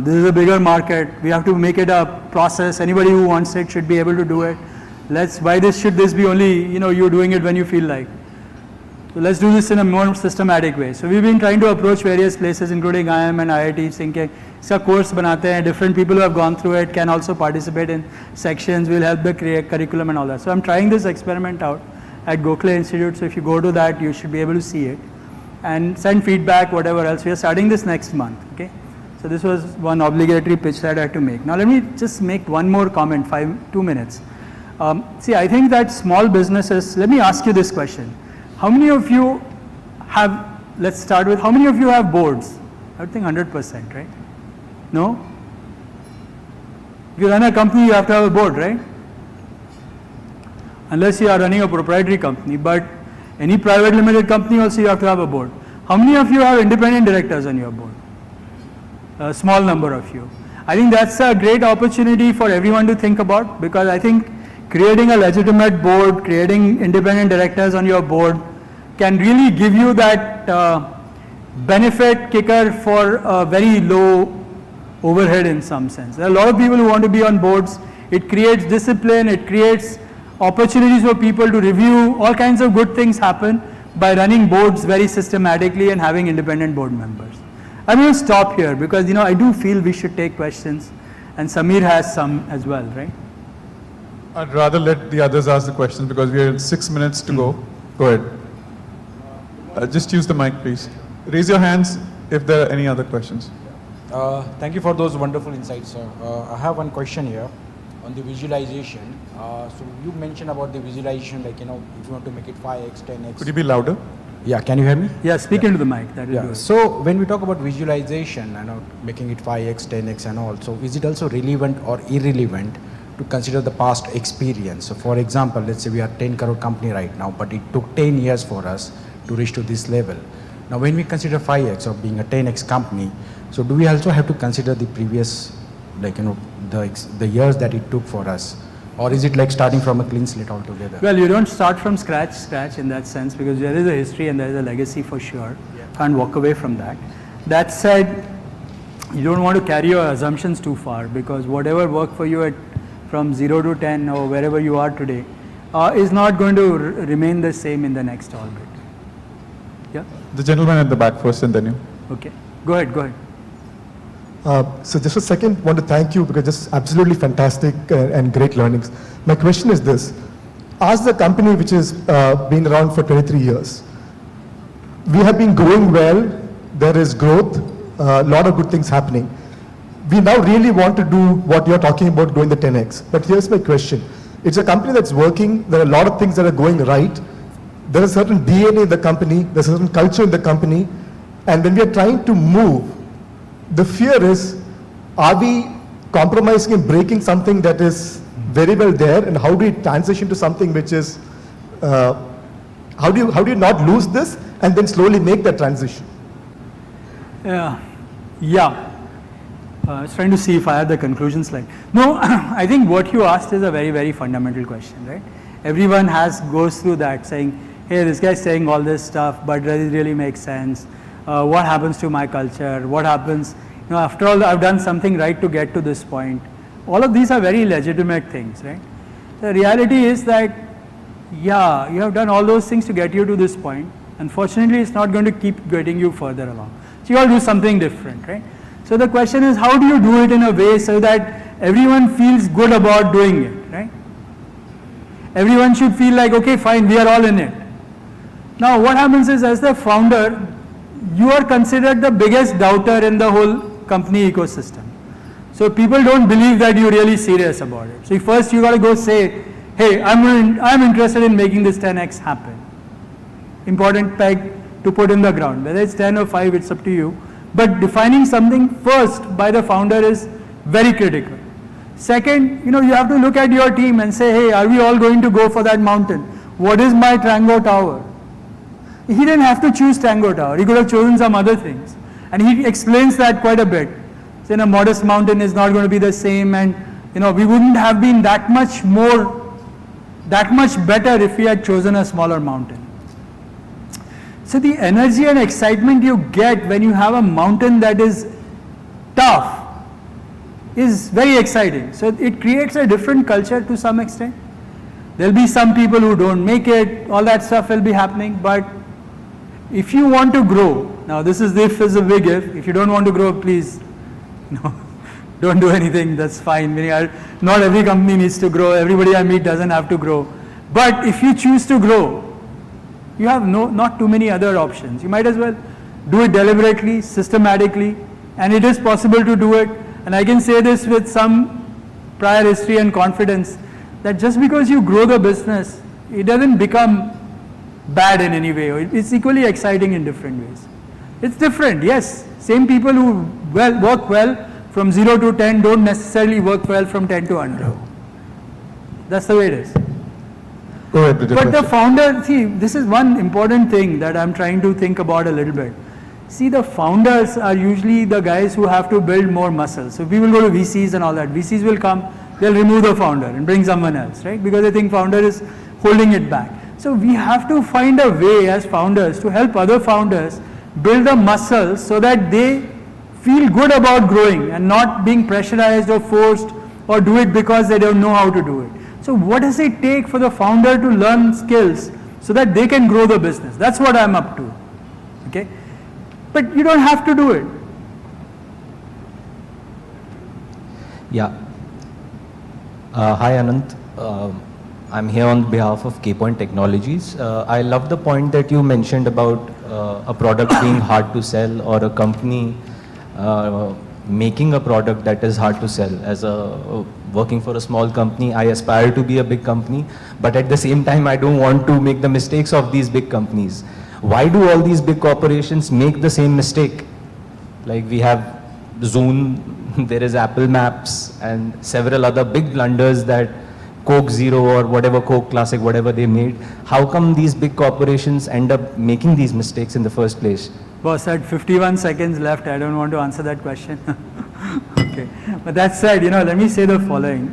This is a bigger market. We have to make it a process. Anybody who wants it should be able to do it. Should this be only, you're doing it when you feel like. So let's do this in a more systematic way." So we've been trying to approach various places, including IIM and IIT, thinking, "It's a course banate hain, different people who have gone through it can also participate in sections, we'll help the curriculum and all that." So I'm trying this experiment out at Gokhale Institute, so if you go to that, you should be able to see it. And send feedback, whatever else. We are starting this next month, okay? So this was one obligatory pitch that I had to make. Now let me just make one more comment, 2 minutes. See, I think that small businesses, let me ask you this question. How many of you have, let's start with, how many of you have boards? I would think 100%, right? No? If you run a company, you have to have a board, right? Unless you are running a proprietary company, but any private limited company also you have to have a board. How many of you have independent directors on your board? A small number of you. I think that's a great opportunity for everyone to think about, because I think creating a legitimate board, creating independent directors on your board can really give you that benefit kicker for a very low overhead in some sense. There are a lot of people who want to be on boards. It creates discipline, it creates opportunities for people to review. All kinds of good things happen by running boards very systematically and having independent board members. I'm going to stop here because I do feel we should take questions, and Samir has some as well, right? I'd rather let the others ask the questions because we have 6 minutes to go. Go ahead. Just use the mic, please. Raise your hands if there are any other questions. Thank you for those wonderful insights, sir. I have one question here on the visualization. So you mentioned about the visualization, like, if you want to make it 5x, 10x. Could you be louder? Yeah, can you hear me? Yeah, speak into the mic. That will do it. So when we talk about visualization and making it 5x, 10x and all, so is it also relevant or irrelevant to consider the past experience? So for example, let's say we are 10 crore company right now, but it took 10 years for us to reach to this level. Now when we consider 5x of being a 10x company, so do we also have to consider the previous, the years that it took for us? Or is it like starting from a clean slate altogether? Well, you don't start from scratch in that sense, because there is a history and there is a legacy for sure. Can't walk away from that. That said, you don't want to carry your assumptions too far, because whatever worked for you from 0 to 10 or wherever you are today is not going to remain the same in the next orbit. Yeah? The gentleman at the back first and then you. Okay. Go ahead. So just a second, want to thank you because just absolutely fantastic and great learnings. My question is this: as the company which has been around for 23 years, we have been growing well, there is growth, a lot of good things happening. We now really want to do what you're talking about, doing the 10x. But here's my question. It's a company that's working, there are a lot of things that are going right, there is a certain DNA in the company, there's a certain culture in the company, and when we are trying to move, the fear is, are we compromising and breaking something that is very well there, and how do we transition to something which is, how do you not lose this and then slowly make that transition? Yeah. I was trying to see if I had the conclusion slide. No, I think what you asked is a very, very fundamental question, right? Everyone goes through that saying, hey, this guy's saying all this stuff, but does it really make sense? What happens to my culture? What happens, after all, I've done something right to get to this point. All of these are very legitimate things, right? The reality is that, yeah, you have done all those things to get you to this point. Unfortunately, it's not going to keep getting you further along. So you all do something different, right? So the question is, how do you do it in a way so that everyone feels good about doing it, right? Everyone should feel like, okay, fine, we are all in it. Now, what happens is, as the founder, you are considered the biggest doubter in the whole company ecosystem. So people don't believe that you're really serious about it. So first you got to go say, hey, I'm interested in making this 10x happen. Important peg to put in the ground. Whether it's 10 or 5, it's up to you. But defining something first by the founder is very critical. Second, you have to look at your team and say, hey, are we all going to go for that mountain? What is my Tango Tower? He didn't have to choose Tango Tower. He could have chosen some other things. And he explains that quite a bit. So a modest mountain is not going to be the same, and we wouldn't have been that much better if we had chosen a smaller mountain. So the energy and excitement you get when you have a mountain that is tough is very exciting. So it creates a different culture to some extent. There'll be some people who don't make it, all that stuff will be happening, but if you want to grow, now this is a big if you don't want to grow, please, don't do anything, that's fine. Not every company needs to grow, everybody I meet doesn't have to grow. But if you choose to grow, you have not too many other options. You might as well do it deliberately, systematically, and it is possible to do it. And I can say this with some prior history and confidence, that just because you grow the business, it doesn't become bad in any way. It's equally exciting in different ways. It's different, yes. Same people who work well from 0 to 10 don't necessarily work well from 10 to 100. That's the way it is. Go ahead with your But the question. founder, see, this is one important thing that I'm trying to think about a little bit. See, the founders are usually the guys who have to build more muscle. So we will go to VCs and all that. VCs will come, they'll remove the founder and bring someone else, right? Because they think founder is holding it back. So we have to find a way as founders to help other founders build the muscle so that they feel good about growing and not being pressurized or forced or do it because they don't know how to do it. So what does it take for the founder to learn skills so that they can grow the business? That's what I'm up to, okay? But you don't have to do it. Yeah. Hi Anand. I'm here on behalf of K-Point Technologies. I love the point that you mentioned about a product being hard to sell or a company making a product that is hard to sell. As working for a small company, I aspire to be a big company, but at the same time, I don't want to make the mistakes of these big companies. Why do all these big corporations make the same mistake? Like we have Zoom, there is Apple Maps, and several other big blunders that Coke Zero or whatever, Coke Classic, whatever they made. How come these big corporations end up making these mistakes in the first place? Boss, at 51 seconds left, I don't want to answer that question. Okay, but that said, let me say the following.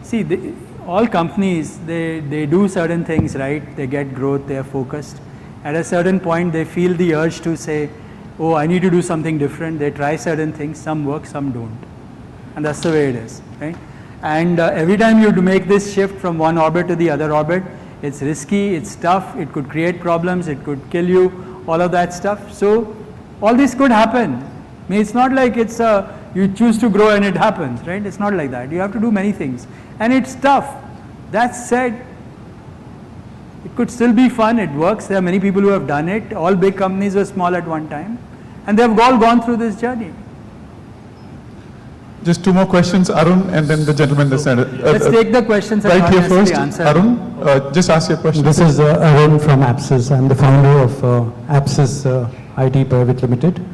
See, all companies, they do certain things, right? They get growth, they are focused. At a certain point, they feel the urge to say, oh, I need to do something different. They try certain things, some work, some don't. And that's the way it is, right? And every time you make this shift from one orbit to the other orbit, it's risky, it's tough, it could create problems, it could kill you, all of that stuff. So all this could happen. I mean, it's not like it's you choose to grow and it happens, right? It's not like that. You have to do many things. And it's tough. That said, it could still be fun, it works. There are many people who have done it. All big companies were small at one time. And they've all gone through this journey. Just two more questions, Arun, and then the gentleman this side. Let's take the questions and right not here necessarily first. answer. Arun, just ask your question. This is Arun from Apsys. I'm the founder of Apsys IT Private Limited.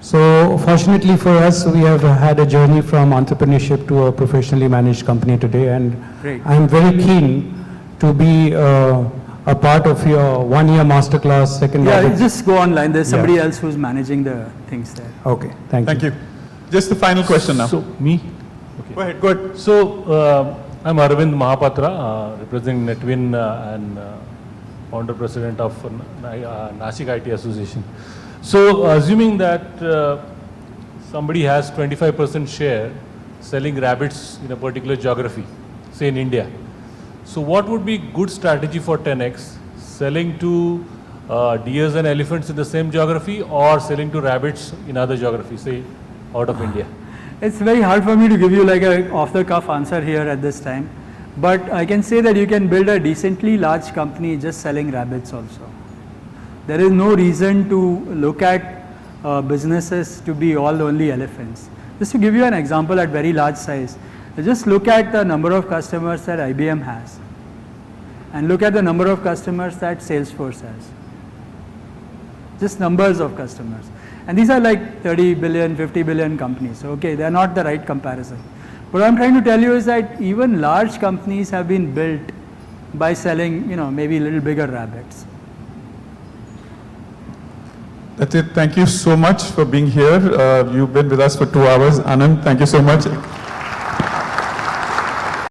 So fortunately for us, we have had a journey from entrepreneurship to a professionally managed company today, and Great. I'm very keen to be a part of your one-year masterclass, second. Yeah, just go online. There's somebody Yeah. else who's managing the things there. Okay, thank you. Thank you. Just the final question now. So, me? Okay. Go ahead, go ahead. So, I'm Arvind Mahapatra, representing Netwin and founder president of Nashik IT Association. So, assuming that somebody has 25% share selling rabbits in a particular geography, say in India. So, what would be good strategy for 10x? Selling to deers and elephants in the same geography, or selling to rabbits in other geographies, say out of India? It's very hard for me to give you like a off-the-cuff answer here at this time, but I can say that you can build a decently large company just selling rabbits also. There is no reason to look at businesses to be all only elephants. Just to give you an example at very large size, just look at the number of customers that IBM has and look at the number of customers that Salesforce has. Just numbers of customers. And these are like 30 billion, 50 billion companies. Okay, they are not the right comparison. What I'm trying to tell you is that even large companies have been built by selling, maybe a little bigger rabbits. That's it. Thank you so much for being here. You've been with us for 2 hours. Anand, thank you so much.